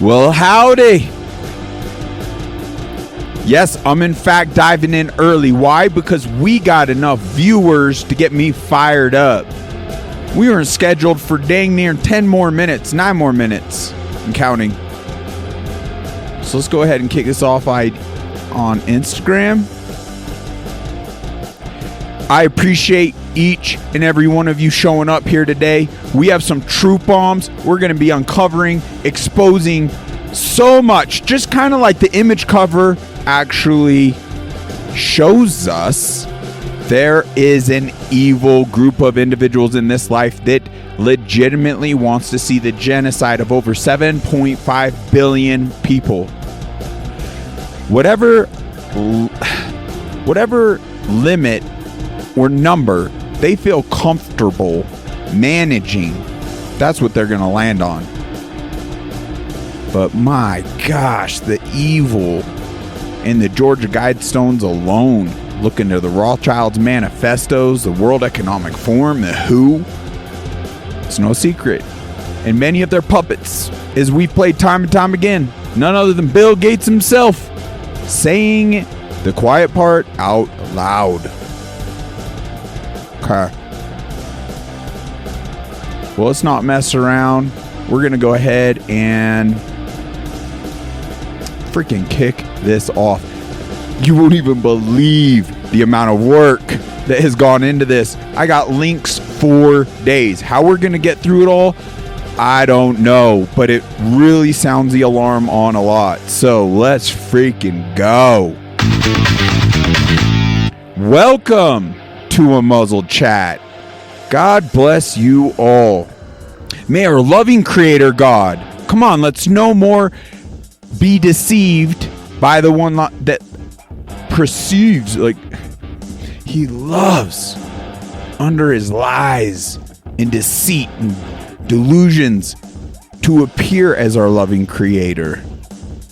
Well, howdy. Yes, I'm in fact diving in early. Why? Because we got enough viewers to get me fired up. We were scheduled for dang near 10 more minutes, 9 more minutes, and counting. So let's go ahead and kick this off on Instagram. I appreciate each and every one of you showing up here today. We have some truth bombs. We're going to be uncovering, exposing so much, just kind of like the image cover actually shows us. There is an evil group of individuals in this life that legitimately wants to see the genocide of over 7.5 billion people. Whatever limit or number they feel comfortable managing, that's what they're going to land on. But my gosh, the evil in the Georgia Guidestones alone, look into the Rothschilds manifestos, the World Economic Forum, the WHO. It's no secret. And many of their puppets, as we've played time and time again, none other than Bill Gates himself, saying the quiet part out loud. Okay. Well, let's not mess around. We're going to go ahead and freaking kick this off. You won't even believe the amount of work that has gone into this. I got links for days. How we're going to get through it all, I don't know, but it really sounds the alarm on a lot. So let's freaking go. Welcome to Unmuzzle Chat. God bless you all. May our loving creator God, come on, let's no more be deceived by the one that perceives, like, he loves under his lies and deceit and delusions to appear as our loving creator.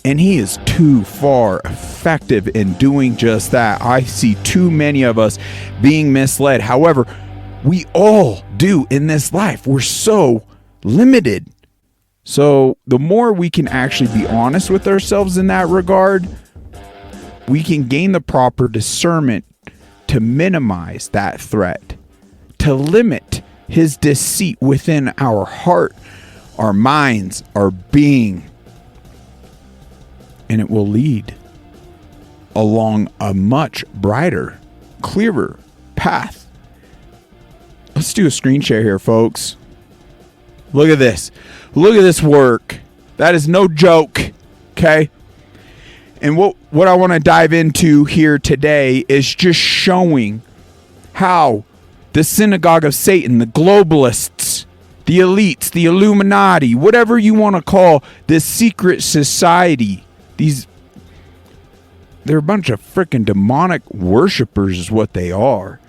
And he is too far effective in doing just that. I see too many of us being misled. However, we all do in this life. We're so limited. So the more we can actually be honest with ourselves in that regard, we can gain the proper discernment to minimize that threat, to limit his deceit within our heart, our minds, our being. And it will lead along a much brighter, clearer path. Let's do a screen share here, folks. Look at this. Look at this work. That is no joke. Okay? And what I want to dive into here today is just showing how the synagogue of Satan, the globalists, the elites, the Illuminati, whatever you want to call this secret society, they're a bunch of freaking demonic worshipers is what they are.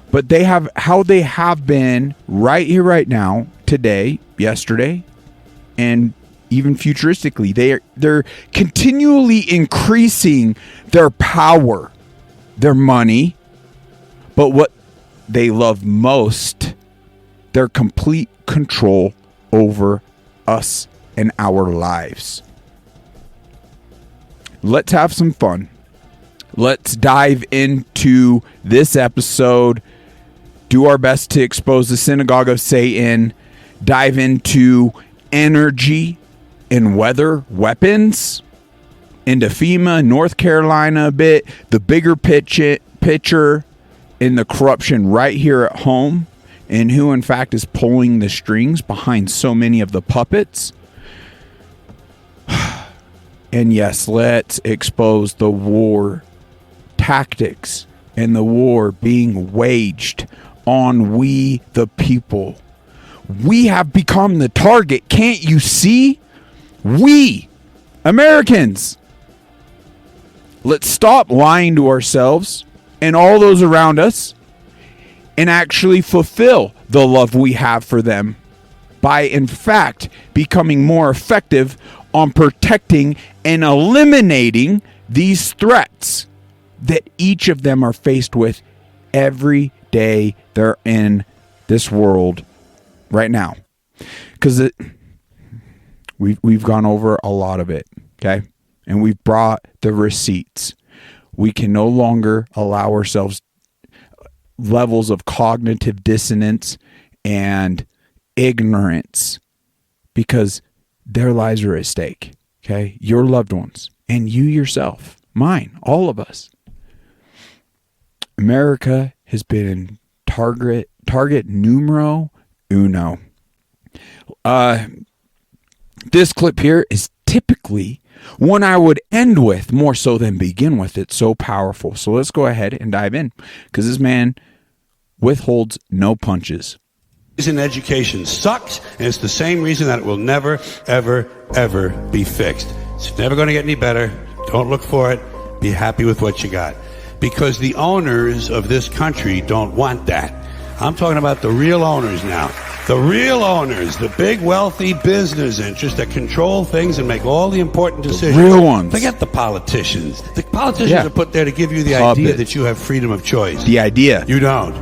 But they have been right here, right now, today, yesterday, and even futuristically. They're continually increasing their power, their money, but what they love most, their complete control over us and our lives. Let's have some fun. Let's dive into this episode. Do our best to expose the synagogue of Satan. Dive into energy and weather weapons. Into FEMA, North Carolina a bit. The bigger picture in the corruption right here at home. And who in fact is pulling the strings behind so many of the puppets. And yes, let's expose the war tactics and the war being waged on we the people. We have become the target. Can't you see? We, Americans. Let's stop lying to ourselves and all those around us and actually fulfill the love we have for them by, in fact, becoming more effective on protecting and eliminating these threats that each of them are faced with every day they're in this world right now. Because We've gone over a lot of it, okay? And we've brought the receipts. We can no longer allow ourselves levels of cognitive dissonance and ignorance because their lives are at stake, okay? Your loved ones and you yourself, mine, all of us. America has been target numero uno. This clip here is typically one I would end with more so than begin with. It's so powerful. So let's go ahead and dive in because this man withholds no punches. In education sucks, and it's the same reason that it will never, ever, ever be fixed. It's never going to get any better. Don't look for it. Be happy with what you got. Because the owners of this country don't want that. I'm talking about the real owners now. The real owners, the big wealthy business interests that control things and make all the important decisions. The real ones. Forget the politicians. The politicians are put there to give you the idea that you have freedom of choice. The idea. You don't.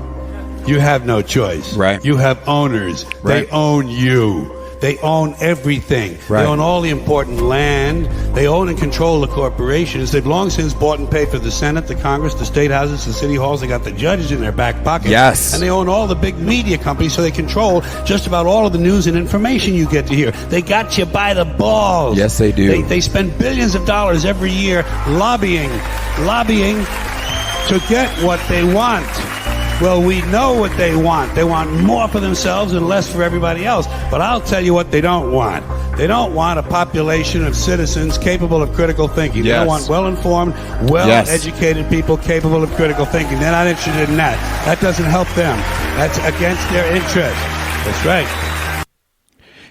You have no choice. Right. You have owners. Right. They own you. They own everything. Right. They own all the important land. They own and control the corporations. They've long since bought and paid for the Senate, the Congress, the state houses, the city halls. They got the judges in their back pocket. Yes. And they own all the big media companies, so they control just about all of the news and information you get to hear. They got you by the balls. Yes, they do. They spend billions of dollars every year lobbying to get what they want. Well, we know what they want. They want more for themselves and less for everybody else. But I'll tell you what they don't want. They don't want a population of citizens capable of critical thinking. Yes. They want well-informed, well-educated people capable of critical thinking. They're not interested in that. That doesn't help them. That's against their interest. That's right.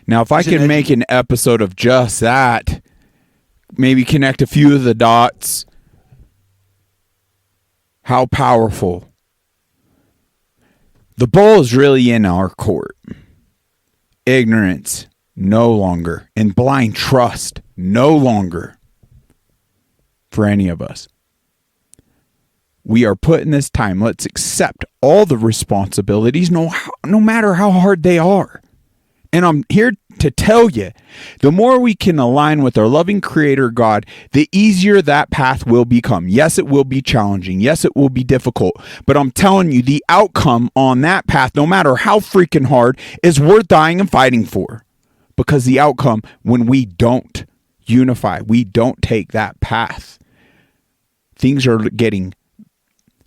Now, if I can make an episode of just that, maybe connect a few of the dots, how powerful. The ball is really in our court. Ignorance, no longer. And blind trust, no longer. For any of us. We are put in this time. Let's accept all the responsibilities, no matter how hard they are. And I'm here to tell you, the more we can align with our loving Creator God, the easier that path will become. Yes, it will be challenging. Yes, it will be difficult. But I'm telling you, the outcome on that path, no matter how freaking hard, is worth dying and fighting for. Because the outcome, when we don't unify, we don't take that path, things are getting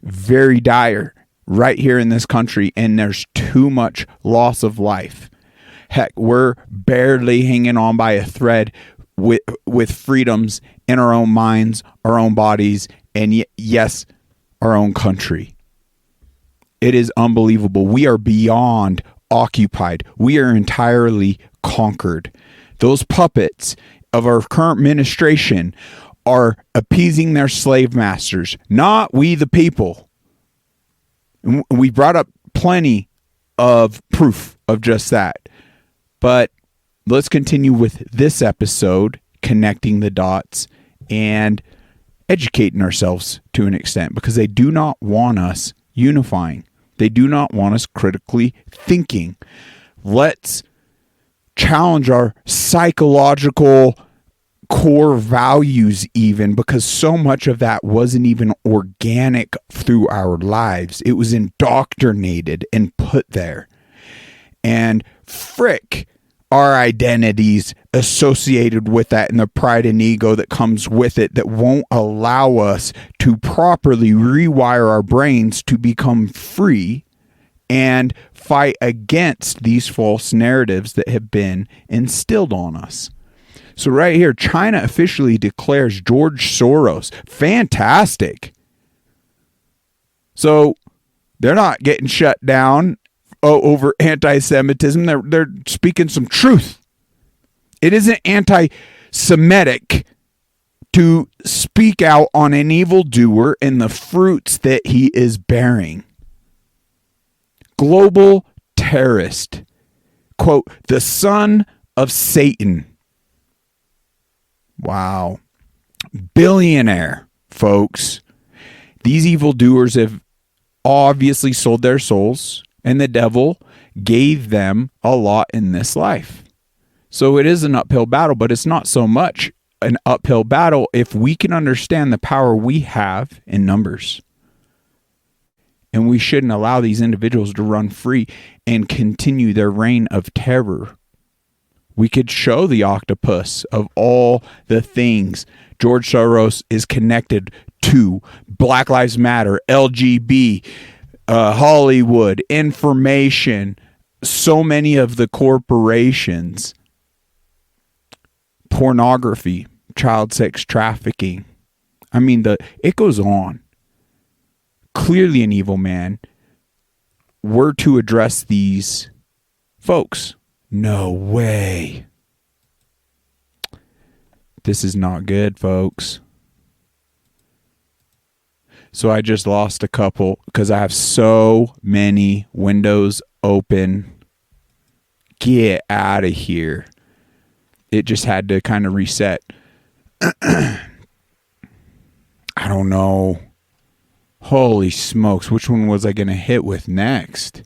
very dire right here in this country, and there's too much loss of life. Heck, we're barely hanging on by a thread with freedoms in our own minds, our own bodies, and yes, our own country. It is unbelievable. We are beyond occupied. We are entirely conquered. Those puppets of our current administration are appeasing their slave masters, not we the people. And we brought up plenty of proof of just that. But let's continue with this episode, connecting the dots and educating ourselves to an extent, because they do not want us unifying. They do not want us critically thinking. Let's challenge our psychological core values even, because so much of that wasn't even organic through our lives. It was indoctrinated and put there. And frick our identities associated with that and the pride and ego that comes with it that won't allow us to properly rewire our brains to become free and fight against these false narratives that have been instilled on us. So right here, China officially declares George Soros. Fantastic. So they're not getting shut down over anti-Semitism. They're speaking some truth. It isn't anti-Semitic to speak out on an evildoer and the fruits that he is bearing. Global terrorist. Quote, the son of Satan. Wow. Billionaire, folks. These evildoers have obviously sold their souls, and the devil gave them a lot in this life. So it is an uphill battle, but it's not so much an uphill battle if we can understand the power we have in numbers. And we shouldn't allow these individuals to run free and continue their reign of terror. We could show the octopus of all the things George Soros is connected to. Black Lives Matter, LGB, Hollywood, information, so many of the corporations, pornography, child sex trafficking. I mean, it goes on. Clearly an evil man. Were to address these folks. No way. This is not good, folks. So I just lost a couple because I have so many windows open. Get out of here. It just had to kind of reset. I don't know. Holy smokes. Which one was I going to hit with next?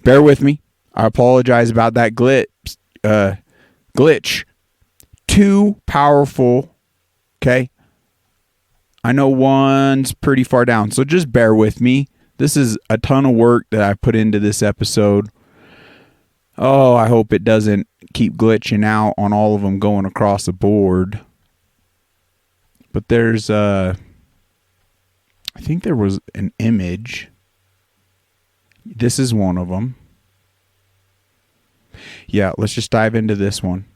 Bear with me. I apologize about that glitch. Too powerful. Okay. I know one's pretty far down, so just bear with me. This is a ton of work that I put into this episode. Oh, I hope it doesn't keep glitching out on all of them going across the board. But there's I think there was an image. This is one of them. Yeah, let's just dive into this one.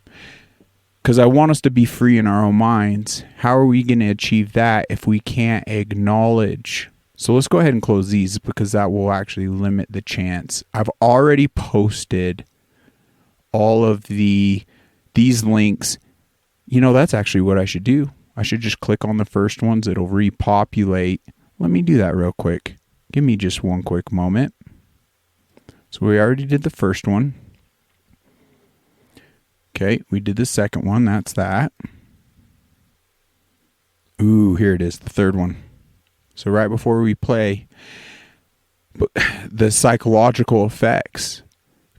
Because I want us to be free in our own minds. How are we going to achieve that if we can't acknowledge? So let's go ahead and close these because that will actually limit the chance. I've already posted all of these links. You know, that's actually what I should do. I should just click on the first ones. It'll repopulate. Let me do that real quick. Give me just one quick moment. So we already did the first one. Okay, we did the second one. That's that. Ooh, here it is, the third one. So right before we play, the psychological effects,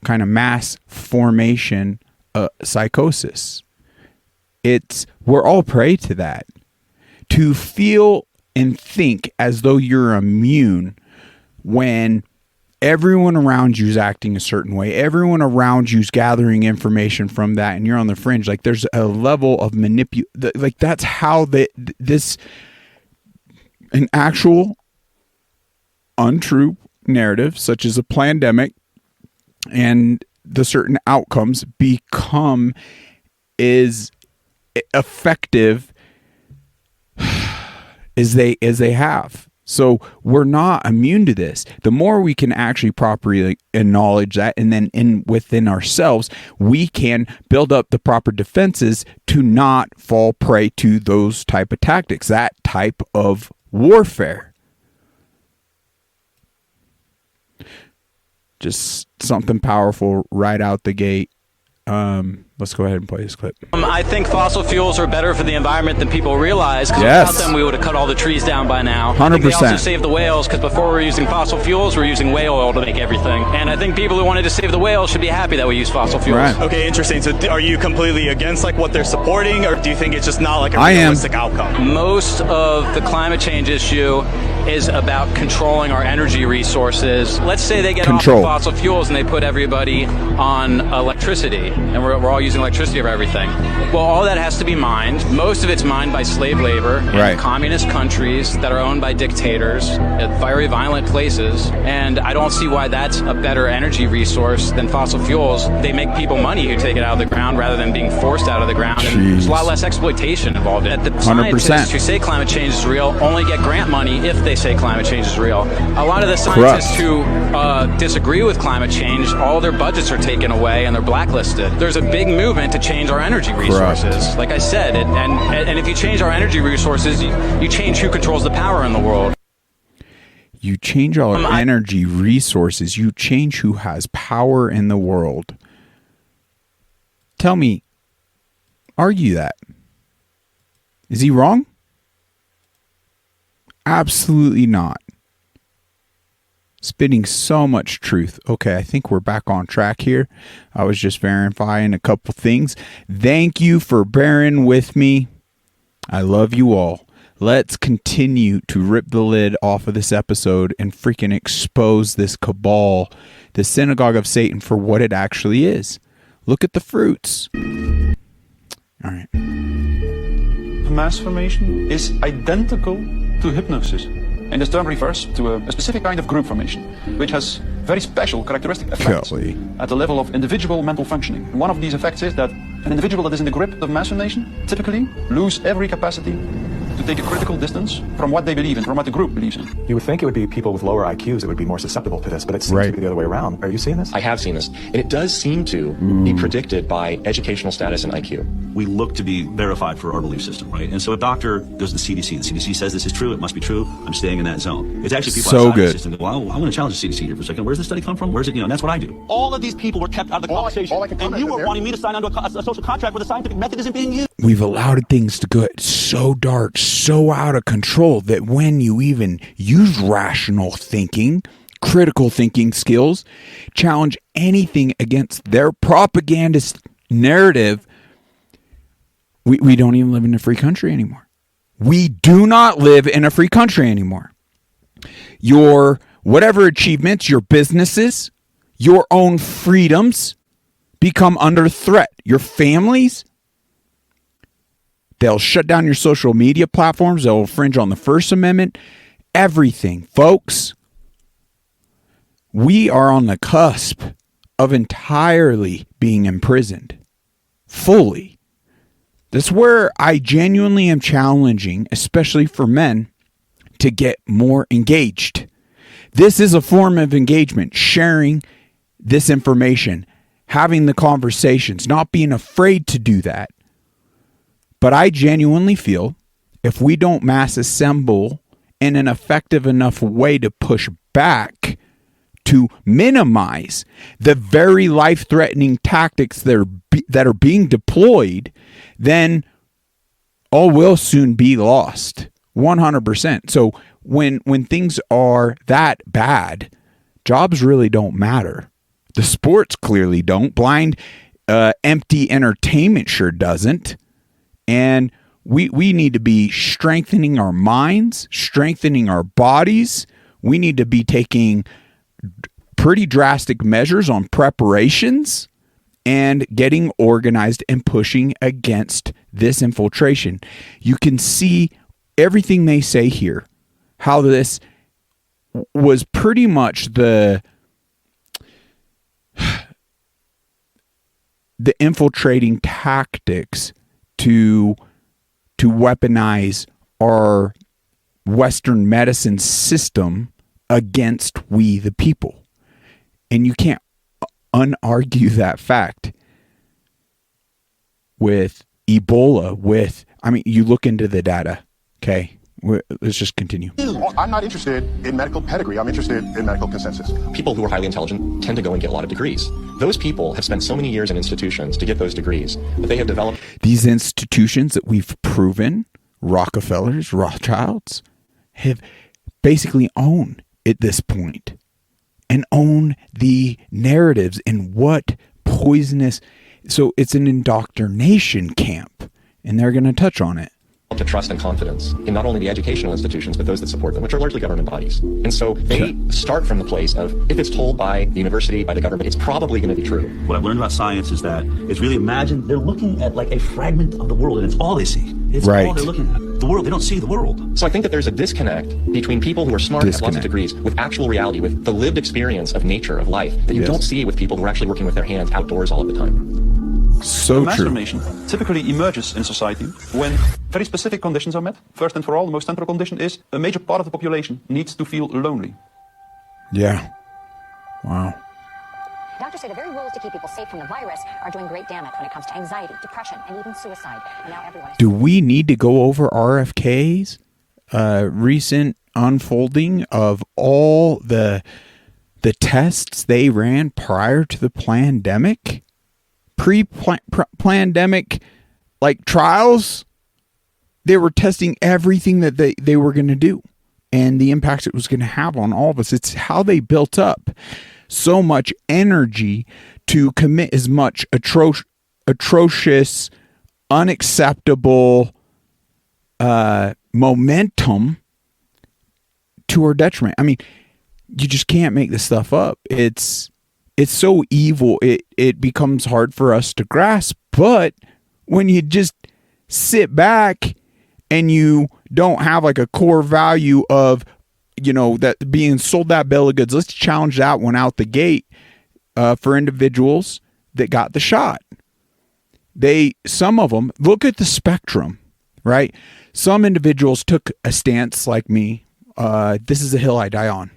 kind of mass formation, psychosis. We're all prey to that. To feel and think as though you're immune when everyone around you is acting a certain way. Everyone around you is gathering information from that, and you're on the fringe. Like there's a level of like that's how an actual untrue narrative, such as a pandemic, and the certain outcomes become is effective as they have. So we're not immune to this. The more we can actually properly acknowledge that, and then within ourselves, we can build up the proper defenses to not fall prey to those type of tactics, that type of warfare. Just something powerful right out the gate. Let's go ahead and play this clip. I think fossil fuels are better for the environment than people realize. Yes. Without them, we would have cut all the trees down by now. 100%. I think they also save the whales, because before we were using fossil fuels, we were using whale oil to make everything. And I think people who wanted to save the whales should be happy that we use fossil fuels. Right. Okay, interesting. So are you completely against like what they're supporting, or do you think it's just not like a realistic outcome? Most of the climate change issue is about controlling our energy resources. Let's say they get off of fossil fuels and they put everybody on electricity, and we're all using electricity for everything. Well, all that has to be mined. Most of it's mined by slave labor in communist countries that are owned by dictators at very violent places, and I don't see why that's a better energy resource than fossil fuels. They make people money who take it out of the ground rather than being forced out of the ground, and there's a lot less exploitation involved in it. The scientists who say climate change is real only get grant money if they say climate change is real. A lot of the scientists who disagree with climate change, all their budgets are taken away and they're blacklisted. There's a big movement to change our energy resources. Like I said, and if you change our energy resources, you change who controls the power in the world. You change our energy resources. You change who has power in the world. Tell me, argue that. Is he wrong? Absolutely not. Spitting so much truth. Okay, I think we're back on track here. I was just verifying a couple things. Thank you for bearing with me. I love you all. Let's continue to rip the lid off of this episode and freaking expose this cabal, the synagogue of Satan, for what it actually is. Look at the fruits. All right. Mass formation is identical to hypnosis. And this term refers to a specific kind of group formation, which has very special characteristic effects at the level of individual mental functioning. One of these effects is that an individual that is in the grip of mass formation typically lose every capacity to take a critical distance from what they believe in, from what the group believes in. You would think it would be people with lower IQs that would be more susceptible to this, but it seems to be the other way around. Are you seeing this? I have seen this, and it does seem to be predicted by educational status and IQ. We look to be verified for our belief system, right? And so a doctor goes to the CDC says this is true, it must be true, I'm staying in that zone. It's actually people outside the system go, well, I want to challenge the CDC here for a second. Where's this study come from? Where's it, and that's what I do. All of these people were kept out of the conversation, and you were wanting me to sign onto a social contract where the scientific method isn't being used. We've allowed things to get so dark, so out of control that when you even use rational thinking, critical thinking skills, challenge anything against their propagandist narrative, we don't even live in a free country anymore. We do not live in a free country anymore. Your whatever achievements, your businesses, your own freedoms become under threat. Your families, they'll shut down your social media platforms. They'll infringe on the First Amendment. Everything, folks. We are on the cusp of entirely being imprisoned. Fully. That's where I genuinely am challenging, especially for men, to get more engaged. This is a form of engagement, sharing this information, having the conversations, not being afraid to do that. But I genuinely feel if we don't mass assemble in an effective enough way to push back, to minimize the very life-threatening tactics that are being deployed, then all will soon be lost. 100%. So when things are that bad, jobs really don't matter. The sports clearly don't. Blind, empty entertainment sure doesn't. And we need to be strengthening our minds, strengthening our bodies. We need to be taking pretty drastic measures on preparations and getting organized and pushing against this infiltration. You can see everything they say here, how this was pretty much the infiltrating tactics to weaponize our Western medicine system against we the people. And you can't unargue that fact with Ebola, you look into the data, okay? Let's just continue. I'm not interested in medical pedigree. I'm interested in medical consensus. People who are highly intelligent tend to go and get a lot of degrees. Those people have spent so many years in institutions to get those degrees, but they have developed... These institutions that we've proven, Rockefellers, Rothschilds, have basically owned at this point and own the narratives and what poisonous... So it's an indoctrination camp, and they're going to touch on it. To trust and confidence in not only the educational institutions, but those that support them, which are largely government bodies. And so they start from the place of, if it's told by the university, by the government, it's probably going to be true. What I've learned about science is that it's really, imagine they're looking at like a fragment of the world, and it's all they see. It's all they're looking at. The world, they don't see the world. So I think that there's a disconnect between people who are smart and have lots of degrees with actual reality, with the lived experience of nature, of life, that you don't see with people who are actually working with their hands outdoors all of the time. So mass true. formation typically emerges in society when very specific conditions are met. First and for all, the most central condition is a major part of the population needs to feel lonely. Yeah. Wow. Doctors say the very rules to keep people safe from the virus are doing great damage when it comes to anxiety, depression, and even suicide. And now everyone is... Do we need to go over RFK's recent unfolding of all the tests they ran prior to the pandemic? Pre-pandemic trials, they were testing everything that they were going to do. and the impact it was going to have on all of us. It's how they built up so much energy to commit as much atrocious, unacceptable momentum to our detriment. I mean, you just can't make this stuff up. It's so evil. It becomes hard for us to grasp. But when you just sit back and you don't have like a core value of, that being sold that bill of goods, let's challenge that one out the gate for individuals that got the shot. Some of them, look at the spectrum, right? Some individuals took a stance like me. This is a hill I die on.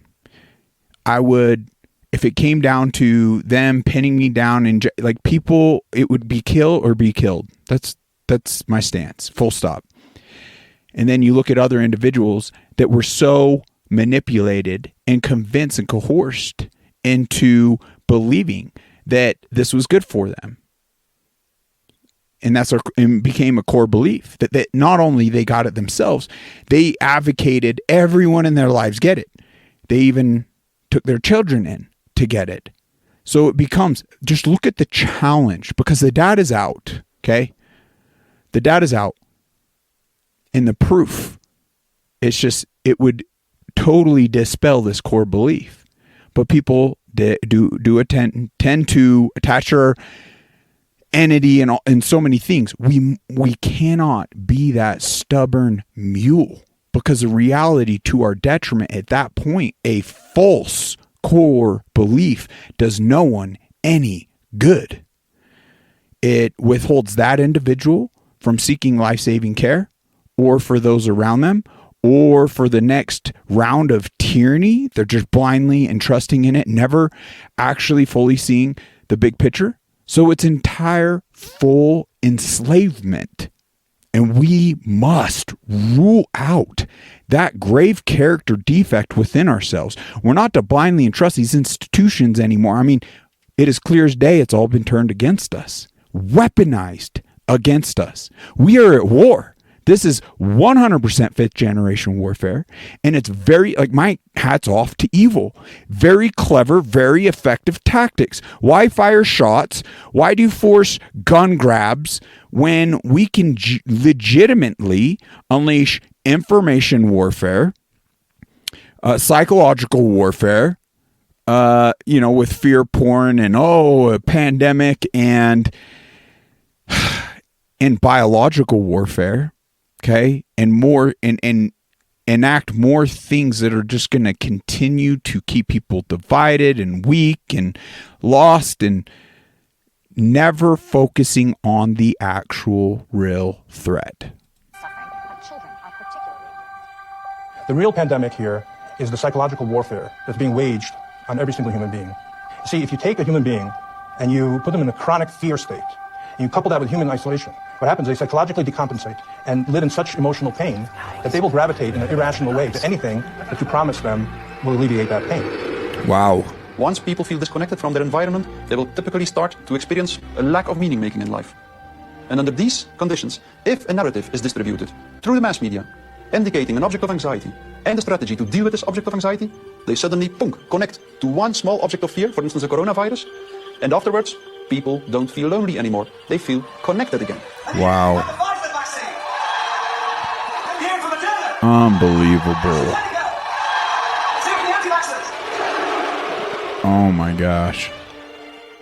I would, if it came down to them pinning me down and like people, it would be kill or be killed. That's my stance, full stop. And then you look at other individuals that were so manipulated and convinced and coerced into believing that this was good for them. And and became a core belief that not only they got it themselves, they advocated everyone in their lives get it. They even took their children in to get it. So it becomes, just look at the challenge, because the data's out, okay? The data's out. And the proof, it's just, it would totally dispel this core belief. But people tend to attach their entity and so many things. We cannot be that stubborn mule, because the reality to our detriment at that point, a false core belief does no one any good. It withholds that individual from seeking life-saving care, or for those around them, or for the next round of tyranny. They're just blindly entrusting in it, never actually fully seeing the big picture. So it's entire full enslavement. And we must rule out that grave character defect within ourselves. We're not to blindly entrust these institutions anymore. I mean, it is clear as day, it's all been turned against us, weaponized against us. We are at war. This is 100% fifth generation warfare. And it's very, like, my hat's off to evil. Very clever, very effective tactics. Why fire shots? Why do force gun grabs when we can legitimately unleash information warfare, psychological warfare, with fear porn and a pandemic and biological warfare. Okay, and more and enact more things that are just going to continue to keep people divided and weak and lost, and never focusing on the actual real threat. The real pandemic here is the psychological warfare that's being waged on every single human being. See, if you take a human being and you put them in a chronic fear state, and you couple that with human isolation, what happens is they psychologically decompensate and live in such emotional pain that they will gravitate in an irrational way to anything that you promise them will alleviate that pain. Wow. Once people feel disconnected from their environment, they will typically start to experience a lack of meaning making in life. And under these conditions, if a narrative is distributed through the mass media, indicating an object of anxiety and a strategy to deal with this object of anxiety, they suddenly, connect to one small object of fear, for instance, the coronavirus, and afterwards, people don't feel lonely anymore. They feel connected again. Wow. Unbelievable. Oh my gosh.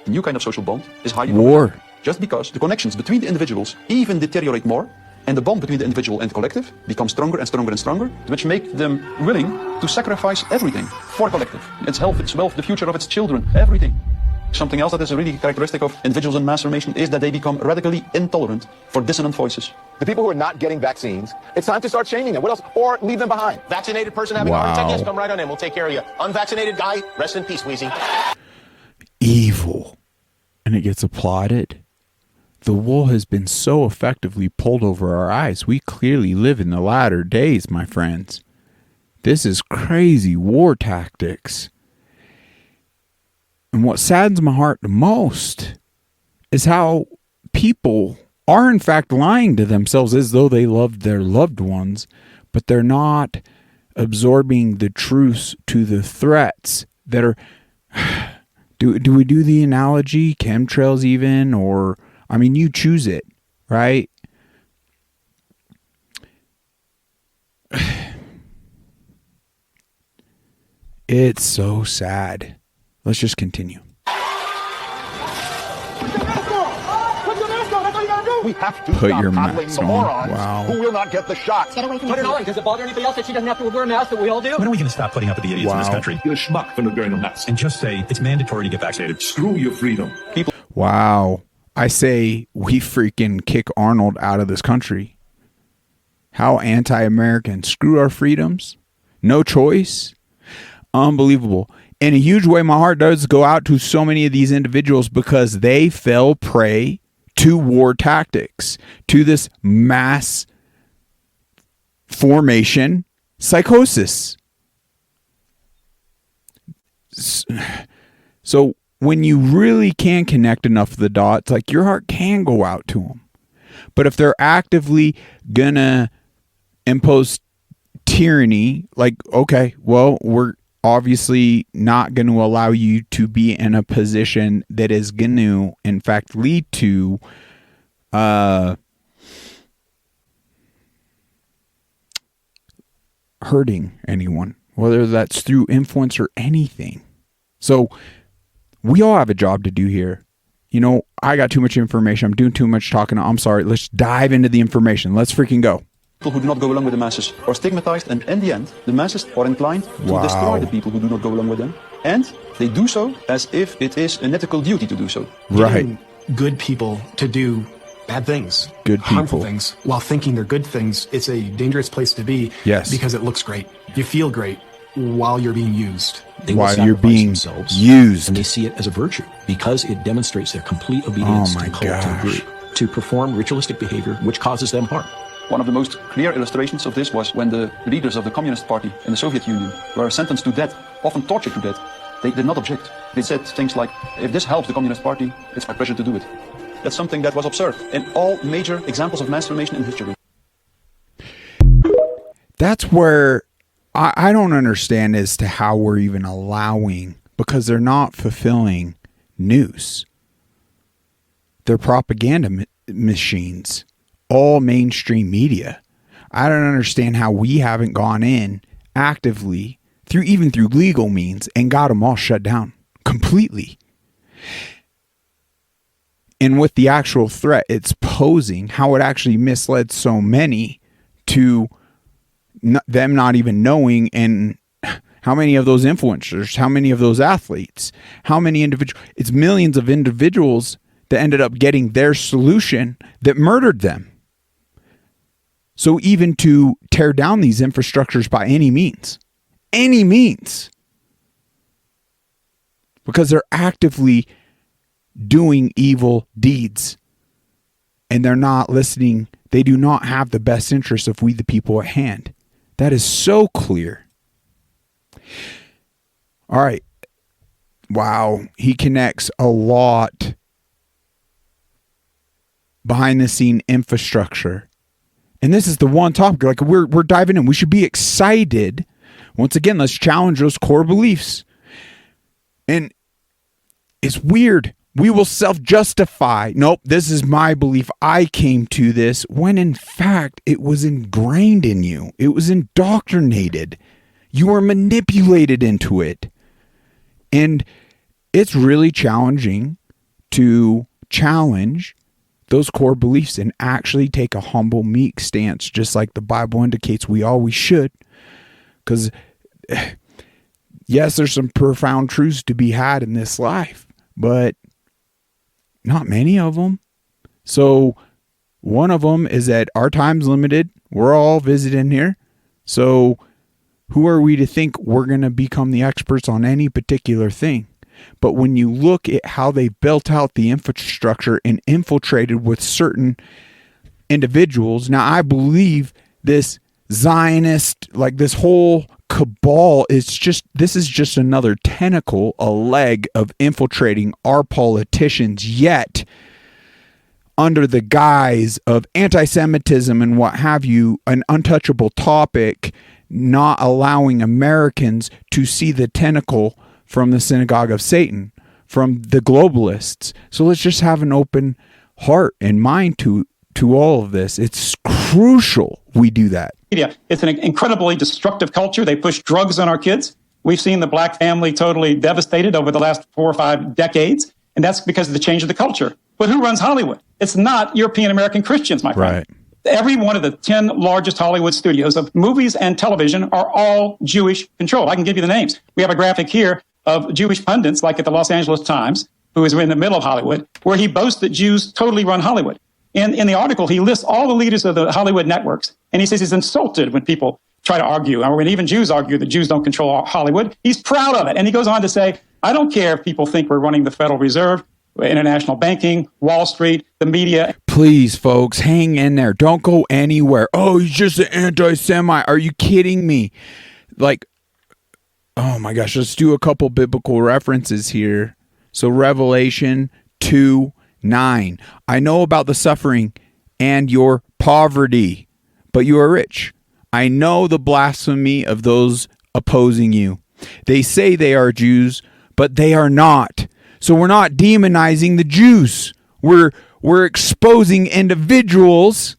The new kind of social bond is highly war. Just because the connections between the individuals even deteriorate more, and the bond between the individual and the collective becomes stronger and stronger and stronger, which make them willing to sacrifice everything for collective. Its health, its wealth, the future of its children, everything. Something else that is a really characteristic of individuals in mass formation is that they become radically intolerant for dissonant voices. The people who are not getting vaccines, it's time to start shaming them. What else? Or leave them behind. Vaccinated person having a heart attack, yes, come right on in. We'll take care of you. Unvaccinated guy, rest in peace, Wheezy. Evil. And it gets applauded. The wool has been so effectively pulled over our eyes. We clearly live in the latter days, my friends. This is crazy war tactics. And what saddens my heart the most is how people are in fact lying to themselves as though they love their loved ones, but they're not absorbing the truths to the threats that are... Do we do the analogy, chemtrails even, or, I mean, you choose it, right? It's so sad. Let's just continue. We have to put stop your coddling mask the on. morons Wow. who will not get the shot. Get away from Put it me. on. Does it bother anybody else that she doesn't have to wear a mask that we all do? When are we going to stop putting up with the idiots in this country? You're a schmuck for not wearing a mask. And just say it's mandatory to get vaccinated. Screw your freedom. People. Wow. I say we freaking kick Arnold out of this country. How anti-American. Screw our freedoms. No choice. Unbelievable. In a huge way, my heart does go out to so many of these individuals because they fell prey to war tactics, to this mass formation psychosis. So when you really can connect enough of the dots, like, your heart can go out to them. But if they're actively gonna impose tyranny, like, okay, well, we're obviously not going to allow you to be in a position that is going to, in fact, lead to hurting anyone, whether that's through influence or anything. So we all have a job to do here. You know, I got too much information. I'm doing too much talking. I'm sorry. Let's dive into the information. Let's freaking go. People who do not go along with the masses are stigmatized, and in the end, the masses are inclined to destroy the people who do not go along with them. And they do so as if it is an ethical duty to do so. Right. Getting good people to do bad things, good harmful people. things, while thinking they're good things, it's a dangerous place to be. Yes. Because it looks great. You feel great while you're being used. They will sacrifice themselves, and they see it as a virtue because it demonstrates their complete obedience to the cult and group to perform ritualistic behavior which causes them harm. One of the most clear illustrations of this was when the leaders of the Communist Party in the Soviet Union were sentenced to death, often tortured to death. They did not object. They said things like, if this helps the Communist Party, it's my pleasure to do it. That's something that was observed in all major examples of mass formation in history. That's where I don't understand as to how we're even allowing, because they're not fulfilling news. They're propaganda machines. All mainstream media. I don't understand how we haven't gone in actively through legal means and got them all shut down completely. And with the actual threat it's posing, how it actually misled so many to them not even knowing, and how many of those influencers, how many of those athletes, how many individuals, it's millions of individuals that ended up getting their solution that murdered them. So even to tear down these infrastructures by any means, because they're actively doing evil deeds and they're not listening. They do not have the best interests of we the people at hand. That is so clear. All right. Wow. He connects a lot behind the scene infrastructure. And this is the one topic, like, we're diving in. We should be excited. Once again, let's challenge those core beliefs. And it's weird. We will self-justify. Nope, this is my belief. I came to this, when in fact it was ingrained in you. It was indoctrinated. You were manipulated into it. And it's really challenging to challenge those core beliefs and actually take a humble, meek stance, just like the Bible indicates we always should. Because, yes, there's some profound truths to be had in this life, but not many of them. So one of them is that our time's limited. We're all visiting here. So who are we to think we're going to become the experts on any particular thing? But when you look at how they built out the infrastructure and infiltrated with certain individuals, now I believe this Zionist, like this whole cabal, this is just another tentacle, a leg of infiltrating our politicians. Yet under the guise of anti-Semitism and what have you, an untouchable topic, not allowing Americans to see the tentacle from the synagogue of Satan, from the globalists. So let's just have an open heart and mind to all of this. It's crucial we do that. It's an incredibly destructive culture. They push drugs on our kids. We've seen the black family totally devastated over the last 4 or 5 decades, and that's because of the change of the culture. But who runs Hollywood? It's not European American Christians, my friend. Right. Every one of the 10 largest Hollywood studios of movies and television are all Jewish controlled. I can give you the names. We have a graphic here of Jewish pundits, like at the Los Angeles Times, who is in the middle of Hollywood, where he boasts that Jews totally run Hollywood. In the article, he lists all the leaders of the Hollywood networks, and he says he's insulted when people try to argue, or when even Jews argue that Jews don't control Hollywood. He's proud of it. And he goes on to say, I don't care if people think we're running the Federal Reserve, international banking, Wall Street, the media. Please, folks, hang in there. Don't go anywhere. Oh, he's just an anti-Semite. Are you kidding me? Like, oh my gosh, let's do a couple biblical references here. So Revelation 2:9. I know about the suffering and your poverty, but you are rich. I know the blasphemy of those opposing you. They say they are Jews, but they are not. So we're not demonizing the Jews. We're exposing individuals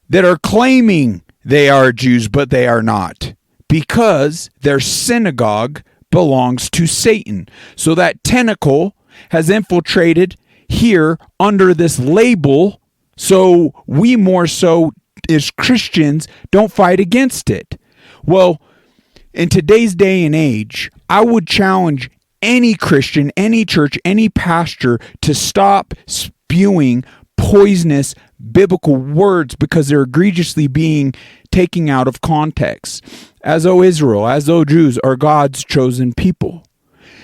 that are claiming they are Jews, but they are not, because their synagogue belongs to Satan. So that tentacle has infiltrated here under this label, so we more so as Christians don't fight against it. Well, in today's day and age, I would challenge any Christian, any church, any pastor to stop spewing poisonous biblical words, because they're egregiously being taken out of context. As though Israel, as though Jews are God's chosen people.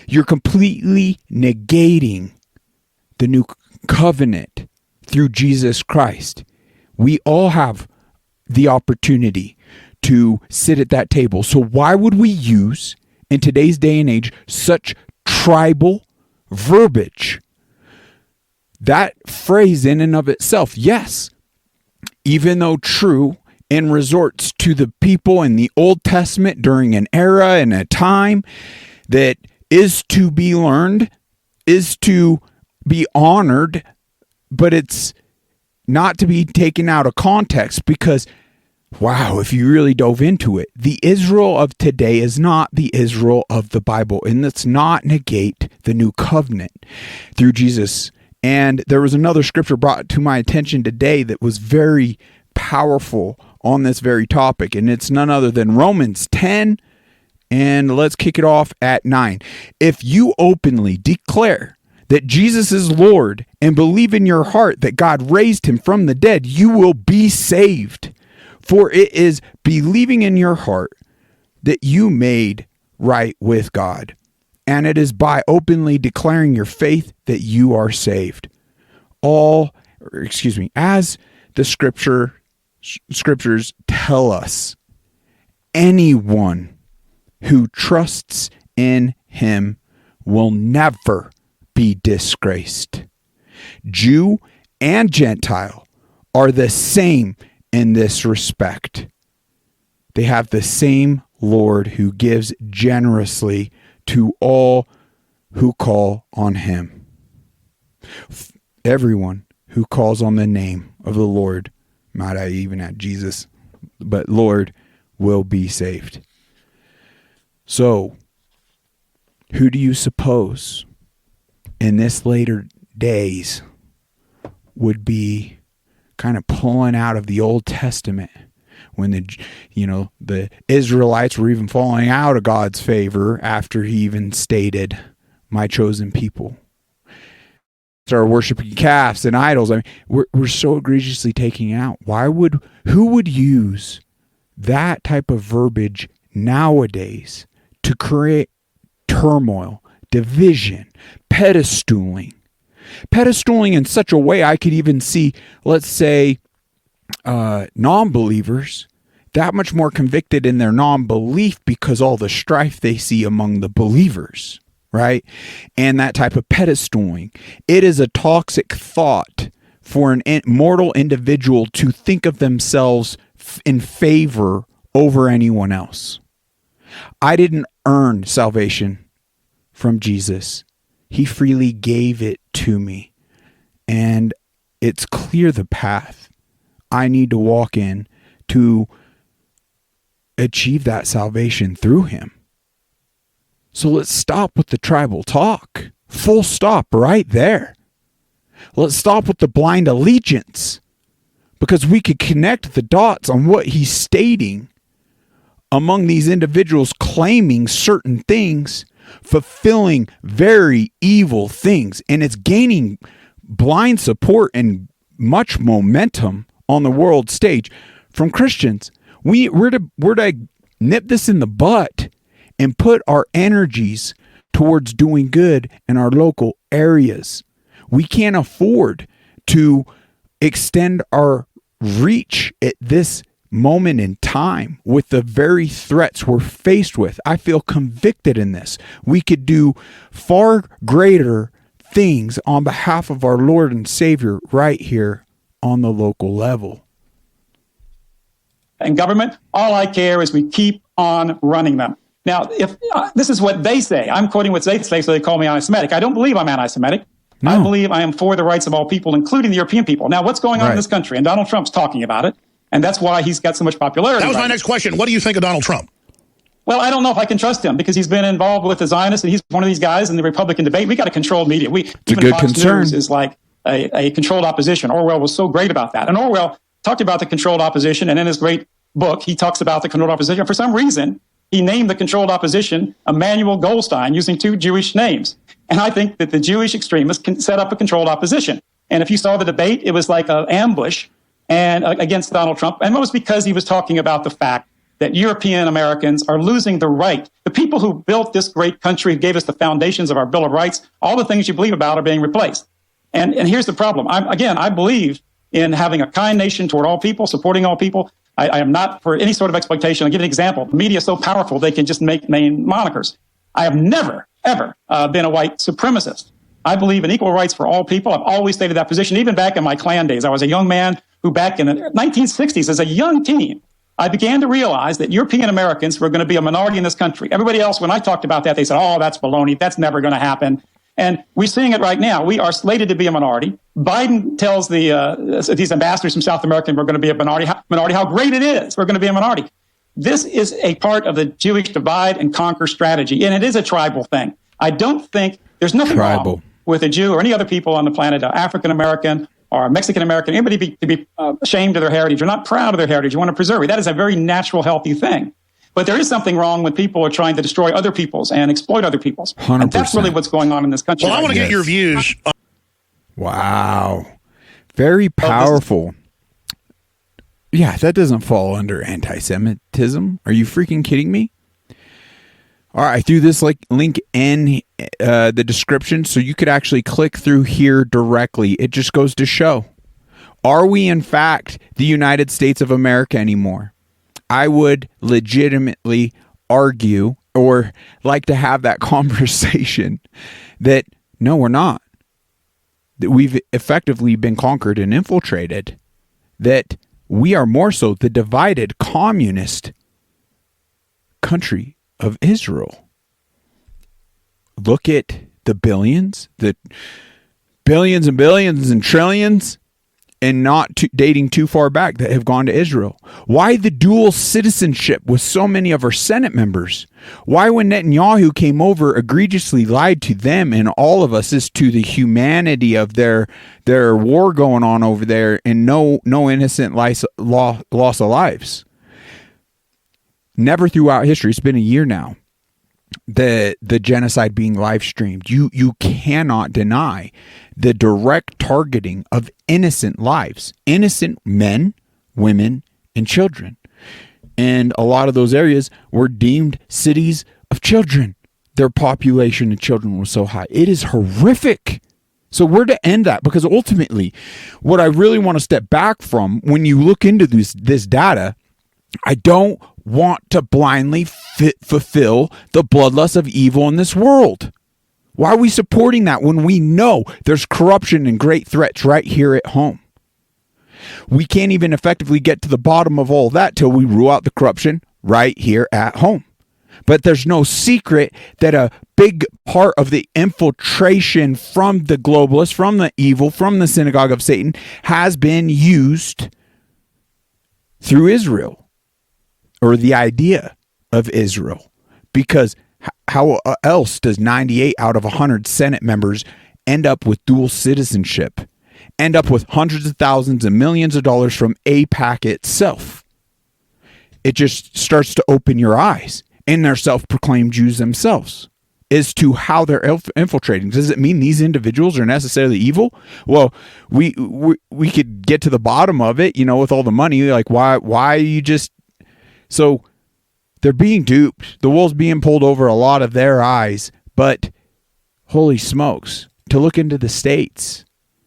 You're completely negating the new covenant through Jesus Christ. We all have the opportunity to sit at that table. So why would we use, in today's day and age, such tribal verbiage? That phrase in and of itself, yes, even though true, and resorts to the people in the Old Testament during an era and a time that is to be learned, is to be honored, but it's not to be taken out of context, because wow, if you really dove into it, the Israel of today is not the Israel of the Bible, and let's not negate the new covenant through Jesus. And there was another scripture brought to my attention today that was very powerful on this very topic, and it's none other than Romans 10, and let's kick it off at 9. If you openly declare that Jesus is Lord and believe in your heart that God raised him from the dead, you will be saved. For it is believing in your heart that you made right with God, and it is by openly declaring your faith that you are saved. As the scriptures tell us, anyone who trusts in him will never be disgraced. Jew and Gentile are the same in this respect. They have the same Lord who gives generously to all who call on him. Everyone who calls on the name of the Lord, might I even add Jesus, but Lord, will be saved. So, who do you suppose in this later days would be kind of pulling out of the Old Testament when the Israelites were even falling out of God's favor after he even stated, my chosen people? Start worshiping calves and idols. I mean, we're so egregiously taking out. Who would use that type of verbiage nowadays to create turmoil, division, pedestaling in such a way I could even see, let's say, non-believers that much more convicted in their non-belief because all the strife they see among the believers, right? And that type of pedestaling. It is a toxic thought for an mortal individual to think of themselves in favor over anyone else. I didn't earn salvation from Jesus. He freely gave it to me. And it's clear the path I need to walk in to achieve that salvation through him. So let's stop with the tribal talk. Full stop right there. Let's stop with the blind allegiance, because we could connect the dots on what he's stating among these individuals claiming certain things, fulfilling very evil things, and it's gaining blind support and much momentum on the world stage from Christians. We're to nip this in the butt and put our energies towards doing good in our local areas. We can't afford to extend our reach at this moment in time with the very threats we're faced with. I feel convicted in this. We could do far greater things on behalf of our Lord and Savior right here on the local level. And government, all I care is we keep on running them. Now, if this is what they say, I'm quoting what they say, so they call me anti-Semitic. I don't believe I'm anti-Semitic. No. I believe I am for the rights of all people, including the European people. Now, what's going on in this country? And Donald Trump's talking about it, and that's why he's got so much popularity. That was my next question. What do you think of Donald Trump? Well, I don't know if I can trust him, because he's been involved with the Zionists, and he's one of these guys in the Republican debate. We got a controlled media. It's a good Fox concern. News is like a controlled opposition. Orwell was so great about that. And Orwell talked about the controlled opposition, and in his great book, he talks about the controlled opposition. For some reason, he named the controlled opposition Emanuel Goldstein, using two Jewish names. And I think that the Jewish extremists can set up a controlled opposition. And if you saw the debate, it was like an ambush and against Donald Trump. And it was because he was talking about the fact that European Americans are losing the right. The people who built this great country, gave us the foundations of our Bill of Rights, all the things you believe about are being replaced. And here's the problem. I believe in having a kind nation toward all people, supporting all people. I am not for any sort of exploitation. I'll give you an example. The media is so powerful, they can just make main monikers. I have never, ever been a white supremacist. I believe in equal rights for all people. I've always stated that position, even back in my Klan days. I was a young man who back in the 1960s, as a young teen, I began to realize that European Americans were going to be a minority in this country. Everybody else, when I talked about that, they said, oh, that's baloney. That's never going to happen. And we're seeing it right now. We are slated to be a minority. Biden tells these ambassadors from South America we're going to be a minority. How great it is. We're going to be a minority. This is a part of the Jewish divide and conquer strategy, and it is a tribal thing. I don't think there's nothing wrong with a Jew or any other people on the planet, African American or Mexican American, anybody to be ashamed of their heritage or not proud of their heritage. You want to preserve it. That is a very natural, healthy thing. But there is something wrong when people are trying to destroy other peoples and exploit other peoples. 100%. And that's really what's going on in this country. Well, I want to get your views. Wow. Very powerful. Yeah, that doesn't fall under anti-Semitism. Are you freaking kidding me? All right, I threw this link in the description so you could actually click through here directly. It just goes to show. Are we, in fact, the United States of America anymore? I would legitimately argue or like to have that conversation that no, we're not. That we've effectively been conquered and infiltrated. That we are more so the divided communist country of Israel. Look at the billions and billions and trillions, and not dating too far back, that have gone to Israel. Why the dual citizenship with so many of our Senate members? Why, when Netanyahu came over, egregiously lied to them and all of us as to the humanity of their war going on over there, and no innocent loss of lives? Never throughout history, it's been a year now, the genocide being live streamed. You cannot deny the direct targeting of innocent lives, innocent men, women, and children. And a lot of those areas were deemed cities of children. Their population of children was so high. It is horrific. So we're to end that, because ultimately what I really want to step back from when you look into this data, I don't want to blindly fulfill the bloodlust of evil in this world. Why are we supporting that when we know there's corruption and great threats right here at home? We can't even effectively get to the bottom of all that till we rule out the corruption right here at home. But there's no secret that a big part of the infiltration from the globalists, from the evil, from the synagogue of Satan has been used through Israel, or the idea of Israel. Because how else does 98 out of 100 Senate members end up with dual citizenship, end up with hundreds of thousands and millions of dollars from AIPAC itself? It just starts to open your eyes, and they're self-proclaimed Jews themselves, as to how they're infiltrating. Does it mean these individuals are necessarily evil? Well, we could get to the bottom of it, with all the money. Like, why you just... So they're being duped. The wool's being pulled over a lot of their eyes. But holy smokes, to look into the states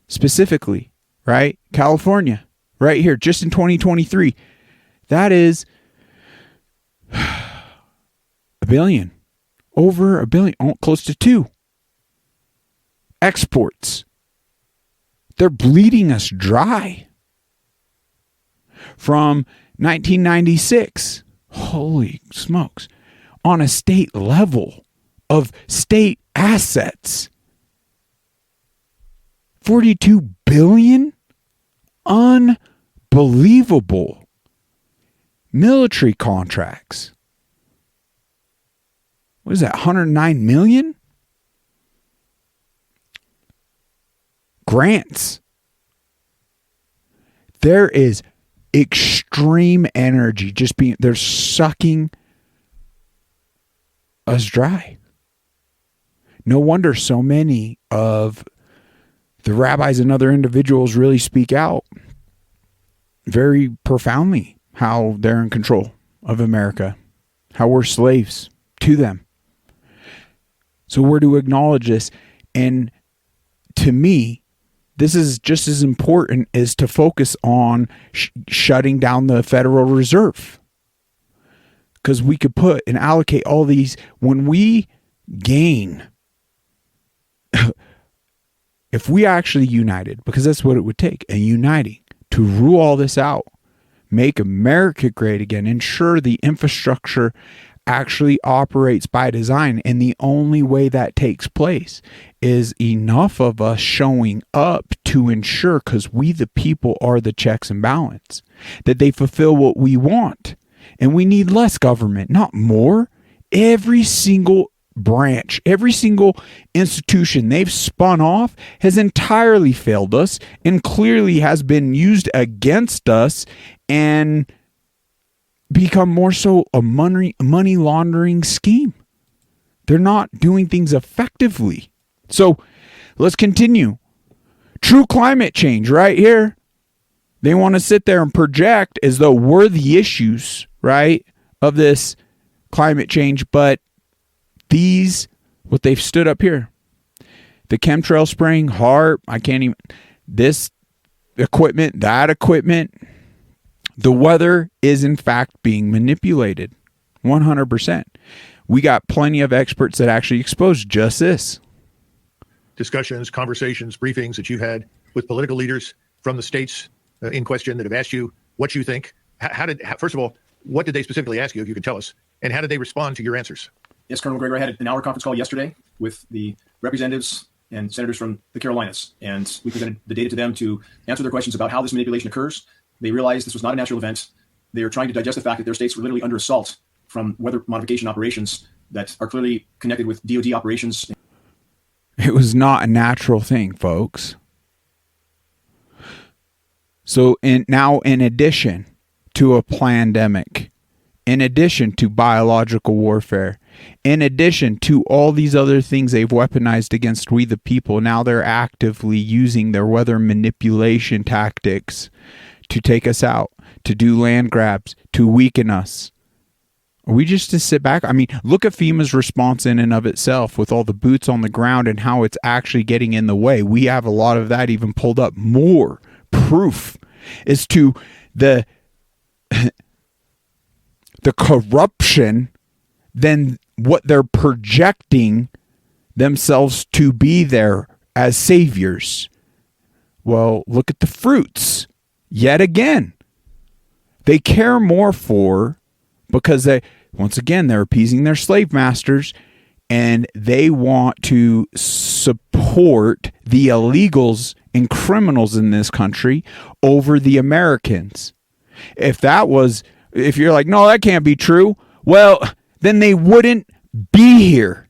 specifically, right? California, right here, just in 2023, that is $1 billion. Over $1 billion, close to 2. Exports. They're bleeding us dry. From 1996, holy smokes, on a state level of state assets, $42 billion? Unbelievable. Military contracts. What is that, 109 million? Grants. There is extreme energy they're sucking us dry. No wonder so many of the rabbis and other individuals really speak out very profoundly how they're in control of America, how we're slaves to them. So we're to acknowledge this. And to me, this is just as important as to focus on shutting down the Federal Reserve. Because we could put and allocate all these when we gain. If we actually united, because that's what it would take, a uniting to rule all this out, make America great again, ensure the infrastructure actually operates by design. And the only way that takes place is enough of us showing up to ensure, because we the people are the checks and balance, that they fulfill what we want. And we need less government, not more. Every single branch, every single institution they've spun off has entirely failed us and clearly has been used against us and become more so a money laundering scheme. They're not doing things effectively. So let's continue. True climate change right here. They want to sit there and project as though we're the issues, right, of this climate change. But what they've stood up here, the chemtrail spraying, this equipment, that equipment, the weather is in fact being manipulated 100%. We got plenty of experts that actually expose just this. Discussions, conversations, briefings that you've had with political leaders from the states in question that have asked you what you think. First of all, what did they specifically ask you, if you could tell us, and how did they respond to your answers? Yes, Colonel McGregor, I had an hour conference call yesterday with the representatives and senators from the Carolinas, and we presented the data to them to answer their questions about how this manipulation occurs. They realized this was not a natural event. They are trying to digest the fact that their states were literally under assault from weather modification operations that are clearly connected with DoD operations. It was not a natural thing, folks. So in addition to a pandemic, in addition to biological warfare, in addition to all these other things they've weaponized against we the people, now they're actively using their weather manipulation tactics to take us out, to do land grabs, to weaken us. Are we just to sit back? I mean, look at FEMA's response in and of itself with all the boots on the ground and how it's actually getting in the way. We have a lot of that even pulled up. More proof as to the corruption than what they're projecting themselves to be there as saviors. Well, look at the fruits. Yet again, they care more for, because they're appeasing their slave masters, and they want to support the illegals and criminals in this country over the Americans. If you're like, no, that can't be true, well, then they wouldn't be here.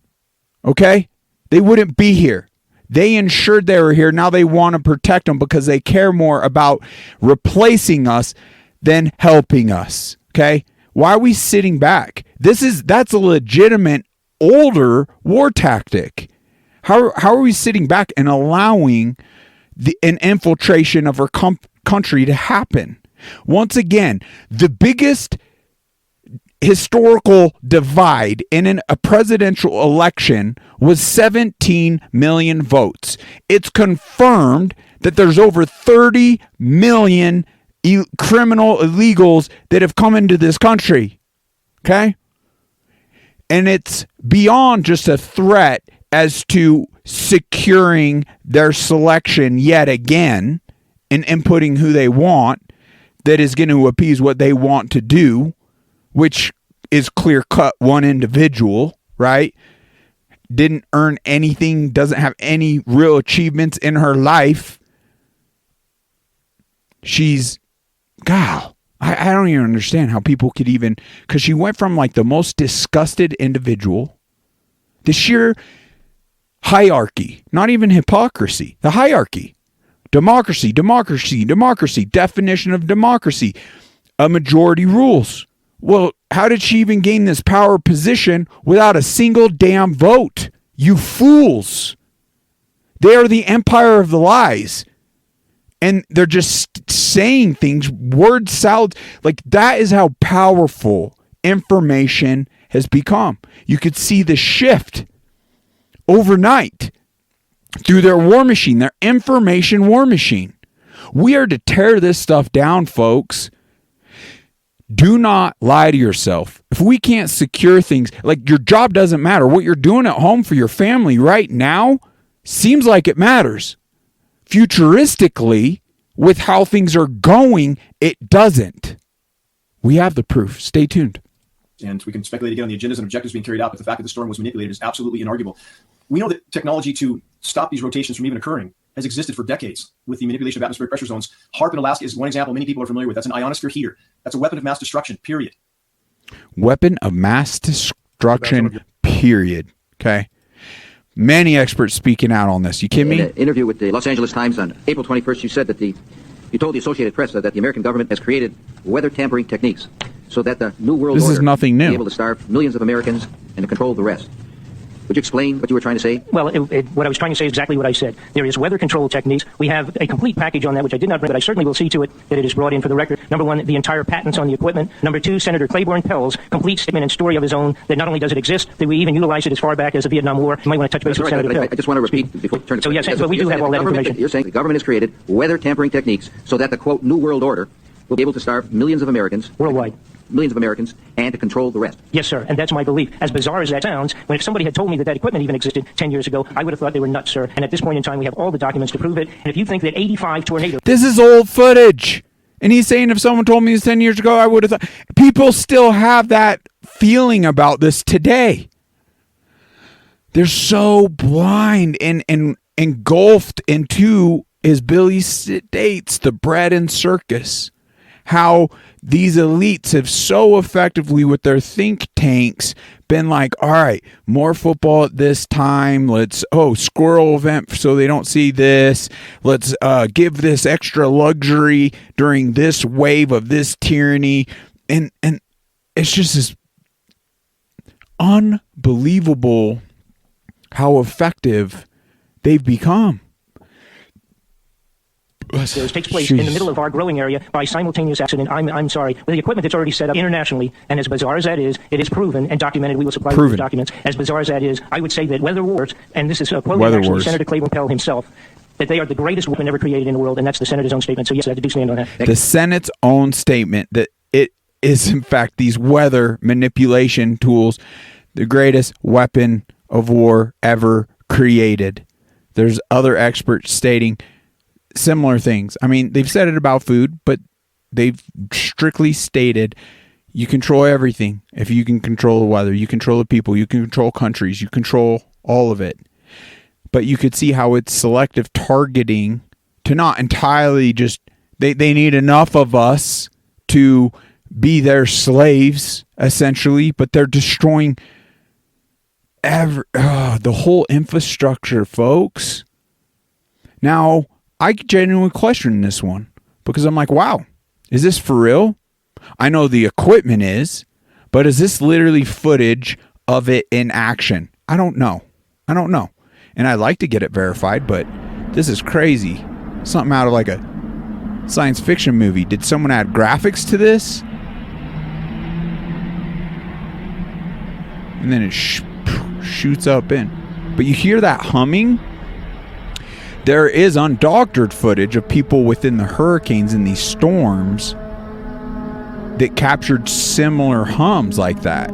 Okay? They wouldn't be here. They ensured they were here. Now they want to protect them because they care more about replacing us than helping us. Okay? Why are we sitting back? That's a legitimate older war tactic. How are we sitting back and allowing an infiltration of our country to happen? Once again, the biggest historical divide in a presidential election was 17 million votes. It's confirmed that there's over 30 million criminal illegals that have come into this country. Okay? And it's beyond just a threat as to securing their selection yet again and inputting who they want that is going to appease what they want to do, which is clear-cut one individual, right? Didn't earn anything, doesn't have any real achievements in her life. I don't even understand how people could even, because she went from like the most disgusted individual, the sheer hierarchy, not even hypocrisy, the hierarchy. Democracy, definition of democracy, a majority rules. Well, how did she even gain this power position without a single damn vote? You fools. They are the empire of the lies. And they're just saying things, word salads. Like, that is how powerful information has become. You could see the shift overnight through their war machine, their information war machine. We are to tear this stuff down, folks. Do not lie to yourself. If we can't secure things, like your job doesn't matter. What you're doing at home for your family right now seems like it matters. Futuristically, with how things are going, it doesn't. We have the proof. Stay tuned. And we can speculate again on the agendas and objectives being carried out, but the fact that the storm was manipulated is absolutely inarguable. We know that technology to stop these rotations from even occurring has existed for decades with the manipulation of atmospheric pressure zones. HAARP in Alaska is one example many people are familiar with. That's an ionosphere heater. That's a weapon of mass destruction, period. Weapon of mass destruction, period. Okay. Many experts speaking out on this. You kidding me? In an interview with the Los Angeles Times on April 21st, you said that you told the Associated Press that the American government has created weather tampering techniques so that the New World Order is nothing new. Be able to starve millions of Americans and to control the rest. Would you explain what you were trying to say? Well, what I was trying to say is exactly what I said. There is weather control techniques. We have a complete package on that, which I did not bring, but I certainly will see to it that it is brought in for the record. Number one, the entire patents on the equipment. Number two, Senator Claiborne Pell's complete statement and story of his own that not only does it exist, that we even utilize it as far back as the Vietnam War. You might want to touch base with Senator Pell. I just want to repeat before we turn to... So yes, but we do have all that information. You're saying the government has created weather tampering techniques so that the, quote, New World Order will be able to starve millions of Americans. Worldwide. Millions of Americans, and to control the rest. Yes, sir, and that's my belief. As bizarre as that sounds, when if somebody had told me that equipment even existed 10 years ago, I would have thought they were nuts, sir. And at this point in time, we have all the documents to prove it. And if you think that 85 tornadoes... This is old footage. And he's saying if someone told me this 10 years ago, I would have thought... People still have that feeling about this today. They're so blind and engulfed into, as Billy states, the bread and circus. How these elites have so effectively with their think tanks been like, all right, more football at this time. Let's, squirrel event so they don't see this. Let's give this extra luxury during this wave of this tyranny. And it's just this unbelievable how effective they've become. Takes place in the middle of our growing area by simultaneous accident. I'm sorry, with the equipment that's already set up internationally, and as bizarre as that is, it is proven and documented. We will supply those documents. As bizarre as that is, I would say that weather wars, and this is quoting actually Senator Claiborne Pell himself, that they are the greatest weapon ever created in the world, and that's the Senator's own statement. So yes, I do stand on that. The Senate's own statement that it is in fact these weather manipulation tools, the greatest weapon of war ever created. There's other experts stating similar things. I mean, they've said it about food, but they've strictly stated you control everything. If you can control the weather, you control the people, you can control countries, you control all of it. But you could see how it's selective targeting to not entirely just, they need enough of us to be their slaves, essentially, but they're destroying the whole infrastructure, folks. Now, I genuinely question this one because I'm like, wow, is this for real? I know the equipment is, but is this literally footage of it in action? I don't know. And I'd like to get it verified, but this is crazy. Something out of like a science fiction movie. Did someone add graphics to this? And then it shoots up in. But you hear that humming? There is undoctored footage of people within the hurricanes and these storms that captured similar hums like that.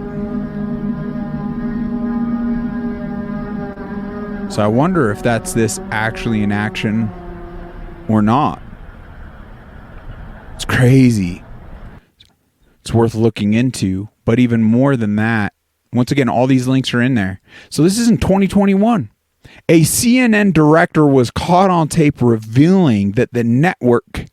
So I wonder if that's this actually in action or not. It's crazy. It's worth looking into. But even more than that, once again, all these links are in there. So this is in 2021. A CNN director was caught on tape revealing that the network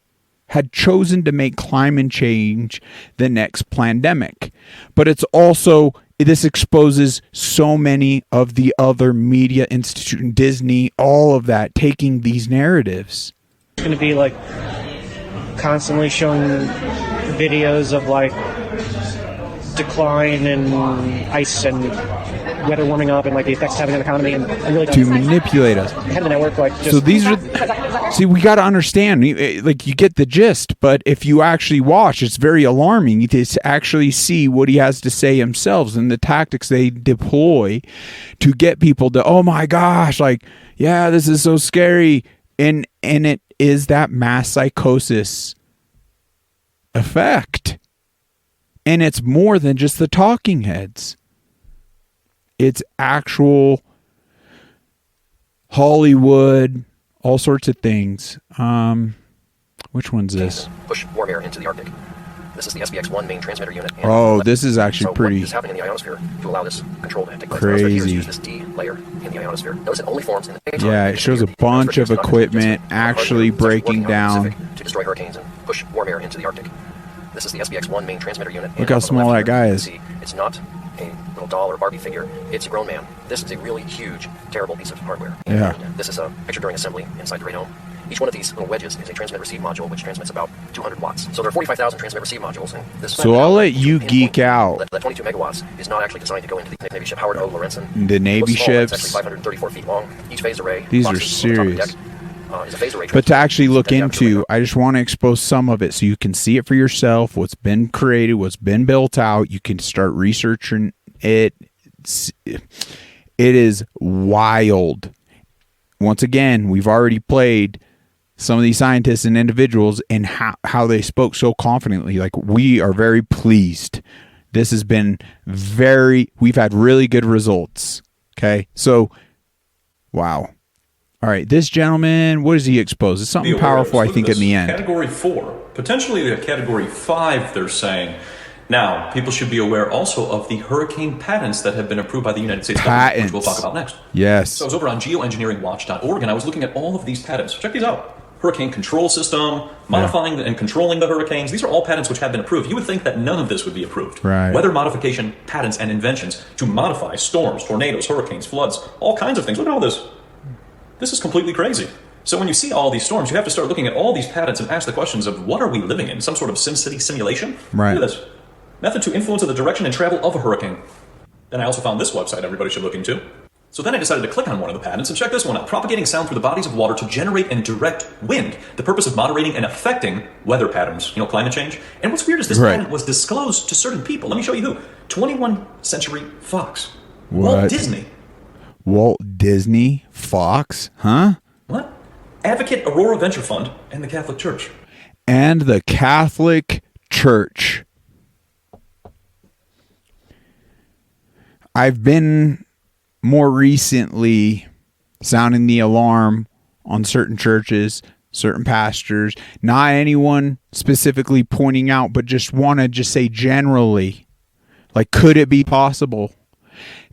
had chosen to make climate change the next pandemic. But it's also, this exposes so many of the other media institutions, Disney, all of that, taking these narratives. It's going to be like constantly showing videos of like decline in ice and weather warming up and like the effects it's having on the economy and really to manipulate us. Head of the network, like just, so these are, see, we got to understand, like, you get the gist, but if you actually watch, it's very alarming to actually see what he has to say himself and the tactics they deploy to get people to, oh my gosh, like, yeah, this is so scary. And it is that mass psychosis effect. And it's more than just the talking heads. It's actual Hollywood, all sorts of things. Which one's this? Push warm air into the Arctic. This is the SBX-1 main transmitter unit. Oh, this is actually pretty. What is happening in the ionosphere to allow this control to take place? Crazy. Use this D layer in the ionosphere. Notice it only forms in the daytime. Yeah, it shows a bunch of equipment actually breaking down to destroy hurricanes and push warm air into the Arctic. This is the SBX-1 main transmitter unit. Look how small that guy is. It's not a little doll or Barbie figure. It's a grown man. This is a really huge, terrible piece of hardware. Yeah. And this is a picture during assembly inside the radome. Each one of these little wedges is a transmit-receive module, which transmits about 200 watts. So there are 45,000 transmit-receive modules. And this so I'll let you geek out. That 22 megawatts is not actually designed to go into the Navy ship Howard O. Lorenzen. The Navy ships. It's actually 534 feet long. Each phased array. These are serious. But to actually look into, I just want to expose some of it so you can see it for yourself, what's been created, what's been built out. You can start researching it. It is wild. Once again, we've already played some of these scientists and individuals and how they spoke so confidently. Like, we are very pleased. This has been we've had really good results. Okay. So, wow. All right, this gentleman, what does he expose? It's something powerful, I think, in the end. Category 4, potentially a Category 5, they're saying. Now, people should be aware also of the hurricane patents that have been approved by the United States government, which we'll talk about next. Yes. So I was over on geoengineeringwatch.org, and I was looking at all of these patents. Check these out. Hurricane control system, modifying and controlling the hurricanes. These are all patents which have been approved. You would think that none of this would be approved. Right. Weather modification patents and inventions to modify storms, tornadoes, hurricanes, floods, all kinds of things. Look at all this. This is completely crazy. So when you see all these storms, you have to start looking at all these patents and ask the questions of what are we living in? Some sort of SimCity simulation? Right. Look at this. Method to influence the direction and travel of a hurricane. Then I also found this website everybody should look into. So then I decided to click on one of the patents and check this one out. Propagating sound through the bodies of water to generate and direct wind. The purpose of moderating and affecting weather patterns. You know, climate change. And what's weird is this patent was disclosed to certain people. Let me show you who. 21st Century Fox. What? Walt Disney. Walt Disney? Fox? Huh? What? Advocate Aurora Venture Fund and the Catholic Church. And the Catholic Church. I've been more recently sounding the alarm on certain churches, certain pastors, not anyone specifically pointing out, but just want to just say generally, like, could it be possible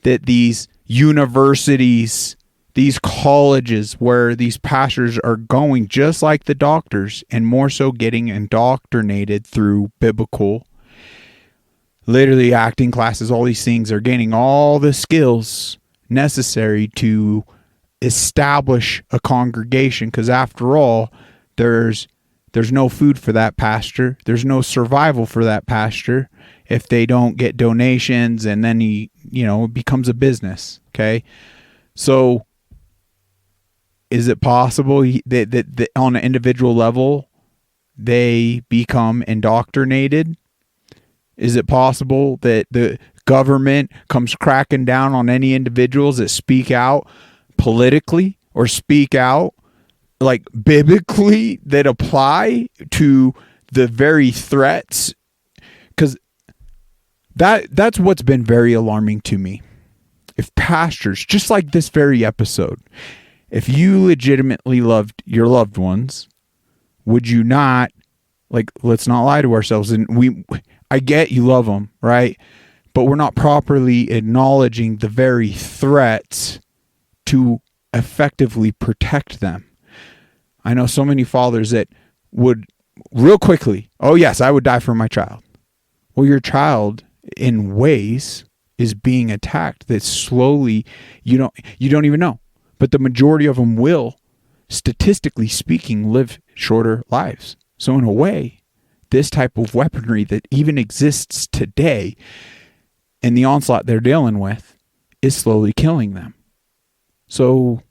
that these universities, these colleges where these pastors are going just like the doctors and more so getting indoctrinated through biblical, literally acting classes, all these things, are gaining all the skills necessary to establish a congregation? Because after all, there's no food for that pastor. There's no survival for that pastor if they don't get donations, and then it becomes a business. Okay. So is it possible that on an individual level they become indoctrinated? Is it possible that the government comes cracking down on any individuals that speak out politically or speak out like biblically that apply to the very threats? Because that's what's been very alarming to me. If pastors, just like this very episode, if you legitimately loved your loved ones, would you not, like, let's not lie to ourselves, and I get you love them, right? But we're not properly acknowledging the very threats to effectively protect them. I know so many fathers that would real quickly, oh yes, I would die for my child. Well, your child in ways is being attacked that slowly you don't even know. But the majority of them will, statistically speaking, live shorter lives. So in a way, this type of weaponry that even exists today and the onslaught they're dealing with is slowly killing them. So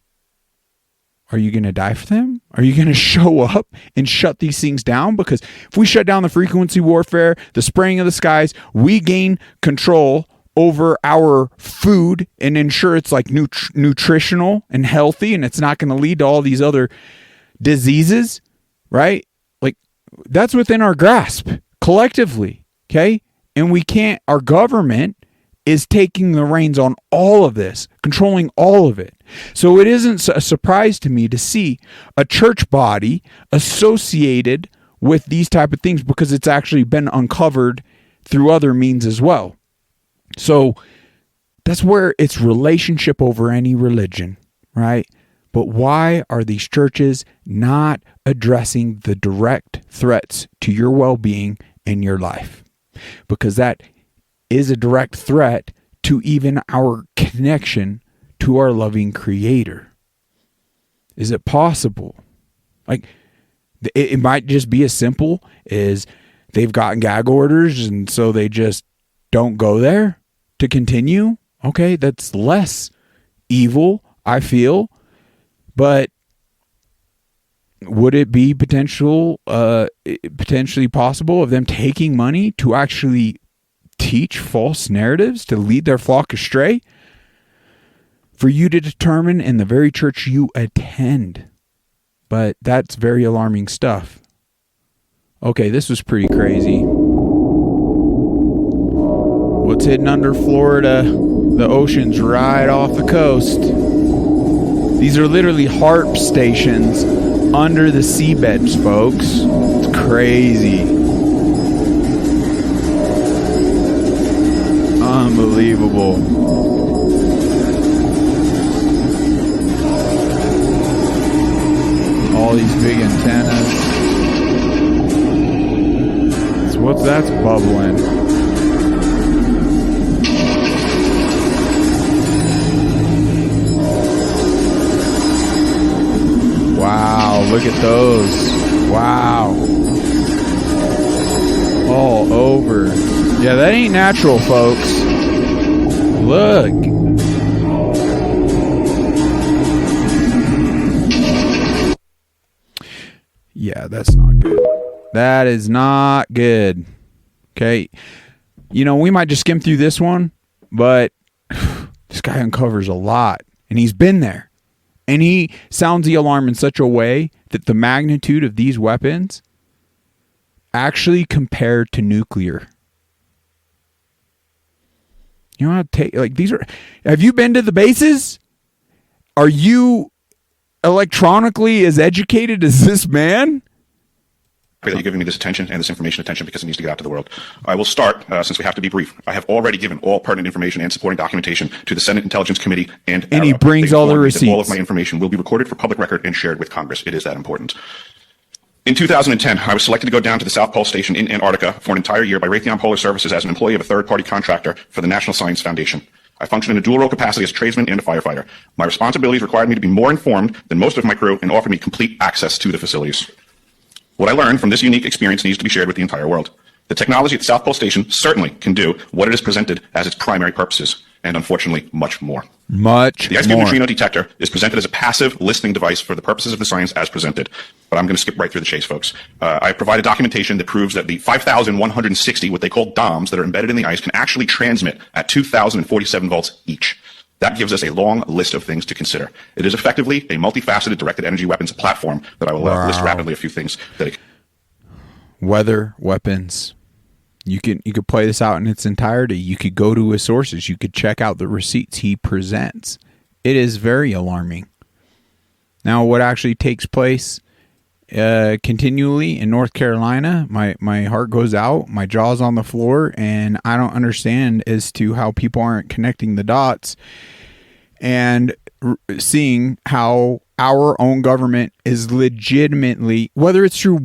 are you going to die for them? Are you going to show up and shut these things down? Because if we shut down the frequency warfare, the spraying of the skies, we gain control over our food and ensure it's like nutritional and healthy, and it's not going to lead to all these other diseases, right? Like, that's within our grasp collectively, okay? And we can't, our government is taking the reins on all of this, controlling all of it. So it isn't a surprise to me to see a church body associated with these type of things, because it's actually been uncovered through other means as well. So that's where it's relationship over any religion, right? But why are these churches not addressing the direct threats to your well-being in your life? Because that is a direct threat to even our connection to our loving Creator. Is it possible? Like, it might just be as simple as they've gotten gag orders and so they just don't go there to continue. Okay, that's less evil, I feel. But would it be potentially possible of them taking money to actually teach false narratives to lead their flock astray? For you to determine in the very church you attend. But that's very alarming stuff. Okay, this was pretty crazy. What's hidden under Florida? The ocean's right off the coast. These are literally HARP stations under the seabeds, folks. It's crazy. Unbelievable. All these big antennas. So that's bubbling? Wow, look at those. Wow. All over. Yeah, that ain't natural, folks. Look. Yeah, that's not good. That is not good. Okay. You know, we might just skim through this one, but this guy uncovers a lot, and he's been there. And he sounds the alarm in such a way that the magnitude of these weapons actually compare to nuclear. You know how to take, like, these are, have you been to the bases? Are you electronically as educated as this man? That you're giving me this attention and this information attention because it needs to get out to the world. I will start, since we have to be brief. I have already given all pertinent information and supporting documentation to the Senate Intelligence Committee and he brings all the receipts. All of my information will be recorded for public record and shared with Congress. It is that important. In 2010, I was selected to go down to the South Pole Station in Antarctica for an entire year by Raytheon Polar Services as an employee of a third-party contractor for the National Science Foundation. I function in a dual-role capacity as a tradesman and a firefighter. My responsibilities required me to be more informed than most of my crew and offered me complete access to the facilities. What I learned from this unique experience needs to be shared with the entire world. The technology at the South Pole Station certainly can do what it is presented as its primary purposes, and unfortunately, much more. The ice cube neutrino detector is presented as a passive listening device for the purposes of the science as presented. But I'm going to skip right through the chase, folks. I provided documentation that proves that the 5,160, what they call DOMs, that are embedded in the ice can actually transmit at 2,047 volts each. That gives us a long list of things to consider. It is effectively a multifaceted directed energy weapons platform that I will list rapidly a few things that it. Weather weapons. You could play this out in its entirety. You could go to his sources. You could check out the receipts he presents. It is very alarming. Now, what actually takes place continually in North Carolina, my heart goes out, my jaw's on the floor, and I don't understand as to how people aren't connecting the dots and seeing how our own government is legitimately, whether it's through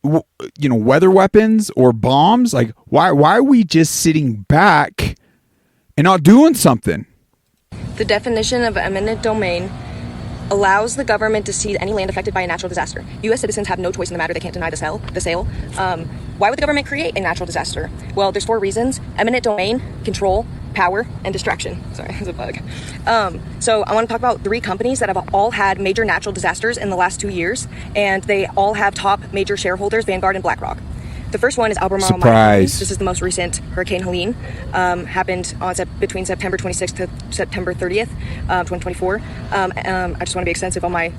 weather weapons or bombs, like why are we just sitting back and not doing something? The definition of eminent domain allows the government to seize any land affected by a natural disaster. U.S. citizens have no choice in the matter. They can't deny the sale. Why would the government create a natural disaster? Well, there's 4 reasons: eminent domain, control, power, and distraction. Sorry, there's a bug. So I want to talk about 3 companies that have all had major natural disasters in the last 2 years, and they all have top major shareholders, Vanguard and BlackRock. The first one is Albemarle Mining. This is the most recent Hurricane Helene. Happened on between September 26th to September 30th, 2024. I just want to be extensive on my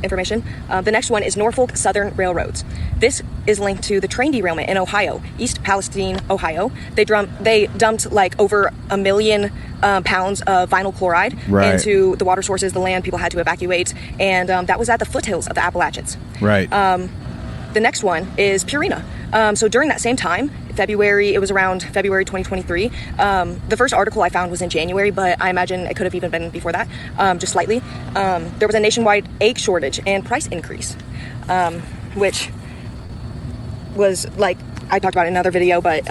information. The next one is Norfolk Southern Railroads. This is linked to the train derailment in Ohio, East Palestine, Ohio. They dumped like over 1 million pounds of vinyl chloride into the water sources, the land people had to evacuate, and that was at the foothills of the Appalachians. Right. The next one is Purina. So during that same time, it was around February 2023. The first article I found was in January, but I imagine it could have even been before that, just slightly. There was a nationwide egg shortage and price increase, which was like, I talked about it in another video, but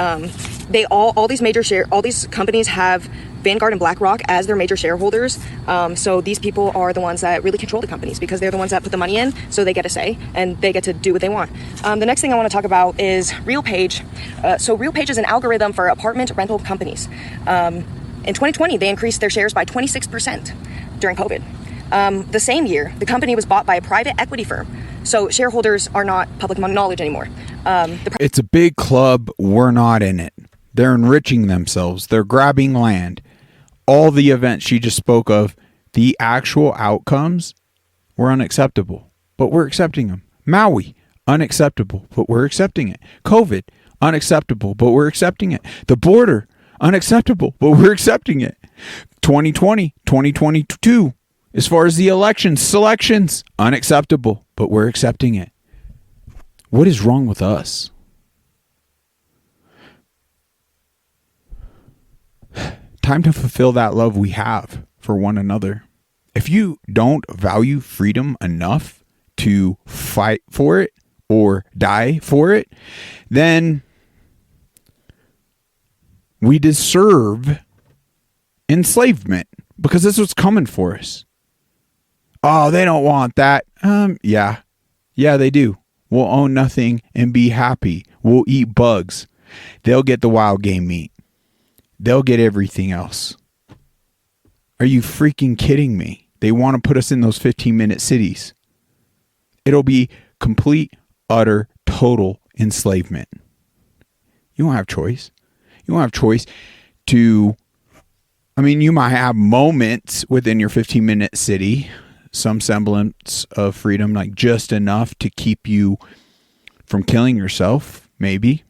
they all these companies have Vanguard and BlackRock as their major shareholders. So these people are the ones that really control the companies because they're the ones that put the money in, so they get a say and they get to do what they want. The next thing I want to talk about is RealPage. So RealPage is an algorithm for apartment rental companies. In 2020, they increased their shares by 26% during COVID. The same year, the company was bought by a private equity firm. So shareholders are not public knowledge anymore. It's a big club. We're not in it. They're enriching themselves. They're grabbing land. All the events she just spoke of, the actual outcomes were unacceptable, but we're accepting them. Maui, unacceptable, but we're accepting it. COVID, unacceptable, but we're accepting it. The border, unacceptable, but we're accepting it. 2020, 2022, as far as the selections, unacceptable, but we're accepting it. What is wrong with us? Time to fulfill that love we have for one another. If you don't value freedom enough to fight for it or die for it, then we deserve enslavement because this is what's coming for us. Oh, they don't want that. Yeah, they do. We'll own nothing and be happy. We'll eat bugs. They'll get the wild game meat. They'll get everything else. Are you freaking kidding me? They want to put us in those 15-minute cities. It'll be complete, utter, total enslavement. You don't have choice. You don't have choice to... I mean, you might have moments within your 15-minute city, some semblance of freedom, like just enough to keep you from killing yourself, maybe.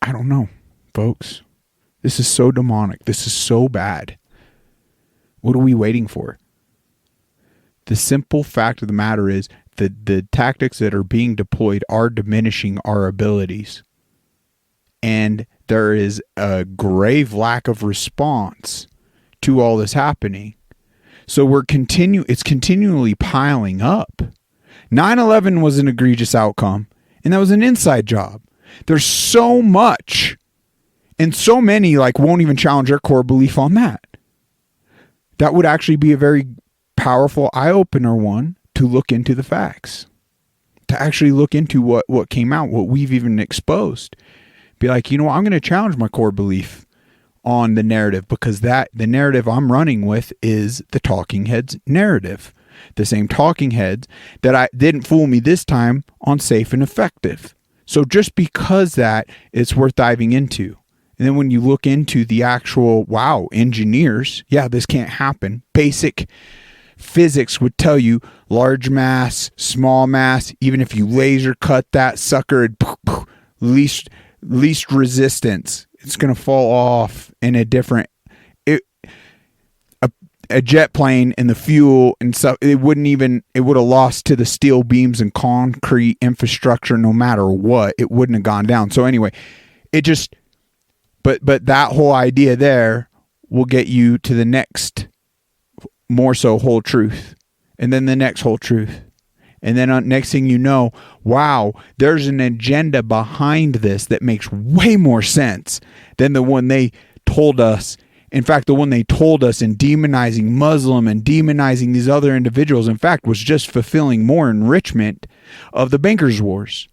I don't know. Folks, This is so demonic. This is so bad. What are we waiting for? The simple fact of the matter is that the tactics that are being deployed are diminishing our abilities. And there is a grave lack of response to all this happening. So it's continually piling up. 9/11 was an egregious outcome, and that was an inside job. There's so much, and so many won't even challenge their core belief on that. That would actually be a very powerful eye-opener one to look into the facts, to actually look into what came out, what we've even exposed. Be like, I'm going to challenge my core belief on the narrative, because the narrative I'm running with is the talking heads narrative. The same talking heads that didn't fool me this time on safe and effective. So just because that, it's worth diving into. And then when you look into the actual, engineers, this can't happen. Basic physics would tell you large mass, small mass, even if you laser cut that sucker, least resistance, it's going to fall off in a different, a jet plane and the fuel and stuff, it would have lost to the steel beams and concrete infrastructure no matter what. It wouldn't have gone down. So anyway, but that whole idea there will get you to the next, more so, whole truth. And then the next whole truth. And then next thing you know, there's an agenda behind this that makes way more sense than the one they told us. In fact, the one they told us in demonizing Muslim and demonizing these other individuals, in fact, was just fulfilling more enrichment of the bankers' wars.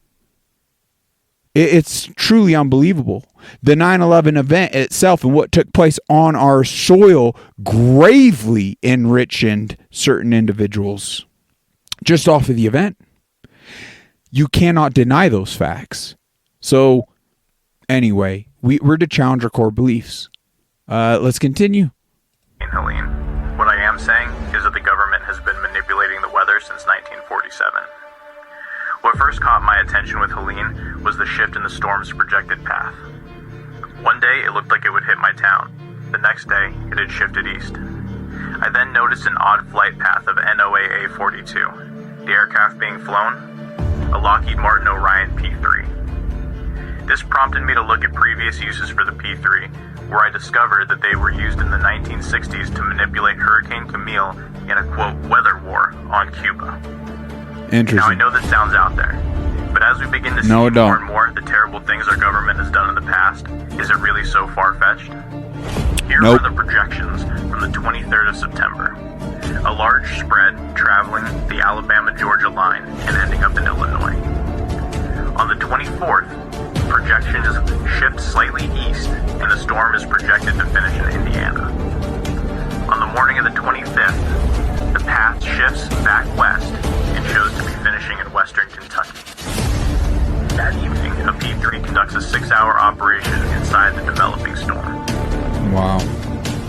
It's truly unbelievable. The 9/11 event itself and what took place on our soil gravely enriched certain individuals just off of the event. You cannot deny those facts. So anyway, we're to challenge our core beliefs. Let's continue. Helene, what I am saying is that the government has been manipulating the weather since 1947. What first caught my attention with Helene was the shift in the storm's projected path. One day it looked like it would hit my town. The next day it had shifted east. I then noticed an odd flight path of NOAA 42, the aircraft being flown, a Lockheed Martin Orion P-3. This prompted me to look at previous uses for the P-3, where I discovered that they were used in the 1960s to manipulate Hurricane Camille in a, quote, weather war on Cuba. Interesting. Now, I know this sounds out there, but as we begin to see more and more the terrible things our government has done in the past, is it really so far-fetched? Here are the projections from the 23rd of September. A large spread traveling the Alabama-Georgia line and ending up in Illinois. On the 24th, projections shift slightly east, and the storm is projected to finish in Indiana. On the morning of the 25th, the path shifts back west and shows to be finishing in western Kentucky. That evening, a P-3 conducts a 6-hour operation inside the developing storm. Wow.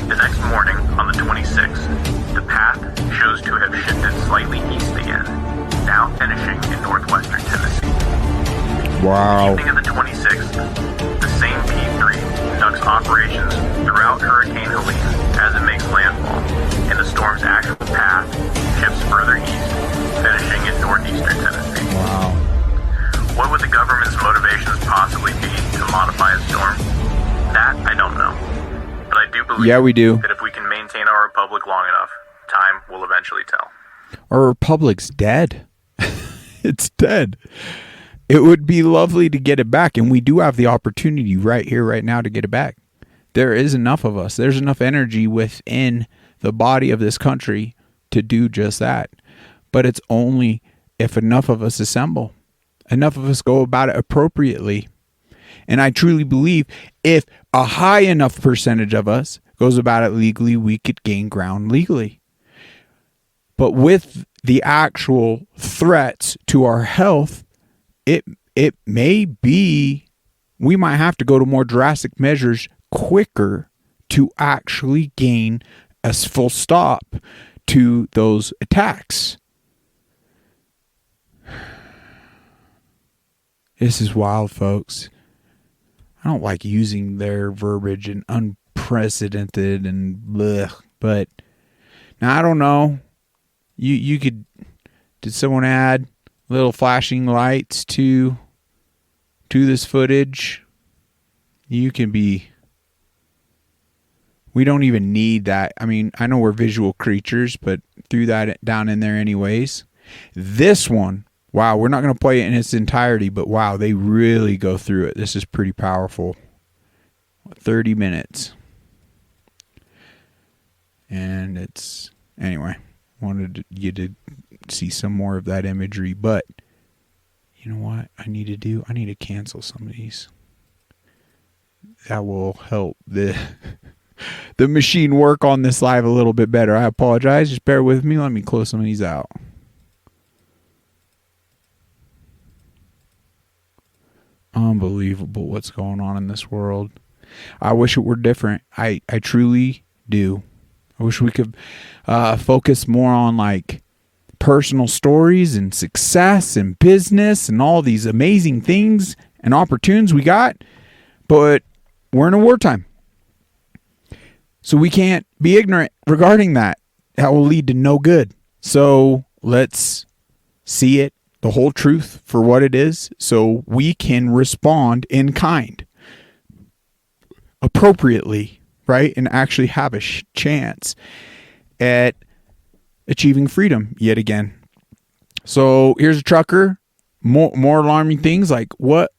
The next morning, on the 26th, the path shows to have shifted slightly east again, now finishing in northwestern Tennessee. Wow. The evening of the 26th, the same P-3 conducts operations throughout Hurricane Helene as it makes landfall, and the storm's actual path shifts further east, finishing in northeastern Tennessee. Wow. What would the government's motivations possibly be to modify a storm? That I don't know. But I do believe we do. that if we can maintain our republic long enough, time will eventually tell. Our republic's dead. It's dead. It would be lovely to get it back, and we do have the opportunity right here, right now, to get it back. There is enough of us. There's enough energy within the body of this country to do just that. But it's only if enough of us assemble, enough of us go about it appropriately. And I truly believe if a high enough percentage of us goes about it legally, we could gain ground legally. But with the actual threats to our health, it may be we might have to go to more drastic measures quicker to actually gain a full stop to those attacks. This is wild, folks. I don't like using their verbiage and unprecedented and bleh, but now I don't know. You could, did someone add little flashing lights to this footage? You can be, we don't even need that. I mean, I know we're visual creatures, but threw that down in there anyways. This one, wow, we're not going to play it in its entirety, but wow, they really go through it. This is pretty powerful. 30 minutes. And it's, anyway, wanted you to see some more of that imagery, but you know what I need to do? I need to cancel some of these. That will help the machine work on this live a little bit better. I apologize. Just bear with me. Let me close some of these out. Unbelievable what's going on in this world. I wish it were different. I truly do. I wish we could focus more on like personal stories and success and business and all these amazing things and opportunities we got. But we're in a wartime. So we can't be ignorant regarding that. That will lead to no good. So let's see it, the whole truth for what it is, so we can respond in kind, appropriately, right? And actually have a chance at achieving freedom yet again. So here's a trucker. More alarming things like what?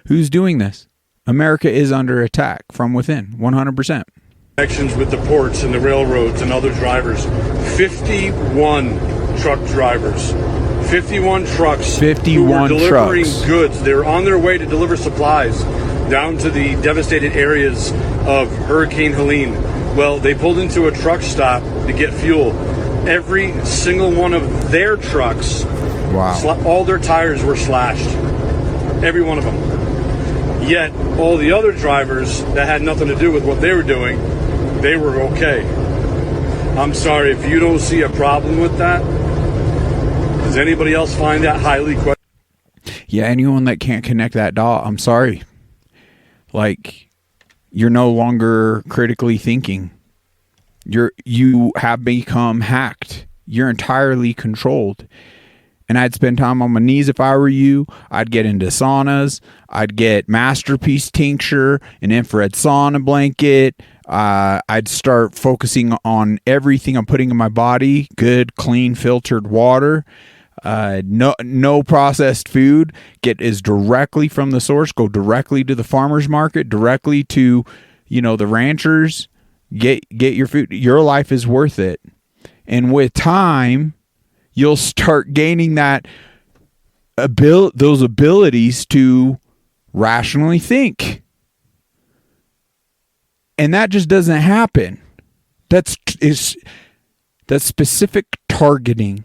Who's doing this? America is under attack from within, 100%. Connections with the ports and the railroads and other drivers. 51 truck drivers. 51 trucks. 51 who were delivering trucks. goods. They were on their way to deliver supplies down to the devastated areas of Hurricane Helene. Well, they pulled into a truck stop to get fuel. Every single one of their trucks, wow, all their tires were slashed. Every one of them. Yet, all the other drivers that had nothing to do with what they were doing, they were okay. I'm sorry, if you don't see a problem with that, does anybody else find that highly questionable? Yeah, anyone that can't connect that dot, I'm sorry. Like, you're no longer critically thinking. You have become hacked. You're entirely controlled. And I'd spend time on my knees if I were you. I'd get into saunas. I'd get Masterpiece tincture, an infrared sauna blanket. I'd start focusing on everything I'm putting in my body. Good, clean, filtered water. No processed food. Get as directly from the source. Go directly to the farmer's market. Directly to, the ranchers. Get your food. Your life is worth it. And with time, you'll start gaining that those abilities to rationally think. And that just doesn't happen. That's specific targeting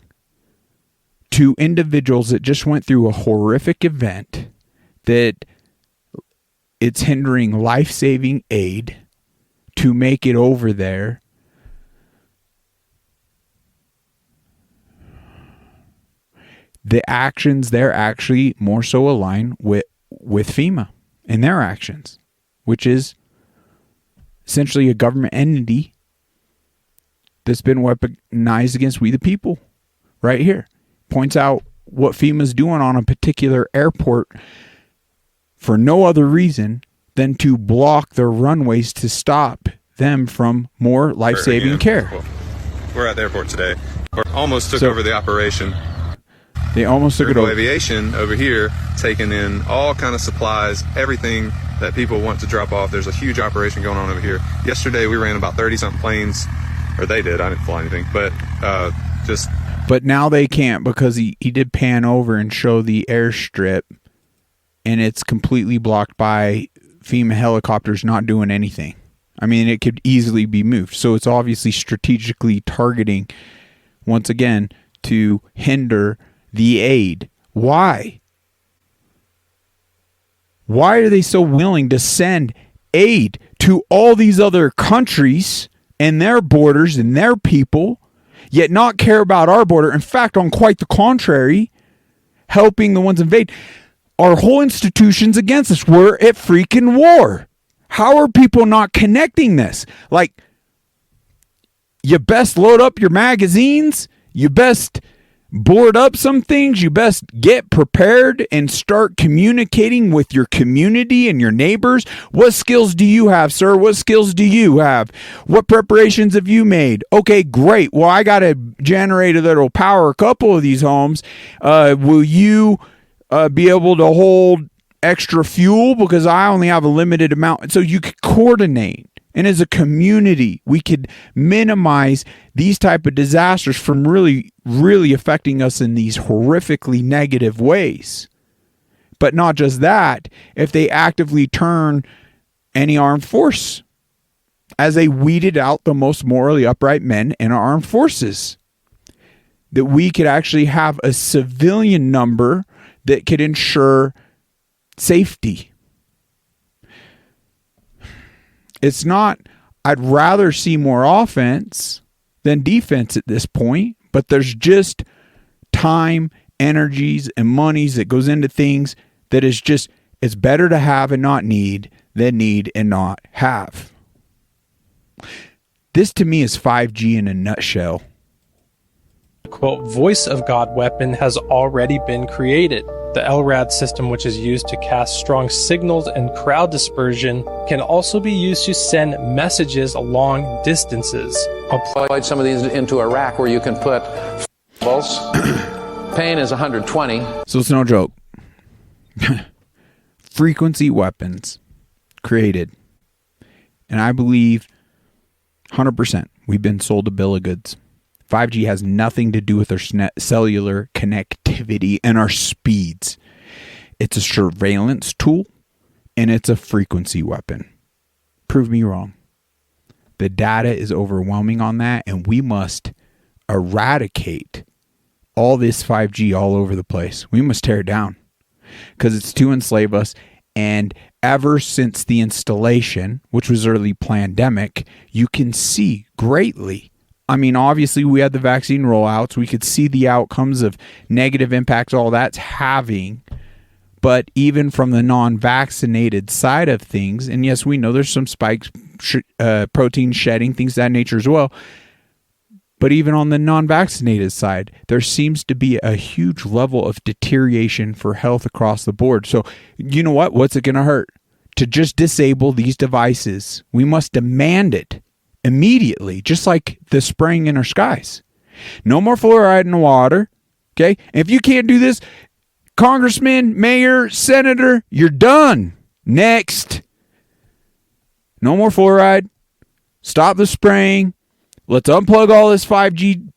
to individuals that just went through a horrific event, that it's hindering life-saving aid to make it over there. The actions there actually more so align with FEMA and their actions, which is essentially a government entity that's been weaponized against we the people. Right here. Points out what FEMA's doing on a particular airport for no other reason than to block their runways to stop them from more life-saving care. We're at the airport today. We almost took over the operation. They almost took it over. Aviation over here, taking in all kind of supplies, everything that people want to drop off. There's a huge operation going on over here. Yesterday we ran about 30-something planes, or they did. I didn't fly anything, but just. But now they can't because he did pan over and show the airstrip, and it's completely blocked by FEMA helicopters not doing anything. I mean, it could easily be moved. So it's obviously strategically targeting, once again, to hinder the aid. Why? Why are they so willing to send aid to all these other countries and their borders and their people, yet not care about our border? In fact, on quite the contrary, helping the ones invade. our whole institution's against us. We're at freaking war. How are people not connecting this? Like, you best load up your magazines. You best board up some things. You best get prepared and start communicating with your community and your neighbors. What skills do you have, sir? What skills do you have? What preparations have you made? Okay, great. Well, I got a generator that'll power a couple of these homes. Will you be able to hold extra fuel? Because I only have a limited amount. So you could coordinate. And as a community, we could minimize these type of disasters from really, really affecting us in these horrifically negative ways. But not just that, if they actively turn any armed force, as they weeded out the most morally upright men in our armed forces, that we could actually have a civilian number that could ensure safety. It's not, I'd rather see more offense than defense at this point, but there's just time, energies, and monies that goes into things that is just, it's better to have and not need than need and not have. This to me is 5G in a nutshell. Quote, voice of God weapon has already been created. The LRAD system, which is used to cast strong signals and crowd dispersion, can also be used to send messages long distances. Deployed some of these into Iraq where you can put pulse. Pain is 120. So it's no joke. Frequency weapons created. And I believe 100% we've been sold a bill of goods. 5G has nothing to do with our cellular connectivity and our speeds. It's a surveillance tool, and it's a frequency weapon. Prove me wrong. The data is overwhelming on that, and we must eradicate all this 5G all over the place. We must tear it down because it's to enslave us. And ever since the installation, which was early pandemic, you can see greatly. I mean, obviously, we had the vaccine rollouts. We could see the outcomes of negative impacts all that's having. But even from the non-vaccinated side of things, and yes, we know there's some spikes, protein shedding, things of that nature as well. But even on the non-vaccinated side, there seems to be a huge level of deterioration for health across the board. So, you know what? What's it going to hurt? To just disable these devices. We must demand it. Immediately, just like the spraying in our skies. No more fluoride in the water. Okay? And if you can't do this, congressman, mayor, senator, you're done. Next. No more fluoride. Stop the spraying. Let's unplug all this 5G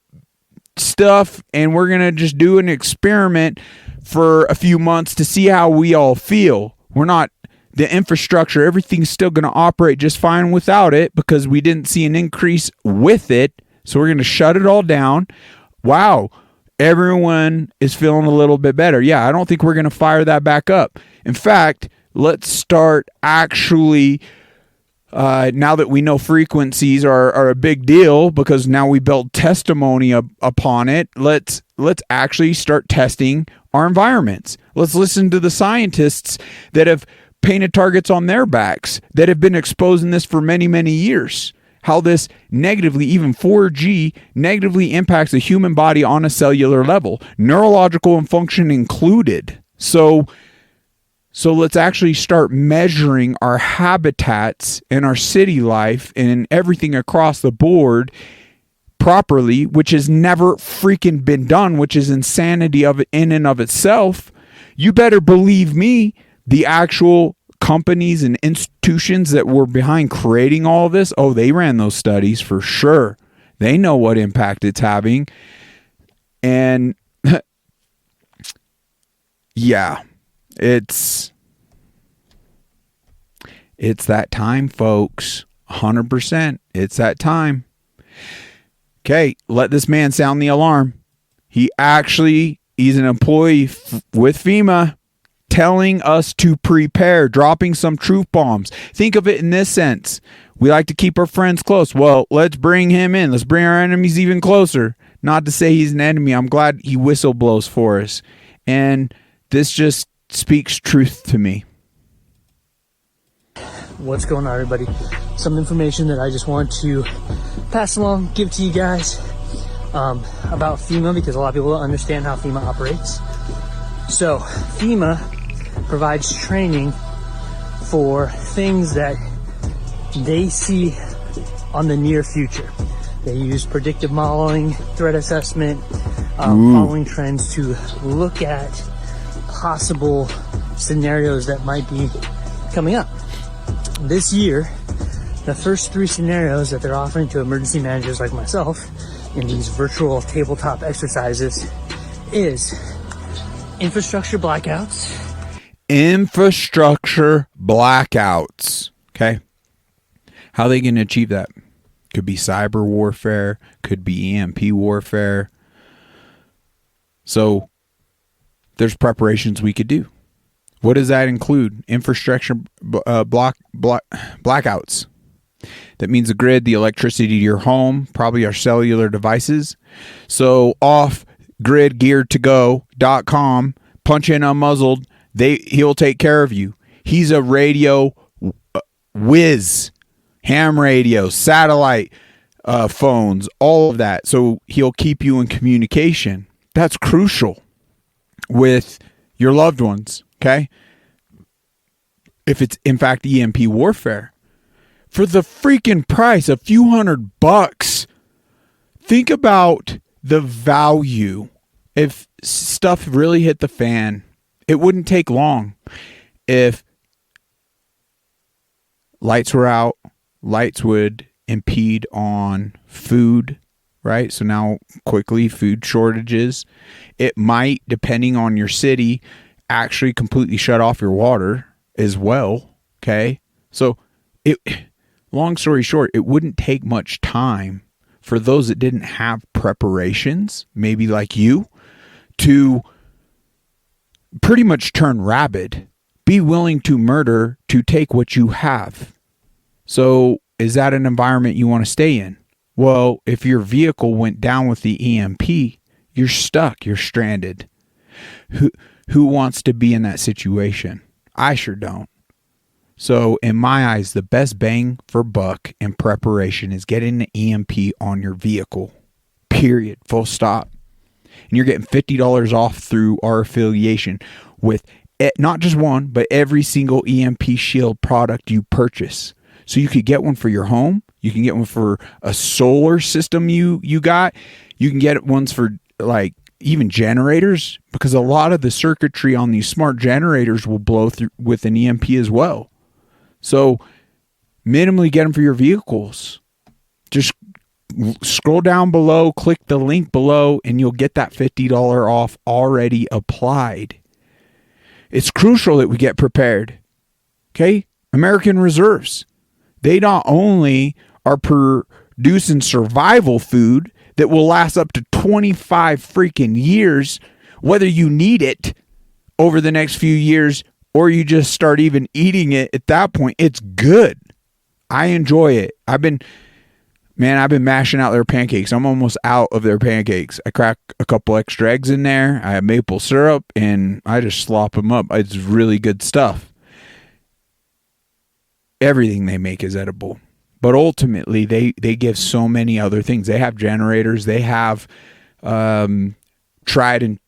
stuff, and we're going to just do an experiment for a few months to see how we all feel. We're not the infrastructure, everything's still going to operate just fine without it because we didn't see an increase with it. So we're going to shut it all down. Wow. Everyone is feeling a little bit better. Yeah, I don't think we're going to fire that back up. In fact, let's start actually, now that we know frequencies are a big deal because now we build testimony upon it, let's actually start testing our environments. Let's listen to the scientists that have painted targets on their backs that have been exposing this for many, many years. How this negatively, even 4G, negatively impacts the human body on a cellular level, neurological and function included. So let's actually start measuring our habitats and our city life and everything across the board properly, which has never freaking been done, which is insanity of it in and of itself. You better believe me. The actual companies and institutions that were behind creating all of this, oh, they ran those studies for sure. They know what impact it's having. And yeah, it's that time, folks. 100%. It's that time. Okay, let this man sound the alarm. He's an employee with FEMA, telling us to prepare, dropping some truth bombs. Think of it in this sense. We like to keep our friends close. Well, let's bring him in. Let's bring our enemies even closer. Not to say he's an enemy. I'm glad he whistle blows for us. And this just speaks truth to me. What's going on, everybody? Some information that I just want to pass along, give to you guys about FEMA, because a lot of people don't understand how FEMA operates. So FEMA provides training for things that they see on the near future. They use predictive modeling, threat assessment, following trends to look at possible scenarios that might be coming up. This year, the first 3 scenarios that they're offering to emergency managers like myself in these virtual tabletop exercises is infrastructure blackouts. Infrastructure blackouts. Okay. How are they going to achieve that? Could be cyber warfare, could be EMP warfare. So there's preparations we could do. What does that include? Infrastructure blackouts. That means the grid, the electricity to your home, probably our cellular devices. So offgridgeartogo.com, punch in Unmuzzled. He'll take care of you. He's a radio whiz, ham radio, satellite phones, all of that. So he'll keep you in communication. That's crucial with your loved ones. Okay. If it's in fact EMP warfare, for the freaking price, a few $100, think about the value. If stuff really hit the fan, it wouldn't take long. If lights were out, lights would impede on food, right? So now quickly food shortages. It might, depending on your city, actually completely shut off your water as well. Okay. So long story short, it wouldn't take much time for those that didn't have preparations, maybe like you, to pretty much turn rabid, be willing to murder to take what you have. So is that an environment you want to stay in? Well, if your vehicle went down with the EMP, you're stuck, you're stranded. Who wants to be in that situation? I sure don't. So in my eyes, the best bang for buck in preparation is getting the EMP on your vehicle. Period. Full stop. And you're getting $50 off through our affiliation with not just one, but every single EMP Shield product you purchase. So you could get one for your home. You can get one for a solar system you got. You can get ones for like even generators, because a lot of the circuitry on these smart generators will blow through with an EMP as well. So minimally get them for your vehicles. Just scroll down below, click the link below, and you'll get that $50 off already applied. It's crucial that we get prepared. Okay? American reserves. They not only are producing survival food that will last up to 25 freaking years, whether you need it over the next few years or you just start even eating it at that point, it's good. I enjoy it. I've been mashing out their pancakes. I'm almost out of their pancakes. I crack a couple extra eggs in there. I have maple syrup and I just slop them up. It's really good stuff. Everything they make is edible. But ultimately, they give so many other things. They have generators. They have tried and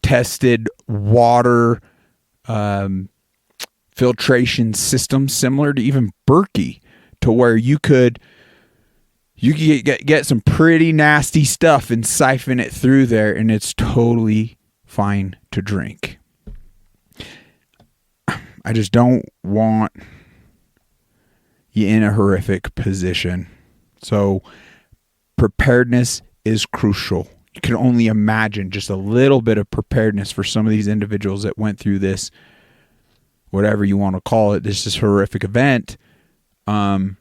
tested water filtration systems similar to even Berkey, to where you could get some pretty nasty stuff and siphon it through there, and it's totally fine to drink. I just don't want you in a horrific position. So preparedness is crucial. You can only imagine just a little bit of preparedness for some of these individuals that went through this, whatever you want to call it, this horrific event, could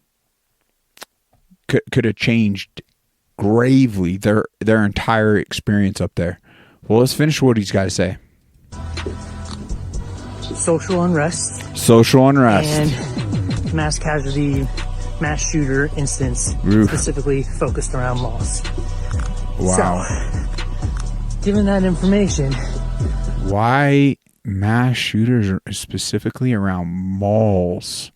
have changed gravely their entire experience up there. Well, let's finish what he's got to say. Social unrest. And mass casualty, mass shooter incidents, specifically focused around malls. Wow. So, given that information, why mass shooters are specifically around malls.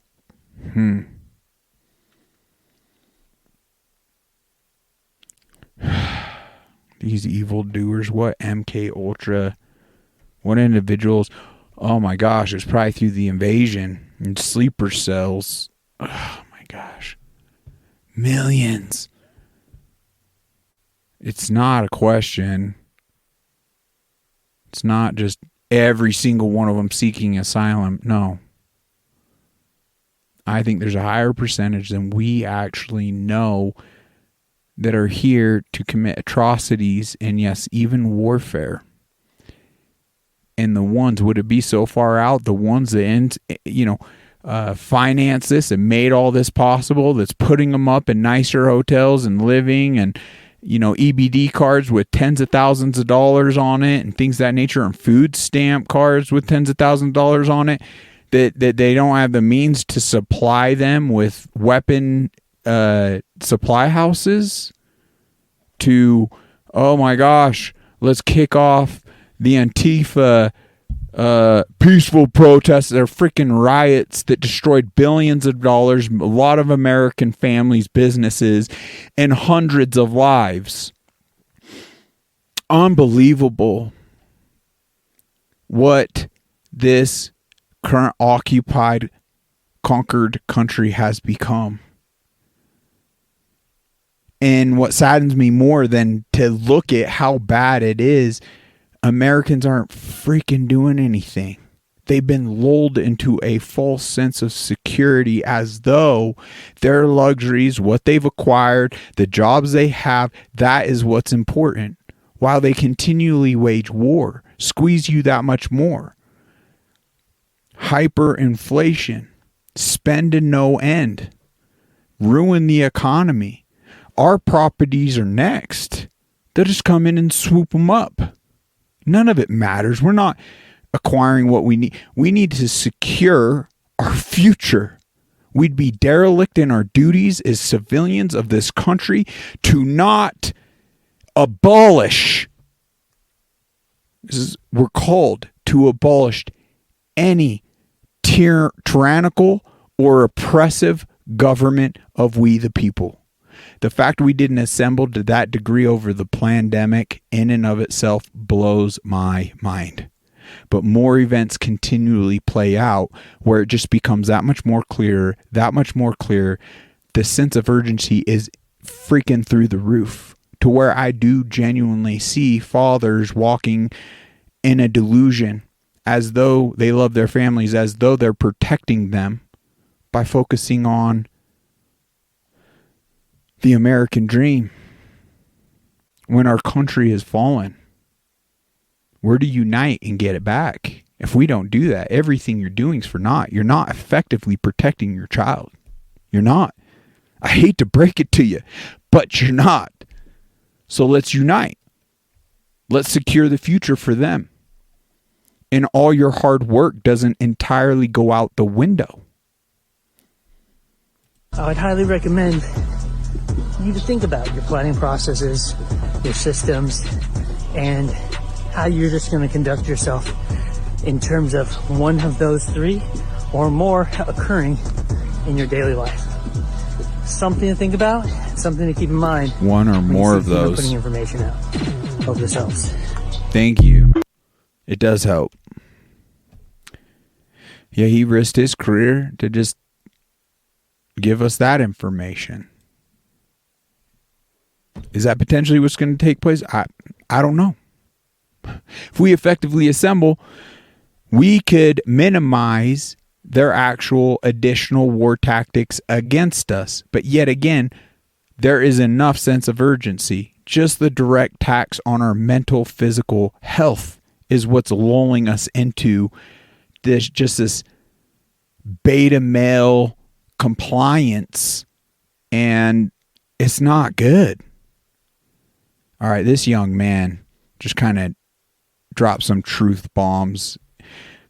These evildoers, what MK Ultra, what individuals? Oh my gosh, it's probably through the invasion and sleeper cells. Oh my gosh. Millions. It's not a question. It's not just every single one of them seeking asylum. No. I think there's a higher percentage than we actually know that are here to commit atrocities and, yes, even warfare. And the ones, would it be so far out, the ones that, finance this and made all this possible, that's putting them up in nicer hotels and living and, EBD cards with tens of thousands of dollars on it and things of that nature, and food stamp cards with tens of thousands of dollars on it, that they don't have the means to supply them with weapon supply houses to, oh my gosh, let's kick off the Antifa peaceful protests. They're freaking riots that destroyed billions of dollars, a lot of American families, businesses, and hundreds of lives. Unbelievable what this current occupied, conquered country has become. And what saddens me more than to look at how bad it is, Americans aren't freaking doing anything. They've been lulled into a false sense of security as though their luxuries, what they've acquired, the jobs they have, that is what's important. While they continually wage war, squeeze you that much more. Hyperinflation, spend to no end, ruin the economy. Our properties are next. They'll just come in and swoop them up. None of it matters. We're not acquiring what we need. We need to secure our future. We'd be derelict in our duties as civilians of this country to not abolish. We're called to abolish any tyrannical or oppressive government of we the people. The fact we didn't assemble to that degree over the pandemic in and of itself blows my mind. But more events continually play out where it just becomes that much more clear. The sense of urgency is freaking through the roof, to where I do genuinely see fathers walking in a delusion as though they love their families, as though they're protecting them by focusing on the American dream. When our country has fallen, we're to unite and get it back. If we don't do that, everything you're doing is for naught. You're not effectively protecting your child. You're not. I hate to break it to you, but you're not. So let's unite. Let's secure the future for them. And all your hard work doesn't entirely go out the window. I would highly recommend you to think about your planning processes, your systems, and how you're just going to conduct yourself in terms of one of those three or more occurring in your daily life. Something to think about, something to keep in mind. One or more of those. Putting information out. Hope this helps. Thank you. It does help. Yeah, he risked his career to just give us that information. Is that potentially what's going to take place? I don't know. If we effectively assemble, we could minimize their actual additional war tactics against us. But yet again, there is enough sense of urgency. Just the direct tax on our mental, physical health is what's lulling us into this beta male compliance, and it's not good. All right, this young man just kind of dropped some truth bombs,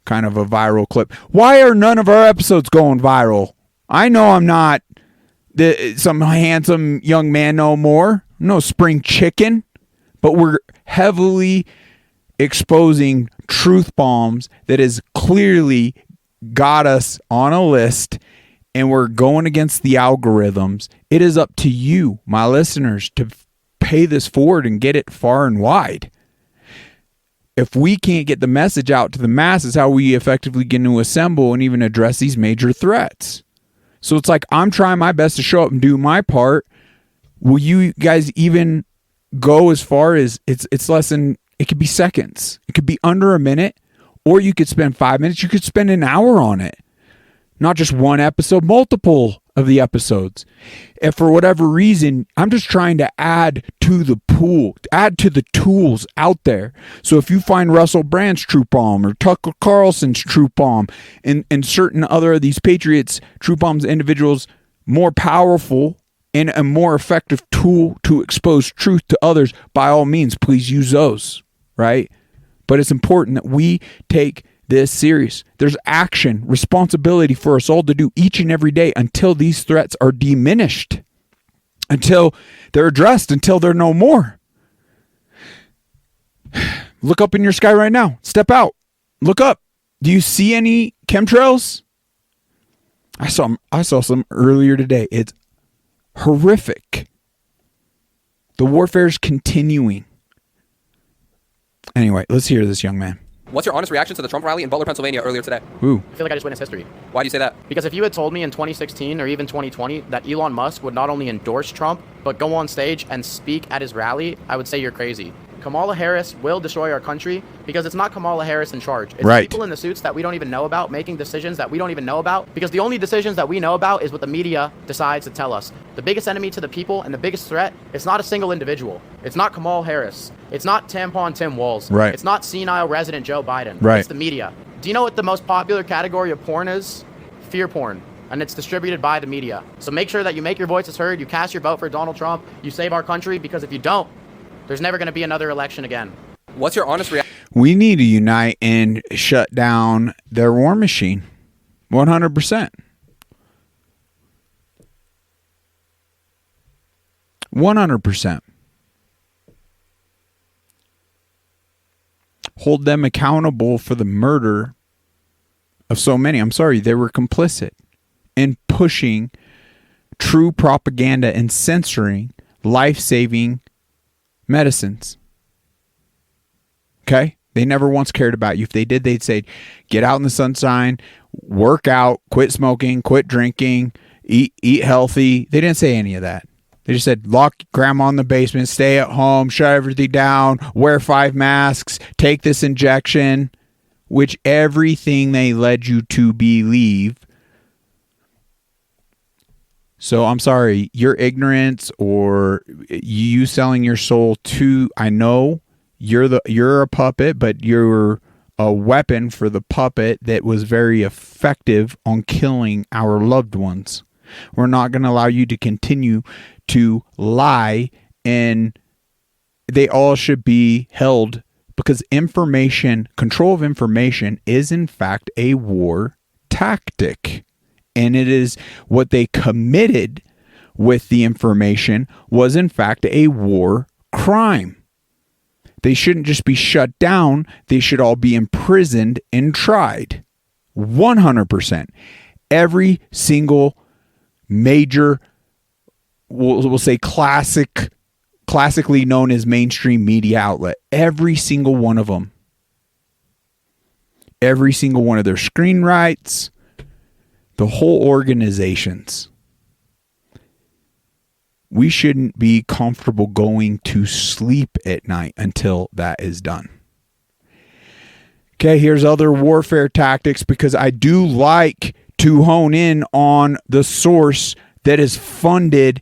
kind of a viral clip. Why are none of our episodes going viral? I know I'm not some handsome young man no more, no spring chicken, but we're heavily exposing truth bombs that has clearly got us on a list, and we're going against the algorithms. It is up to you, my listeners, to pay this forward and get it far and wide. If we can't get the message out to the masses, how are we effectively going to assemble and even address these major threats? So it's like, I'm trying my best to show up and do my part. Will you guys even go as far as it's less than, it could be seconds. It could be under a minute, or you could spend 5 minutes. You could spend an hour on it. Not just one episode, multiple of the episodes. If for whatever reason, I'm just trying to add to the pool, add to the tools out there. So if you find Russell Brand's Troop Bomb or Tucker Carlson's Troop Bomb and certain other of these Patriots Troop Bombs individuals more powerful and a more effective tool to expose truth to others, by all means, please use those, right? But it's important that we take this serious. There's action, responsibility for us all to do each and every day until these threats are diminished, until they're addressed, until they're no more. Look up in your sky right now. Step out. Look up. Do you see any chemtrails? I saw some earlier today. It's horrific. The warfare is continuing. Anyway, let's hear this young man. What's your honest reaction to the Trump rally in Butler, Pennsylvania earlier today? Ooh. I feel like I just witnessed history. Why do you say that? Because if you had told me in 2016 or even 2020 that Elon Musk would not only endorse Trump, but go on stage and speak at his rally, I would say you're crazy. Kamala Harris will destroy our country because it's not Kamala Harris in charge. It's right. People in the suits that we don't even know about making decisions that we don't even know about, because the only decisions that we know about is what the media decides to tell us. The biggest enemy to the people and the biggest threat, it's not a single individual. It's not Kamala Harris. It's not tampon Tim Walz. Right. It's not senile resident Joe Biden. Right. It's the media. Do you know what the most popular category of porn is? Fear porn. And it's distributed by the media. So make sure that you make your voices heard, you cast your vote for Donald Trump, you save our country, because if you don't, there's never going to be another election again. What's your honest reaction? We need to unite and shut down their war machine. 100%. 100%. Hold them accountable for the murder of so many. I'm sorry, they were complicit in pushing true propaganda and censoring life-saving medicines. Okay? They never once cared about you. If they did, they'd say, get out in the sunshine, work out, quit smoking, quit drinking, eat healthy. They didn't say any of that. They just said, lock grandma in the basement, stay at home, shut everything down, wear 5 masks, take this injection, which everything they led you to believe. So I'm sorry, your ignorance or you selling your soul to, I know you're a puppet, but you're a weapon for the puppet that was very effective on killing our loved ones. We're not going to allow you to continue to lie, and they all should be held, because information, control of information is in fact a war tactic. And it is what they committed with the information was in fact a war crime. They shouldn't just be shut down. They should all be imprisoned and tried. 100%. Every single major, we'll say classically known as mainstream media outlet, every single one of them. Every single one of their screen rights, the whole organizations. We shouldn't be comfortable going to sleep at night until that is done. Okay, here's other warfare tactics, because I do like to hone in on the source that has funded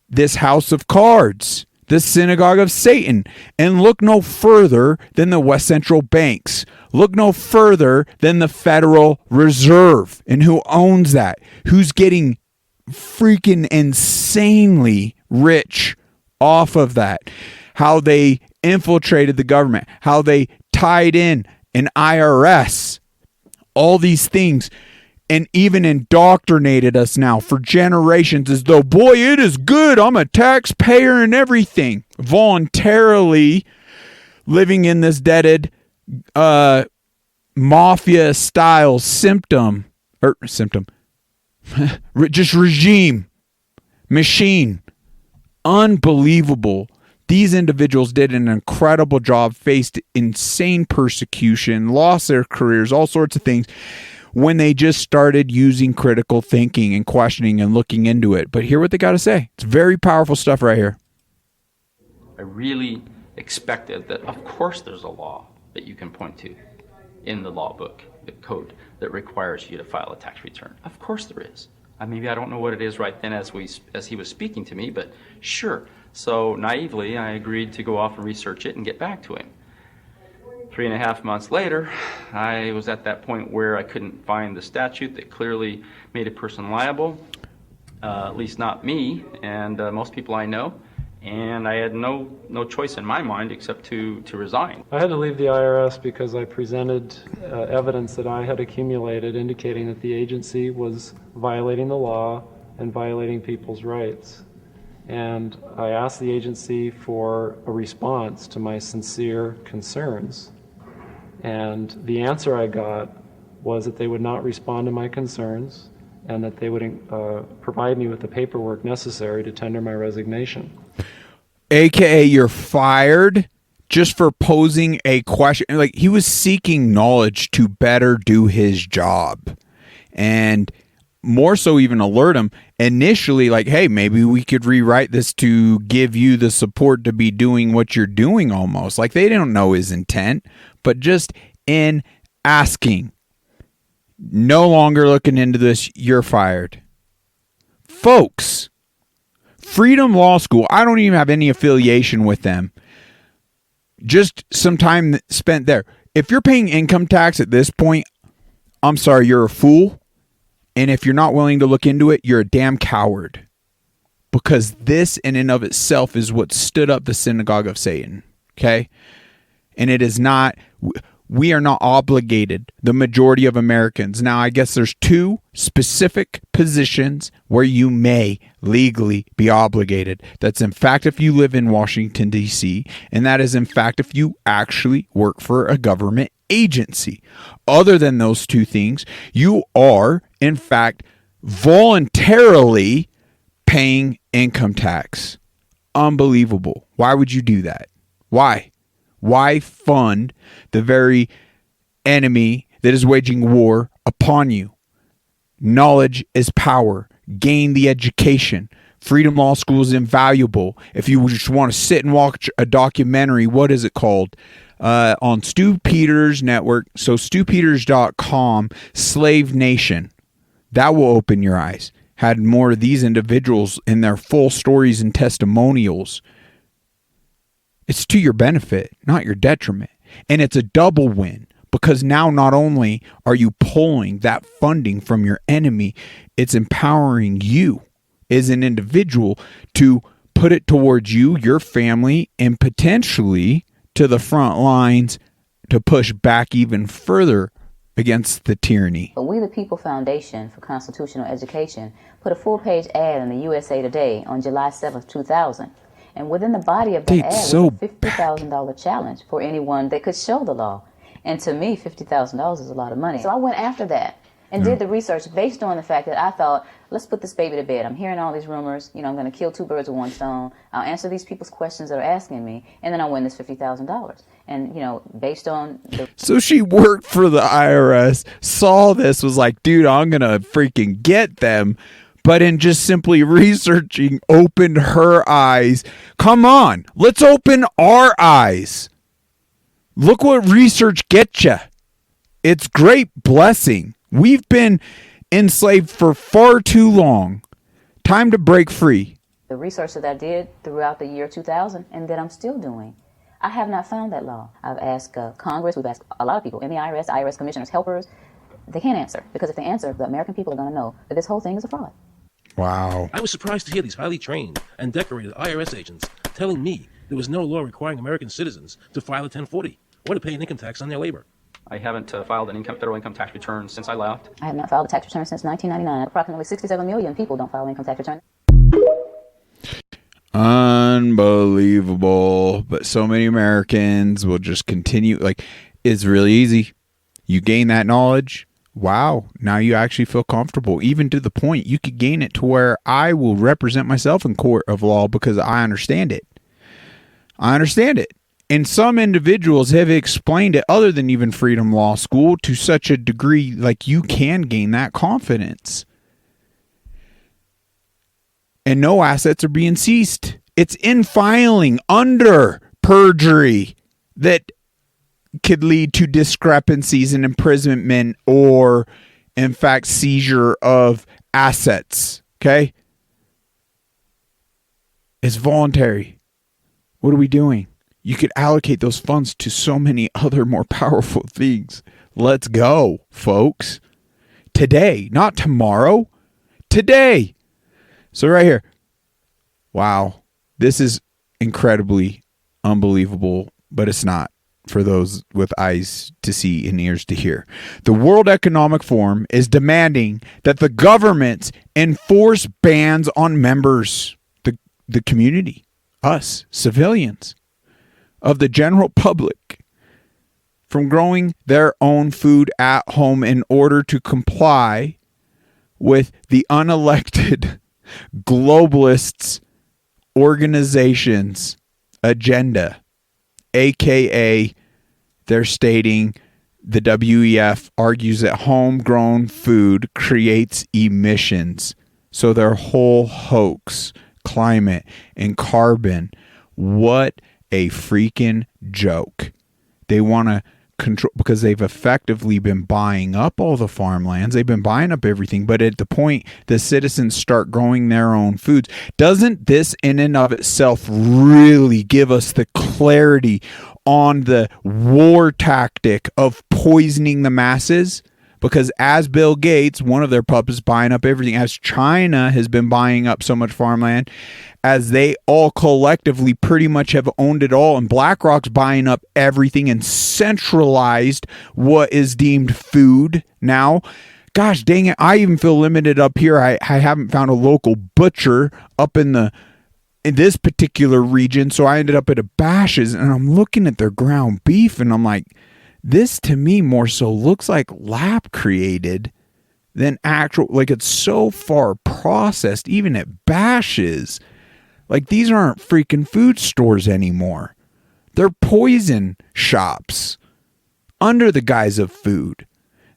this house of cards, the synagogue of Satan. And look no further than the West Central banks. Look no further than the Federal Reserve. And who owns that? Who's getting freaking insanely rich off of that? How they infiltrated the government, how they tied in an IRS, all these things, and even indoctrinated us now for generations as though, boy, it is good, I'm a taxpayer and everything, voluntarily living in this deaded mafia style symptom, just regime, machine. Unbelievable. These individuals did an incredible job, faced insane persecution, lost their careers, all sorts of things when they just started using critical thinking and questioning and looking into it. But hear what they got to say. It's very powerful stuff right here. I really expected that, of course, there's a law that you can point to in the law book, the code, that requires you to file a tax return. Of course there is. Maybe I don't know what it is right then as he was speaking to me, but sure. So naively, I agreed to go off and research it and get back to him. 3.5 months later, I was at that point where I couldn't find the statute that clearly made a person liable, at least not me and most people I know. And I had no choice in my mind except to resign. I had to leave the IRS because I presented evidence that I had accumulated indicating that the agency was violating the law and violating people's rights. And I asked the agency for a response to my sincere concerns. And the answer I got was that they would not respond to my concerns and that they would provide me with the paperwork necessary to tender my resignation. AKA, you're fired just for posing a question. Like, he was seeking knowledge to better do his job. And more so even alert him initially, like, hey, maybe we could rewrite this to give you the support to be doing what you're doing almost. Like, they don't know his intent, but just in asking, no longer looking into this, you're fired. Folks, Freedom Law School, I don't even have any affiliation with them. Just some time spent there. If you're paying income tax at this point, I'm sorry, you're a fool. And if you're not willing to look into it, you're a damn coward. Because this in and of itself is what stood up the synagogue of Satan. Okay? And it is not, we are not obligated, the majority of Americans. Now, I guess there's two specific positions where you may legally be obligated. That's in fact if you live in Washington, D.C., and that is in fact if you actually work for a government agency. Other than those two things, you are, in fact, voluntarily paying income tax. Unbelievable. Why would you do that? Why? Why fund the very enemy that is waging war upon you? Knowledge is power. Gain the education. Freedom Law School is invaluable. If you just want to sit and watch a documentary, what is it called? On Stu Peters Network. So StuPeters.com, Slave Nation. That will open your eyes. Had more of these individuals in their full stories and testimonials. It's to your benefit, not your detriment. And it's a double win because now not only are you pulling that funding from your enemy, it's empowering you as an individual to put it towards you, your family, and potentially to the front lines to push back even further against the tyranny. But We the People Foundation for Constitutional Education put a full-page ad in the USA Today on July 7th, 2000. And within the body of that ad was a $50,000 challenge for anyone that could show the law. And to me, $50,000 is a lot of money. So I went after that and did the research based on the fact that I thought, let's put this baby to bed. I'm hearing all these rumors. I'm going to kill two birds with one stone. I'll answer these people's questions that are asking me, and then I'll win this $50,000. And, based on the... So she worked for the IRS, saw this, was like, dude, I'm going to freaking get them. But in just simply researching, opened her eyes. Come on, let's open our eyes. Look what research gets you. It's great blessing. We've been enslaved for far too long. Time to break free. The research that I did throughout the year 2000 and that I'm still doing. I have not found that law. I've asked Congress, we've asked a lot of people in the IRS commissioners, helpers. They can't answer because if they answer, the American people are going to know that this whole thing is a fraud. Wow. I was surprised to hear these highly trained and decorated IRS agents telling me there was no law requiring American citizens to file a 1040 or to pay an income tax on their labor. I haven't filed an federal income tax return since I left. I have not filed a tax return since 1999. Approximately 67 million people don't file an income tax return. Unbelievable. But so many Americans will just continue. Like, It's really easy. You gain that knowledge. Wow, now you actually feel comfortable, even to the point you could gain it to where I will represent myself in court of law because I understand it. I understand it. And some individuals have explained it other than even Freedom Law School to such a degree like you can gain that confidence. And no assets are being seized. It's in filing under perjury that could lead to discrepancies in imprisonment or, in fact, seizure of assets. Okay? It's voluntary. What are we doing? You could allocate those funds to so many other more powerful things. Let's go, folks. Today, not tomorrow. Today. So right here. Wow. This is incredibly unbelievable, but it's not for those with eyes to see and ears to hear. The World Economic Forum is demanding that the governments enforce bans on members, the community, us, civilians, of the general public from growing their own food at home in order to comply with the unelected globalists' organization's agenda, aka they're stating the WEF argues that homegrown food creates emissions. So their whole hoax, climate and carbon, what a freaking joke. They want to control because they've effectively been buying up all the farmlands. They've been buying up everything. But at the point the citizens start growing their own foods, doesn't this in and of itself really give us the clarity on the war tactic of poisoning the masses? Because as Bill Gates, one of their puppets, buying up everything, as China has been buying up so much farmland, as they all collectively pretty much have owned it all, and BlackRock's buying up everything and centralized what is deemed food now. Gosh dang it, I even feel limited up here. I haven't found a local butcher up in this particular region, so I ended up at a Bash's', and I'm looking at their ground beef, and I'm like, this to me more so looks like lab created than actual, like it's so far processed, even at Bash's'. Like these aren't freaking food stores anymore. They're poison shops under the guise of food.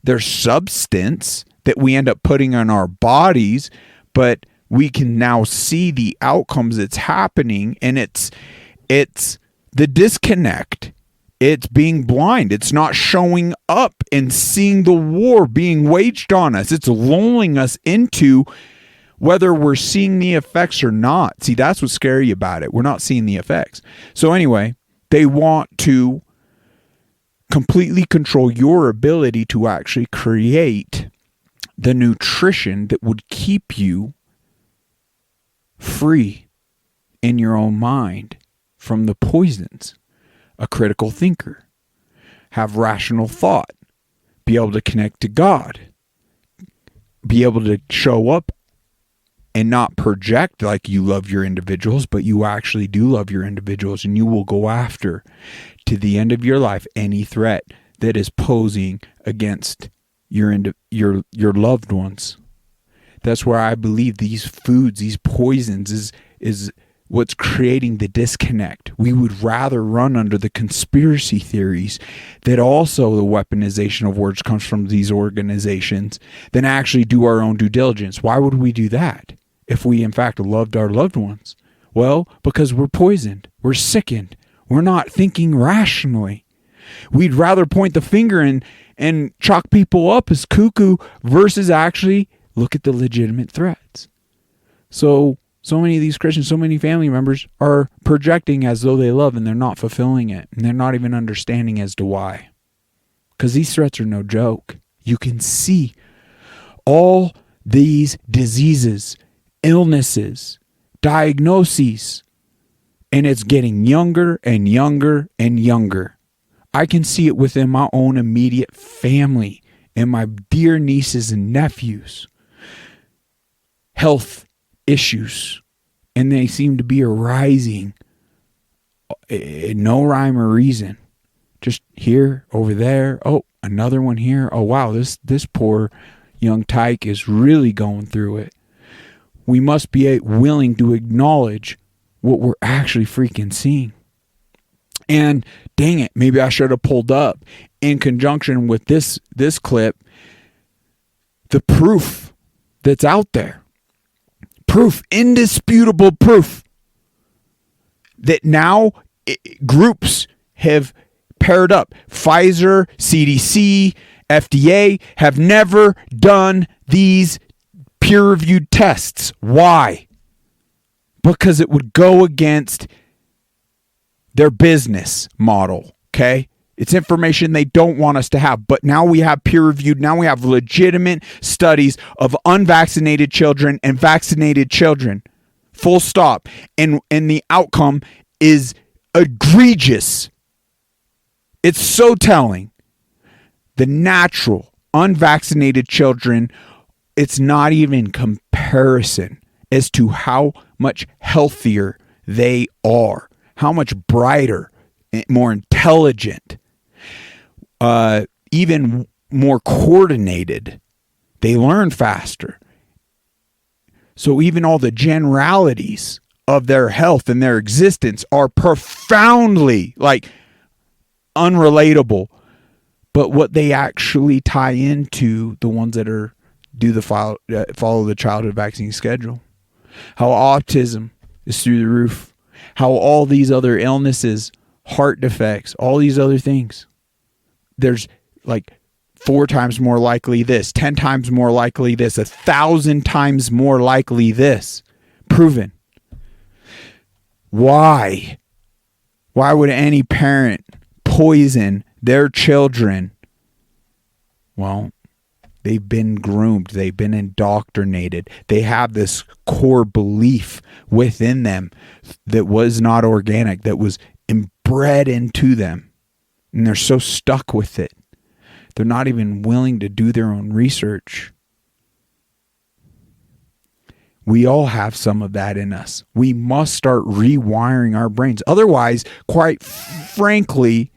They're substance that we end up putting on our bodies, but we can now see the outcomes that's happening, and it's the disconnect. It's being blind. It's not showing up and seeing the war being waged on us. It's lulling us into whether we're seeing the effects or not. See, that's what's scary about it. We're not seeing the effects. So anyway, they want to completely control your ability to actually create the nutrition that would keep you free in your own mind from the poisons. A critical thinker, have rational thought, be able to connect to God, be able to show up and not project like you love your individuals, but you actually do love your individuals, and you will go after to the end of your life any threat that is posing against your loved ones. That's where I believe these foods, these poisons is what's creating the disconnect. We would rather run under the conspiracy theories that also the weaponization of words comes from these organizations than actually do our own due diligence. Why would we do that if we in fact loved our loved ones? Well, because we're poisoned. We're sickened. We're not thinking rationally. We'd rather point the finger and chalk people up as cuckoo versus actually look at the legitimate threats. So many of these Christians, so many family members are projecting as though they love, and they're not fulfilling it. And they're not even understanding as to why. Because these threats are no joke. You can see all these diseases, illnesses, diagnoses, and it's getting younger and younger and younger. I can see it within my own immediate family and my dear nieces and nephews. Health issues, and they seem to be arising, no rhyme or reason, Just here, over there. Oh, another one here. Oh, wow, this poor young tyke is really going through it. We must be willing to acknowledge what we're actually freaking seeing. And dang it, maybe I should have pulled up in conjunction with this clip the proof that's out there. Proof, indisputable proof that now groups have paired up. Pfizer, CDC, FDA have never done these peer-reviewed tests. Why? Because it would go against their business model, okay? It's information they don't want us to have. But now we have peer-reviewed, now we have legitimate studies of unvaccinated children and vaccinated children. Full stop. And the outcome is egregious. It's so telling. The natural, unvaccinated children, it's not even comparison as to how much healthier they are, how much brighter, more intelligent, even more coordinated. They learn faster. So even all the generalities of their health and their existence are profoundly unrelatable. But what they actually tie into the ones that follow the childhood vaccine schedule. How autism is through the roof. How all these other illnesses, heart defects, all these other things. There's 4 times more likely this, 10 times more likely this, 1,000 times more likely this. Proven. Why? Why would any parent poison their children? Well, they've been groomed. They've been indoctrinated. They have this core belief within them that was not organic, that was inbred into them. And they're so stuck with it. They're not even willing to do their own research. We all have some of that in us. We must start rewiring our brains. Otherwise, quite frankly,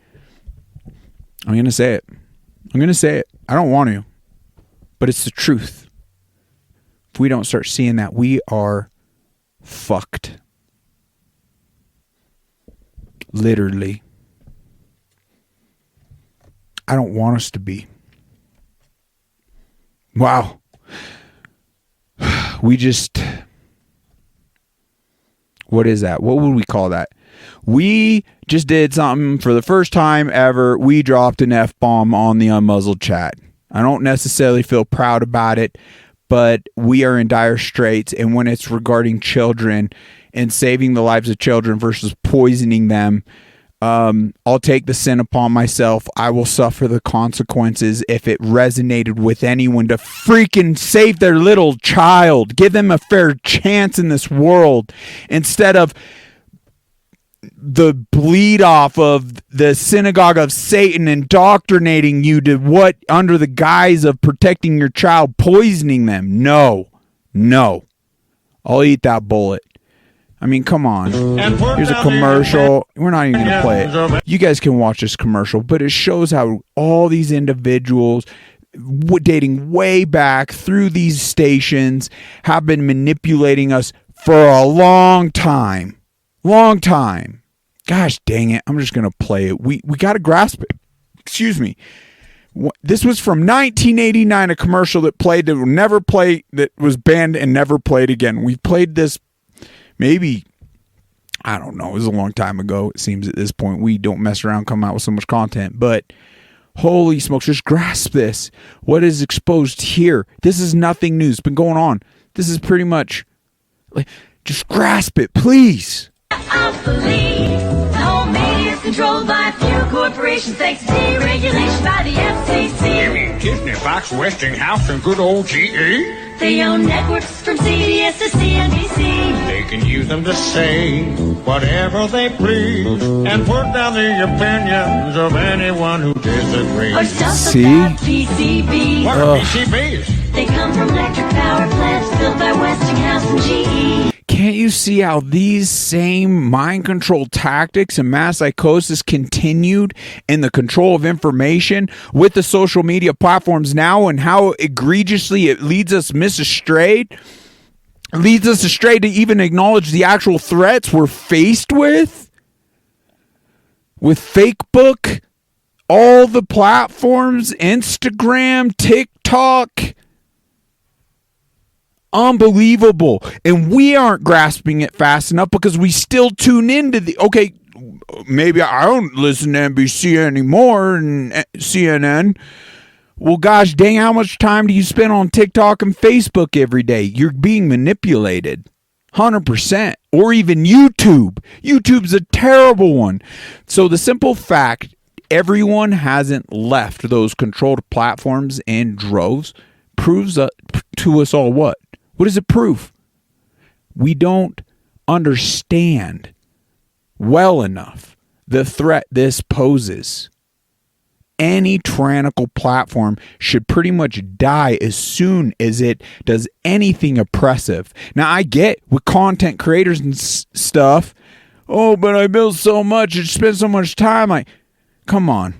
I'm going to say it. I don't want to, but it's the truth. If we don't start seeing that, we are fucked. Literally. I don't want us to be. Wow. We just... What is that? What would we call that? We just did something for the first time ever. We dropped an F-bomb on the Unmuzzled Chat. I don't necessarily feel proud about it, but we are in dire straits. And when it's regarding children and saving the lives of children versus poisoning them, I'll take the sin upon myself. I will suffer the consequences if it resonated with anyone to freaking save their little child. Give them a fair chance in this world instead of the bleed off of the synagogue of Satan indoctrinating you to what under the guise of protecting your child, poisoning them. No. I'll eat that bullet. I mean, come on. Here's a commercial. We're not even going to play it. You guys can watch this commercial, but it shows how all these individuals dating way back through these stations have been manipulating us for a long time. Long time. Gosh dang it. I'm just going to play it. We got to grasp it. Excuse me. This was from 1989, a commercial that played that will never play, that was banned and never played again. We played this maybe, I don't know, it was a long time ago. It seems at this point we don't mess around, come out with so much content. But holy smokes, just grasp this. What is exposed here? This is nothing new. It's been going on. This is pretty much, just grasp it, please. I believe the whole media is controlled by a few corporations thanks to deregulation by the FCC. You mean Disney, Fox, Westinghouse, and good old GE? They own networks from CBS to CNBC. They can use them to say whatever they please and put down the opinions of anyone who disagrees. Or stuff See? about PCBs. What are PCBs? They come from electric power plants built by Westinghouse and GE. Can't you see how these same mind control tactics and mass psychosis continued in the control of information with the social media platforms now, and how egregiously it leads us astray? Leads us astray to even acknowledge the actual threats we're faced with Facebook, all the platforms, Instagram, TikTok. Unbelievable. And we aren't grasping it fast enough because we still tune into okay, maybe I don't listen to NBC anymore and CNN. Well, gosh dang, how much time do you spend on TikTok and Facebook every day? You're being manipulated. 100%. Or even YouTube. YouTube's a terrible one. So the simple fact everyone hasn't left those controlled platforms in droves proves to us all what? What does it prove? We don't understand well enough the threat this poses. Any tyrannical platform should pretty much die as soon as it does anything oppressive. Now, I get with content creators and stuff, oh, but I build so much, I spend so much time. Come on.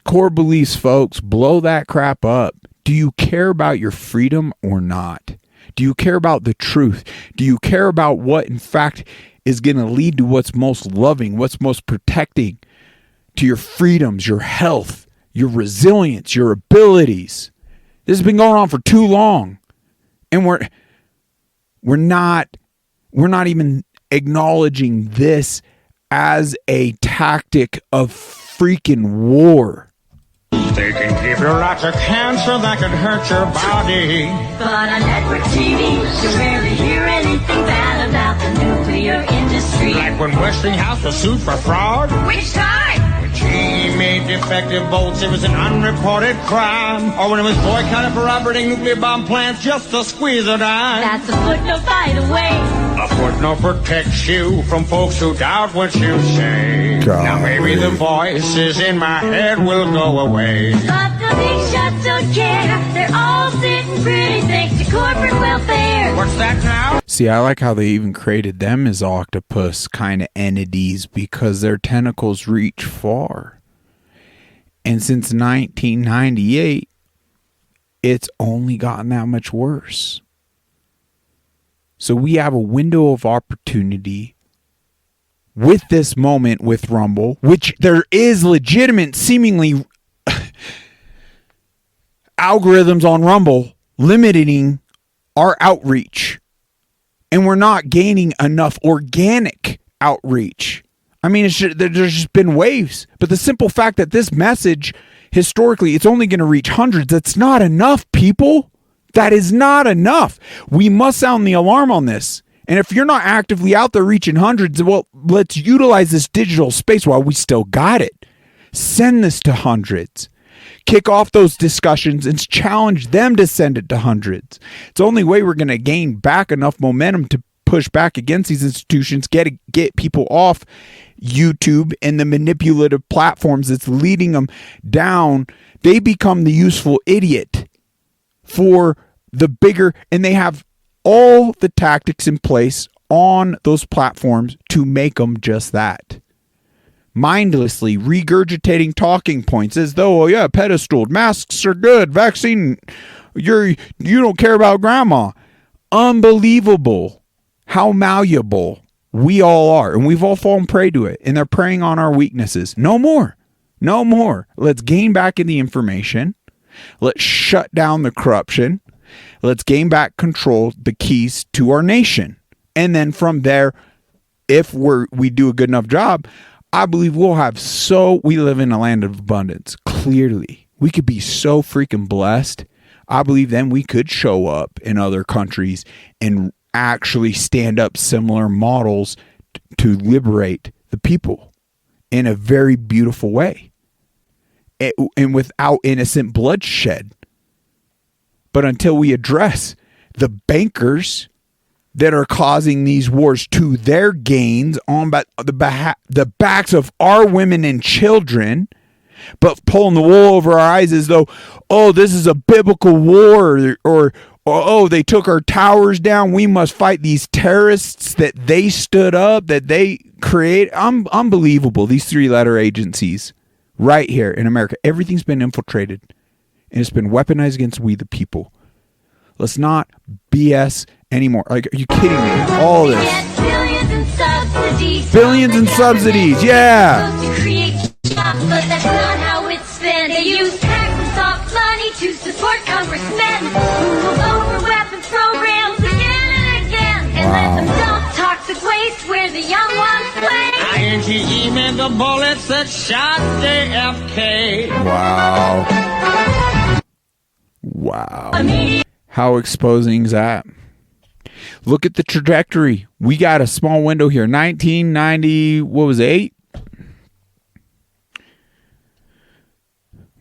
Core beliefs, folks, blow that crap up. Do you care about your freedom or not? Do you care about the truth? Do you care about what, in fact, is going to lead to what's most loving, what's most protecting to your freedoms, your health, your resilience, your abilities? This has been going on for too long. And we're not even acknowledging this as a tactic of freaking war. They can give you lots of cancer that could hurt your body. But on network TV, you rarely hear anything bad about the nuclear industry. Like when Westinghouse was sued for fraud. Which time? When GE made defective bolts, it was an unreported crime. Or when it was boycotted for operating nuclear bomb plants just to squeeze a dime. That's a footnote, by the way. A footnote protects you from folks who doubt what you say. God. Now maybe the voices in my head will go away. But the big shots don't care. They're all sitting pretty thanks to corporate welfare. What's that now? See, I like how they even created them as octopus kind of entities because their tentacles reach far. And since 1998, it's only gotten that much worse. So we have a window of opportunity with this moment with Rumble, which there is legitimate, seemingly algorithms on Rumble limiting our outreach. And we're not gaining enough organic outreach. I mean, there's just been waves. But the simple fact that this message, historically, it's only going to reach hundreds. That's not enough, people. That is not enough. We must sound the alarm on this. And if you're not actively out there reaching hundreds, well, let's utilize this digital space while we still got it. Send this to hundreds. Kick off those discussions and challenge them to send it to hundreds. It's the only way we're going to gain back enough momentum to push back against these institutions, get people off YouTube and the manipulative platforms that's leading them down. They become the useful idiot for the bigger, and they have all the tactics in place on those platforms to make them just that. Mindlessly regurgitating talking points as though, oh yeah, pedestaled, masks are good, vaccine, you don't care about grandma. Unbelievable how malleable we all are, and we've all fallen prey to it, and they're preying on our weaknesses. No more. Let's gain back in the information. Let's shut down the corruption. Let's gain back control, the keys to our nation. And then from there, if we do a good enough job, I believe we live in a land of abundance. Clearly, we could be so freaking blessed. I believe then we could show up in other countries and actually stand up similar models to liberate the people in a very beautiful way and without innocent bloodshed. But until we address the bankers that are causing these wars to their gains on the backs of our women and children, but pulling the wool over our eyes as though, oh, this is a biblical war, or Oh, they took our towers down. We must fight these terrorists that they stood up, that they create. Unbelievable. These 3-letter agencies right here in America. Everything's been infiltrated and it's been weaponized against we the people. Let's not BS anymore. Like, are you kidding me? All this. Billions in subsidies. Yeah. To create jobs, but that's not how it's spent. They use tax and soft money to support congressmen who will vote for weapons programs again and again, and let them dump toxic waste where the young ones play. INTE meant the bullets that shot JFK. Wow. How exposing is that? Look at the trajectory. We got a small window here. 1990, what was it, 8?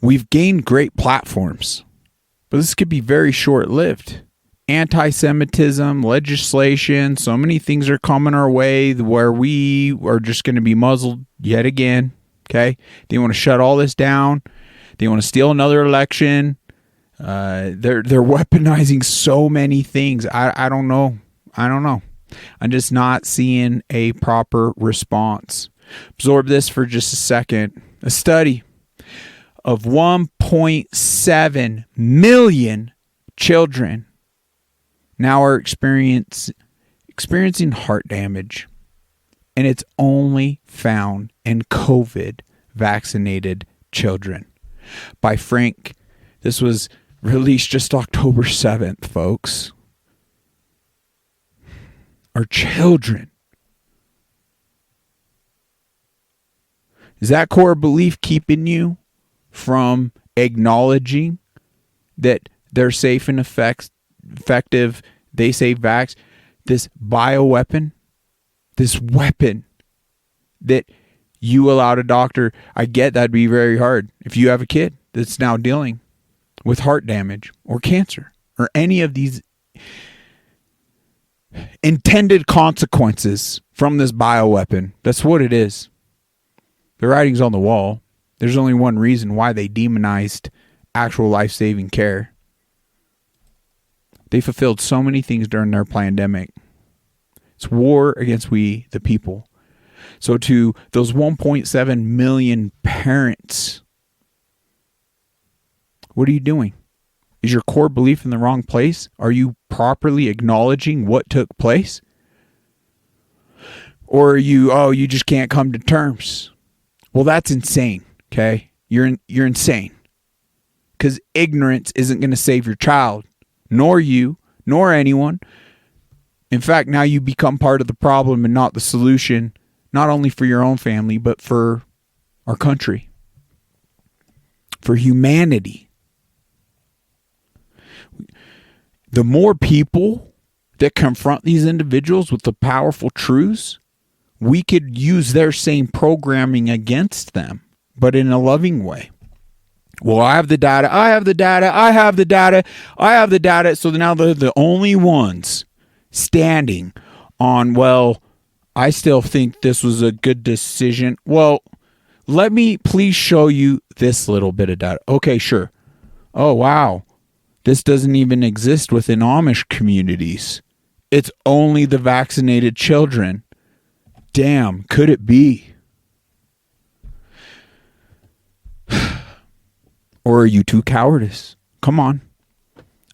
We've gained great platforms, but this could be very short-lived. Anti-Semitism, legislation, so many things are coming our way where we are just going to be muzzled yet again. Okay? They want to shut all this down. They want to steal another election. They're weaponizing so many things. I don't know. I'm just not seeing a proper response. Absorb this for just a second. A study of 1.7 million children now are experiencing heart damage, and it's only found in COVID vaccinated children. By Frank, this was released just October 7th, folks. Our children. Is that core belief keeping you from acknowledging that they're safe and effective, they say vax, this bioweapon, this weapon that you allowed a doctor? I get that'd be very hard if you have a kid that's now dealing with heart damage or cancer or any of these intended consequences from this bioweapon. That's what it is. The writing's on the wall. There's only one reason why they demonized actual life-saving care. They fulfilled so many things during their pandemic. It's war against we, the people. So to those 1.7 million parents, what are you doing? Is your core belief in the wrong place? Are you properly acknowledging what took place? Or are you just can't come to terms? Well, that's insane, okay? You're insane. Because ignorance isn't going to save your child, nor you, nor anyone. In fact, now you become part of the problem and not the solution, not only for your own family, but for our country, for humanity. The more people that confront these individuals with the powerful truths, we could use their same programming against them, but in a loving way. Well, I have the data. So now they're the only ones standing on, well, I still think this was a good decision. Well, let me please show you this little bit of data. Okay, sure. Oh, wow. This doesn't even exist within Amish communities. It's only the vaccinated children. Damn, could it be? Or are you too cowardice? Come on.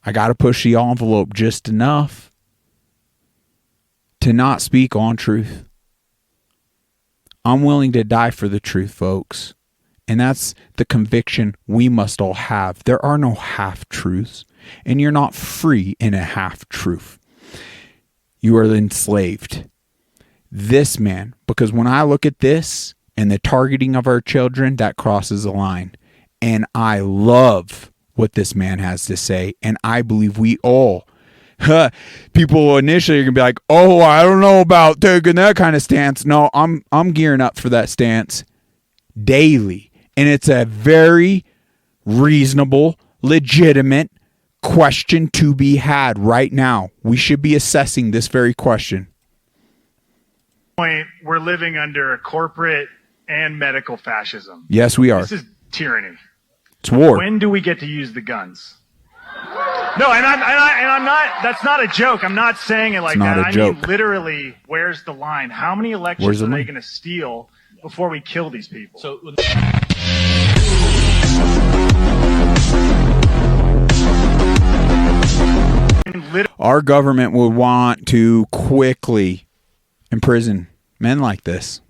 I got to push the envelope just enough to not speak on truth. I'm willing to die for the truth, folks. And that's the conviction we must all have. There are no half-truths, and you're not free in a half-truth. You are enslaved. This man, because when I look at this and the targeting of our children, that crosses a line. And I love what this man has to say, and I believe we all, people initially are going to be like, oh, I don't know about taking that kind of stance. No, I'm gearing up for that stance daily. And it's a very reasonable, legitimate question to be had right now. We should be assessing this very question. We're living under a corporate and medical fascism. Yes, we are. This is tyranny. It's war. When do we get to use the guns? No, and I'm not. That's not a joke. I'm not saying it like It's not that. a I joke. mean, literally, where's the line? How many Where's elections the are they line? going to steal before we kill these people? So. Our government would want to quickly imprison men like this.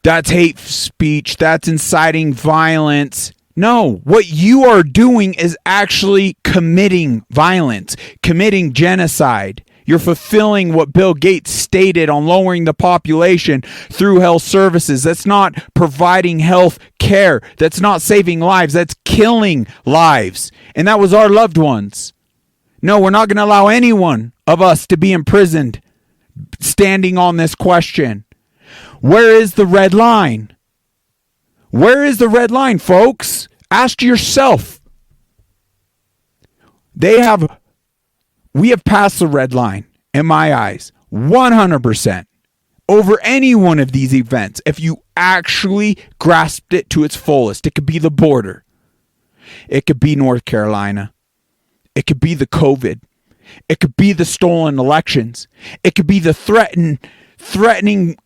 That's hate speech. That's inciting violence. No, what you are doing is actually committing violence, committing genocide. You're fulfilling what Bill Gates stated on lowering the population through health services. That's not providing health care. That's not saving lives. That's killing lives. And that was our loved ones. No, we're not going to allow any one of us to be imprisoned standing on this question. Where is the red line? Where is the red line, folks? Ask yourself. We have passed the red line, in my eyes, 100% over any one of these events. If you actually grasped it to its fullest, it could be the border. It could be North Carolina. It could be the COVID. It could be the stolen elections. It could be the threatening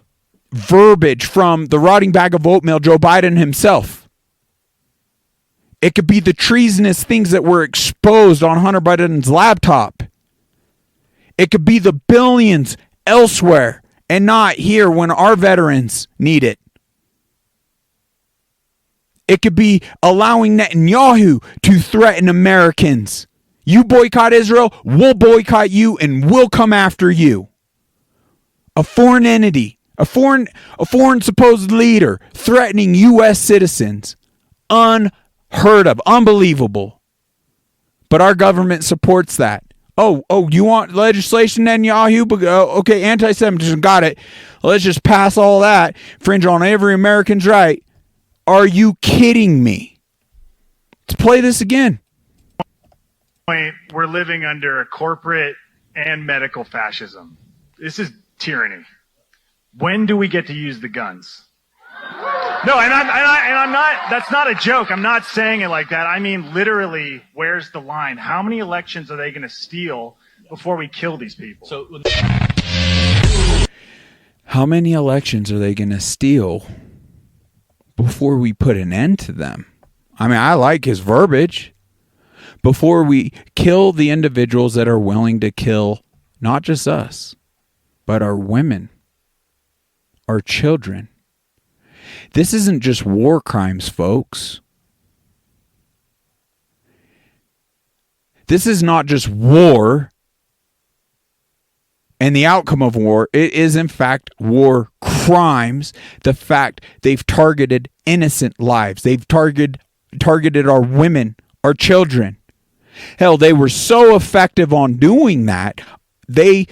verbiage from the rotting bag of oatmeal, Joe Biden himself. It could be the treasonous things that were exposed on Hunter Biden's laptop. It could be the billions elsewhere and not here when our veterans need it. It could be allowing Netanyahu to threaten Americans. You boycott Israel, we'll boycott you and we'll come after you. A foreign entity, a foreign supposed leader threatening U.S. citizens. Unheard of, unbelievable. But our government supports that. Oh, you want legislation, Netanyahu? Okay, anti-Semitism, got it. Let's just pass all that. Fringe on every American's right. Are you kidding me? Let's play this again. We're living under corporate and medical fascism. This is tyranny. When do we get to use the guns? No, and I'm not. That's not a joke. I'm not saying it like that. I mean, literally, where's the line? How many elections are they going to steal before we kill these people? How many elections are they going to steal before we put an end to them? I mean, I like his verbiage. Before we kill the individuals that are willing to kill not just us, but our women, our children. This isn't just war crimes, folks. This is not just war and the outcome of war. It is, in fact, war crimes. The fact they've targeted innocent lives. They've targeted our women, our children. Hell, they were so effective on doing that, they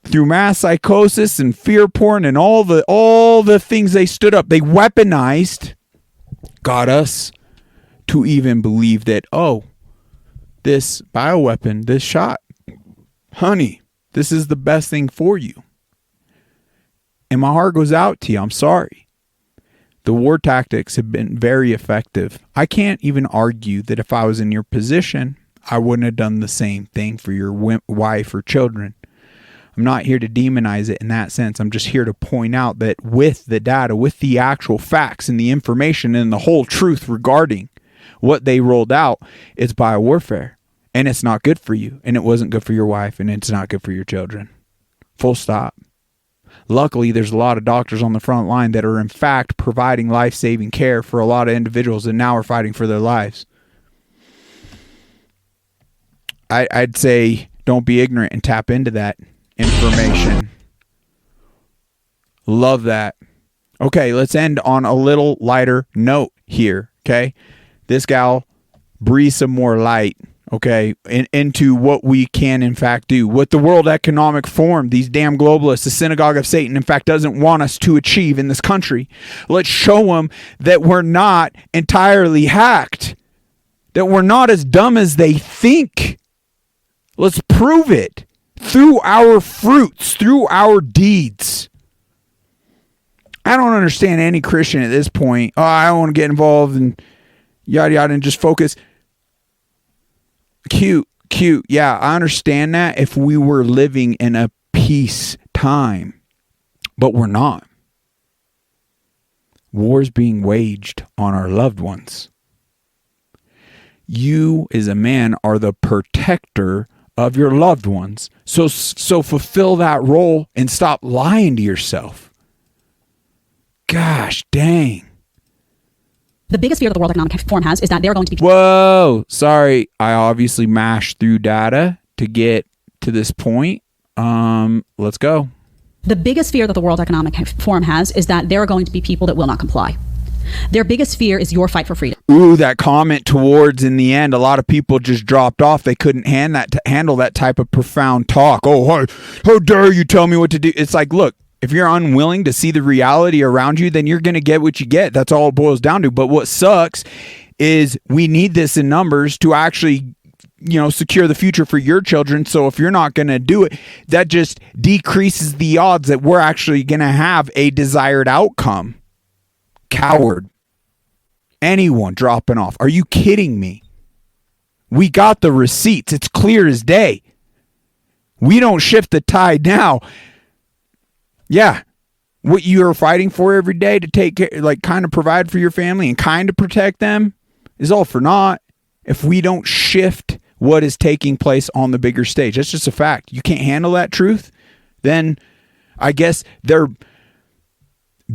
through mass psychosis and fear porn and all the things they stood up, they weaponized, got us to even believe that, oh, this bioweapon, this shot, honey, this is the best thing for you. And my heart goes out to you. I'm sorry. The war tactics have been very effective. I can't even argue that if I was in your position, I wouldn't have done the same thing for your wife or children. I'm not here to demonize it in that sense. I'm just here to point out that with the data, with the actual facts and the information and the whole truth regarding what they rolled out, it's biowarfare. And it's not good for you. And it wasn't good for your wife. And it's not good for your children. Full stop. Luckily, there's a lot of doctors on the front line that are in fact providing life-saving care for a lot of individuals that now are fighting for their lives. I'd say don't be ignorant and tap into that information. Love that. Okay, let's end on a little lighter note here, okay? This gal breathes some more light, okay, into what we can in fact do. What the World Economic Forum, these damn globalists, the synagogue of Satan, in fact, doesn't want us to achieve in this country. Let's show them that we're not entirely hacked, that we're not as dumb as they think. Let's prove it through our fruits, through our deeds. I don't understand any Christian at this point. Oh, I don't want to get involved and yada yada and just focus. Cute. Yeah, I understand that if we were living in a peace time, but we're not. War's being waged on our loved ones. You, as a man, are the protector of your loved ones. So fulfill that role and stop lying to yourself. Gosh dang. The biggest fear that the World Economic Forum has is that they're going to be... Whoa, sorry. I obviously mashed through data to get to this point. Let's go. The biggest fear that the World Economic Forum has is that there are going to be people that will not comply. Their biggest fear is your fight for freedom. Ooh, that comment towards in the end, a lot of people just dropped off. They couldn't handle that type of profound talk. Oh, how dare you tell me what to do? It's like, look, if you're unwilling to see the reality around you, then you're going to get what you get. That's all it boils down to. But what sucks is we need this in numbers to actually, secure the future for your children. So if you're not going to do it, that just decreases the odds that we're actually going to have a desired outcome. Coward. Anyone dropping off. Are you kidding me? We got the receipts. It's clear as day. We don't shift the tide now. Yeah. What you are fighting for every day to take care, kind of provide for your family and kind of protect them is all for naught if we don't shift what is taking place on the bigger stage. That's just a fact. You can't handle that truth, then I guess their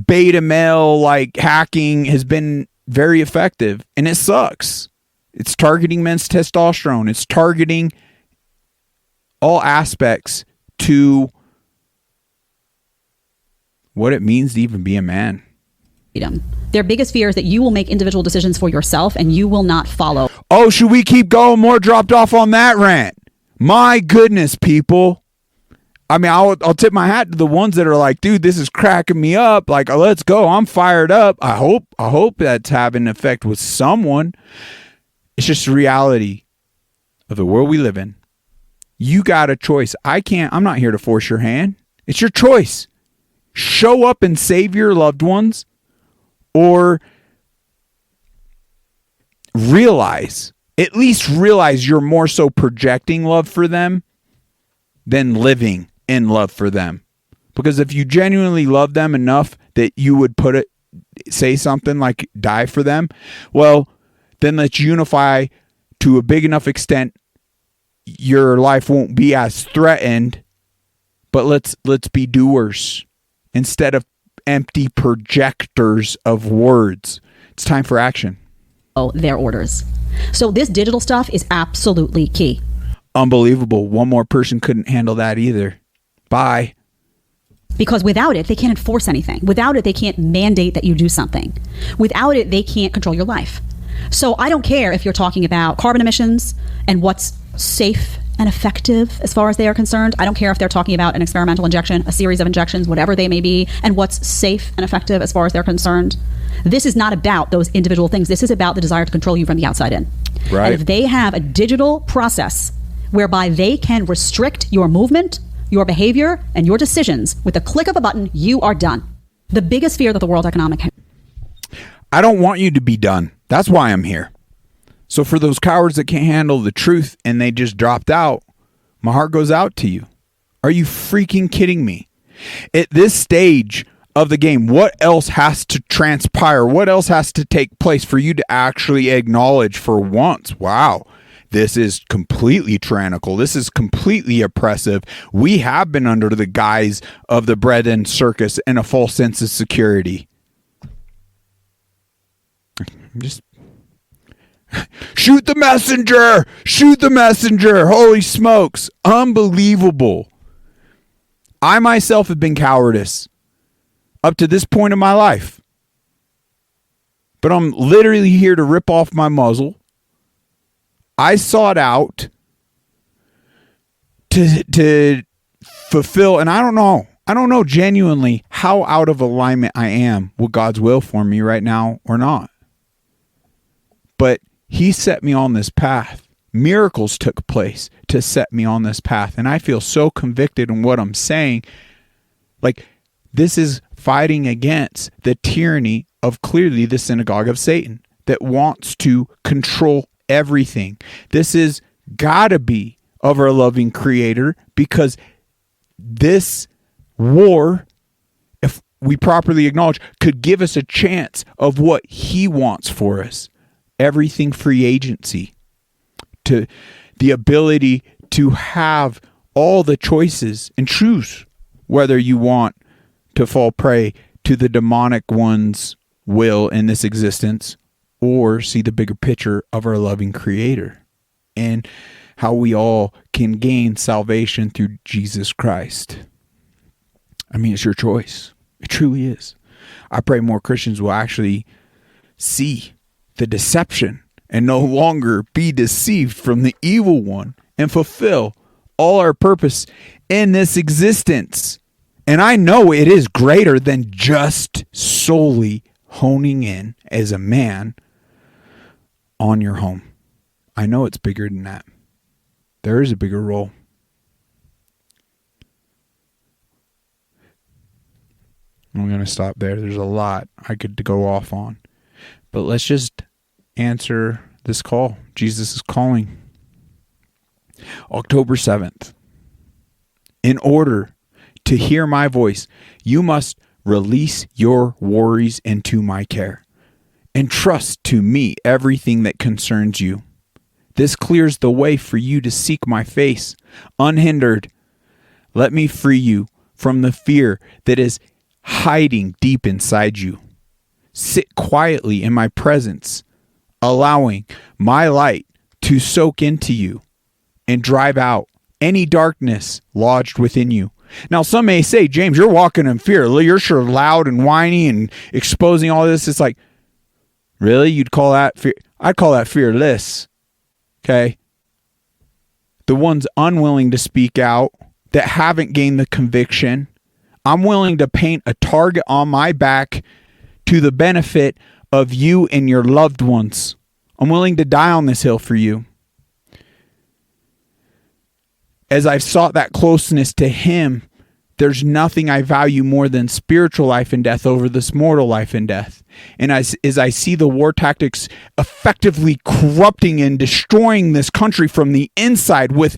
beta male hacking has been very effective, and it sucks. It's targeting men's testosterone. It's targeting all aspects to what it means to even be a man. Their biggest fear is that you will make individual decisions for yourself and you will not follow. Oh, should we keep going? More dropped off on that rant. My goodness, people. I mean, I'll tip my hat to the ones that are like, dude, this is cracking me up. Let's go. I'm fired up. I hope that's having an effect with someone. It's just the reality of the world we live in. You got a choice. I'm not here to force your hand. It's your choice. Show up and save your loved ones, or at least realize you're more so projecting love for them than living in love for them. Because if you genuinely love them enough that you would say something like die for them, well, then let's unify to a big enough extent. Your life won't be as threatened, but let's be doers instead of empty projectors of words. It's time for action. Their orders. So this digital stuff is absolutely key. Unbelievable. One more person couldn't handle that either. Bye. Because without it, they can't enforce anything. Without it, they can't mandate that you do something. Without it, they can't control your life. So I don't care if you're talking about carbon emissions and what's safe and effective as far as they are concerned. I don't care if they're talking about an experimental injection, a series of injections, whatever they may be, and what's safe and effective as far as they're concerned. This is not about those individual things. This is about the desire to control you from the outside in. Right. And if they have a digital process whereby they can restrict your movement, your behavior, and your decisions with a click of a button, you are done. The biggest fear that the World Economic... I don't want you to be done. That's why I'm here. So for those cowards that can't handle the truth and they just dropped out, my heart goes out to you. Are you freaking kidding me? At this stage of the game, what else has to transpire? What else has to take place for you to actually acknowledge for once? Wow, this is completely tyrannical. This is completely oppressive. We have been under the guise of the bread and circus and a false sense of security. Just shoot the messenger! Shoot the messenger! Holy smokes. Unbelievable. I myself have been cowardice up to this point in my life. But I'm literally here to rip off my muzzle. I sought out to fulfill, and I don't know genuinely how out of alignment I am with God's will for me right now or not. But he set me on this path. Miracles took place to set me on this path. And I feel so convicted in what I'm saying. This is fighting against the tyranny of clearly the synagogue of Satan that wants to control everything. This is gotta be of our loving Creator, because this war, if we properly acknowledge, could give us a chance of what He wants for us. Everything free agency, to the ability to have all the choices and choose whether you want to fall prey to the demonic one's will in this existence, or see the bigger picture of our loving Creator and how we all can gain salvation through Jesus Christ. I mean, it's your choice. It truly is. I pray more Christians will actually see the deception and no longer be deceived from the evil one and fulfill all our purpose in this existence. And I know it is greater than just solely honing in as a man on your home. I know it's bigger than that. There is a bigger role. I'm going to stop there. There's a lot I could go off on. But let's just answer this call. Jesus is calling. October 7th. In order to hear my voice, you must release your worries into my care and trust to me everything that concerns you. This clears the way for you to seek my face unhindered. Let me free you from the fear that is hiding deep inside you. Sit quietly in my presence, allowing my light to soak into you and drive out any darkness lodged within you. Now, some may say, James, you're walking in fear. You're sure loud and whiny and exposing all this. It's like, really? You'd call that fear? I'd call that fearless. Okay? The ones unwilling to speak out, that haven't gained the conviction. I'm willing to paint a target on my back to the benefit of you and your loved ones. I'm willing to die on this hill for you. As I've sought that closeness to Him, there's nothing I value more than spiritual life and death over this mortal life and death. And as I see the war tactics effectively corrupting and destroying this country from the inside with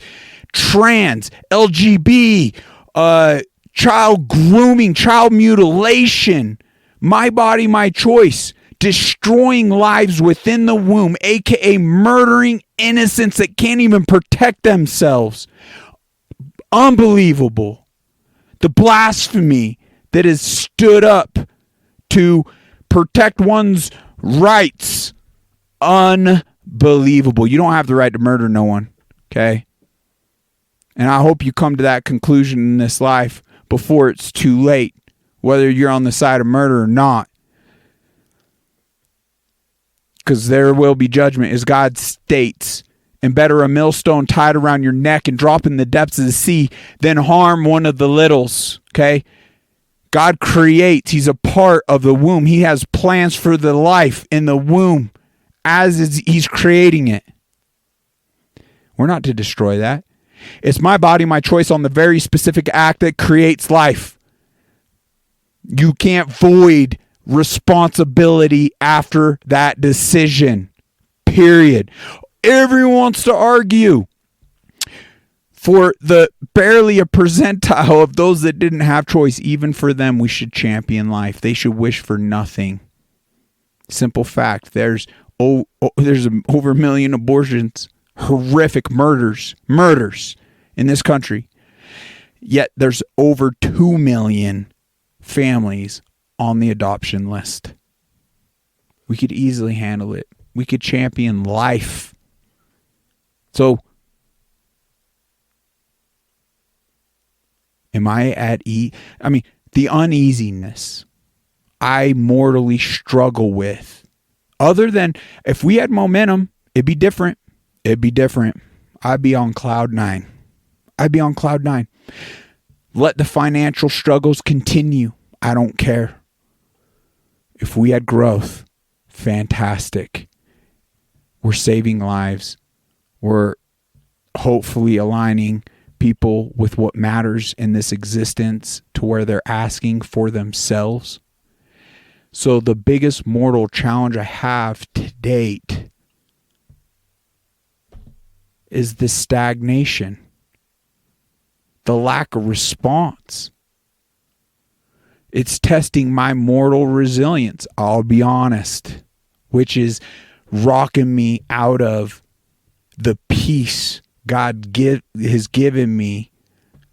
trans, LGBT, child grooming, child mutilation, my body, my choice, destroying lives within the womb, aka murdering innocents that can't even protect themselves. Unbelievable. The blasphemy that has stood up to protect one's rights. Unbelievable. You don't have the right to murder no one, okay? And I hope you come to that conclusion in this life before it's too late, whether you're on the side of murder or not. Because there will be judgment, as God states. And better a millstone tied around your neck and drop in the depths of the sea than harm one of the littles. Okay? God creates. He's a part of the womb. He has plans for the life in the womb as He's creating it. We're not to destroy that. It's my body, my choice on the very specific act that creates life. You can't void responsibility after that decision. Period. Everyone wants to argue for the barely a percentile of those that didn't have choice. Even for them, we should champion life. They should wish for nothing. Simple fact. There's over 1 million abortions, horrific murders in this country. Yet there's over 2 million families on the adoption list. We could easily handle it. We could champion life. So, am I at ease? I mean, the uneasiness I mortally struggle with. Other than, if we had momentum, it'd be different. It'd be different. I'd be on cloud 9. I'd be on cloud 9. Let the financial struggles continue. I don't care. If we had growth, fantastic. We're saving lives. We're hopefully aligning people with what matters in this existence to where they're asking for themselves. So the biggest mortal challenge I have to date is the stagnation, the lack of response. It's testing my mortal resilience, I'll be honest, which is rocking me out of the peace God has given me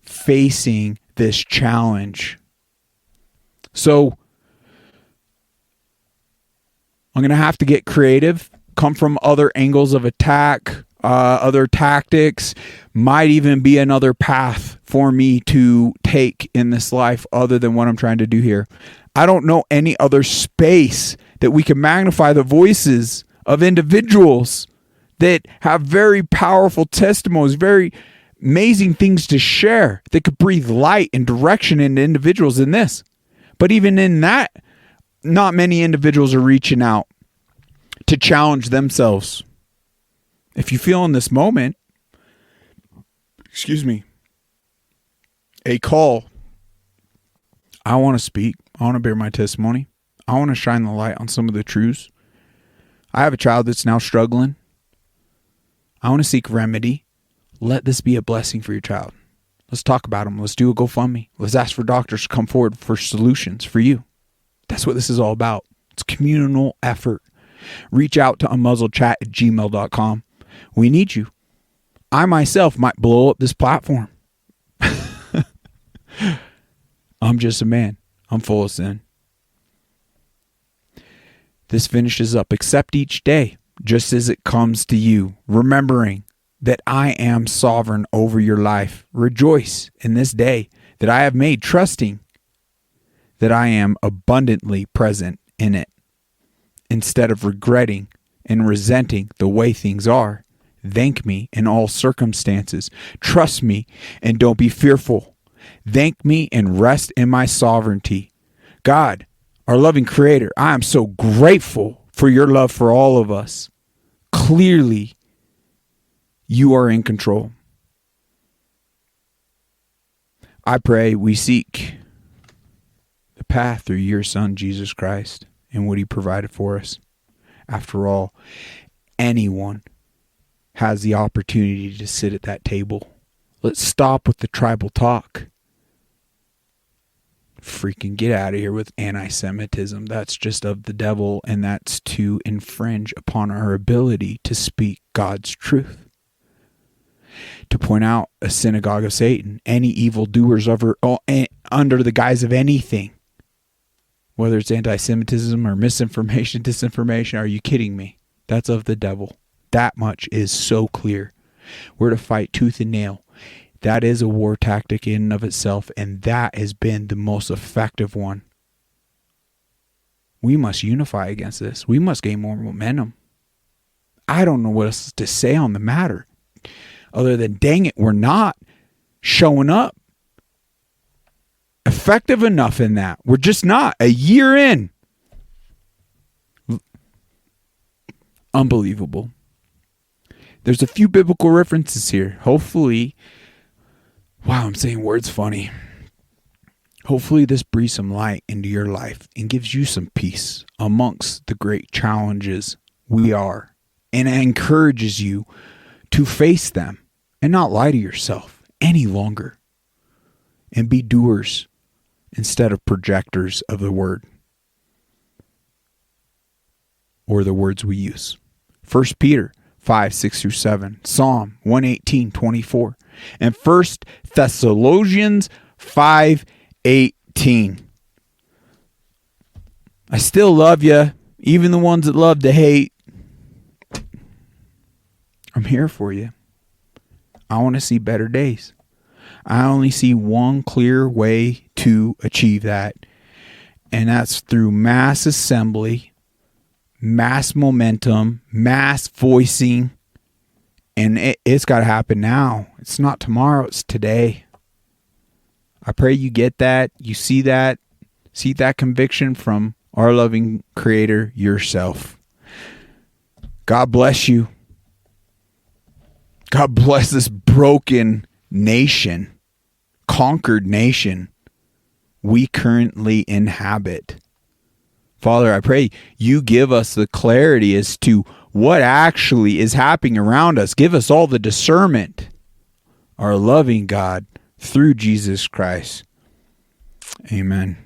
facing this challenge. So I'm going to have to get creative, come from other angles of attack, other tactics, might even be another path for me to take in this life other than what I'm trying to do here. I don't know any other space that we can magnify the voices of individuals that have very powerful testimonies, very amazing things to share that could breathe light and direction into individuals in this. But even in that, not many individuals are reaching out to challenge themselves. If you feel in this moment, a call, I want to speak. I want to bear my testimony. I want to shine the light on some of the truths. I have a child that's now struggling. I want to seek remedy. Let this be a blessing for your child. Let's talk about them. Let's do a GoFundMe. Let's ask for doctors to come forward for solutions for you. That's what this is all about. It's communal effort. Reach out to unmuzzlechat@gmail.com. We need you. I myself might blow up this platform. I'm just a man. I'm full of sin. This finishes up. Accept each day just as it comes to you, remembering that I am sovereign over your life. Rejoice in this day that I have made, trusting that I am abundantly present in it. Instead of regretting and resenting the way things are, thank me in all circumstances. Trust me and don't be fearful. Thank me and rest in my sovereignty. God, our loving Creator, I am so grateful for your love for all of us. Clearly, you are in control. I pray we seek the path through your Son, Jesus Christ, and what he provided for us. After all, anyone has the opportunity to sit at that table. Let's stop with the tribal talk. Freaking get out of here with anti-Semitism. That's just of the devil, and that's to infringe upon our ability to speak God's truth. To point out a synagogue of Satan, any evildoers under the guise of anything, whether it's anti-Semitism or misinformation, disinformation, are you kidding me? That's of the devil. That much is so clear. We're to fight tooth and nail. That is a war tactic in and of itself, and that has been the most effective one. We must unify against this. We must gain more momentum. I don't know what else to say on the matter, other than, dang it, we're not showing up effective enough in that. We're just not. A year in. Unbelievable. There's a few biblical references here. Hopefully, wow, I'm saying words funny. Hopefully this breathes some light into your life and gives you some peace amongst the great challenges we are, and encourages you to face them and not lie to yourself any longer, and be doers instead of projectors of the word or the words we use. 1 Peter 5:6-7, Psalm 118:24, and 1 Thessalonians 5:18. I still love you, even the ones that love to hate. I'm here for you. I want to see better days. I only see one clear way to achieve that, and that's through mass assembly, mass momentum, mass voicing, and it's got to happen now. It's not tomorrow, it's today. I pray you get that, you see that conviction from our loving Creator yourself. God bless you. God bless this broken nation, conquered nation we currently inhabit. Father, I pray you give us the clarity as to what actually is happening around us. Give us all the discernment, our loving God, through Jesus Christ. Amen.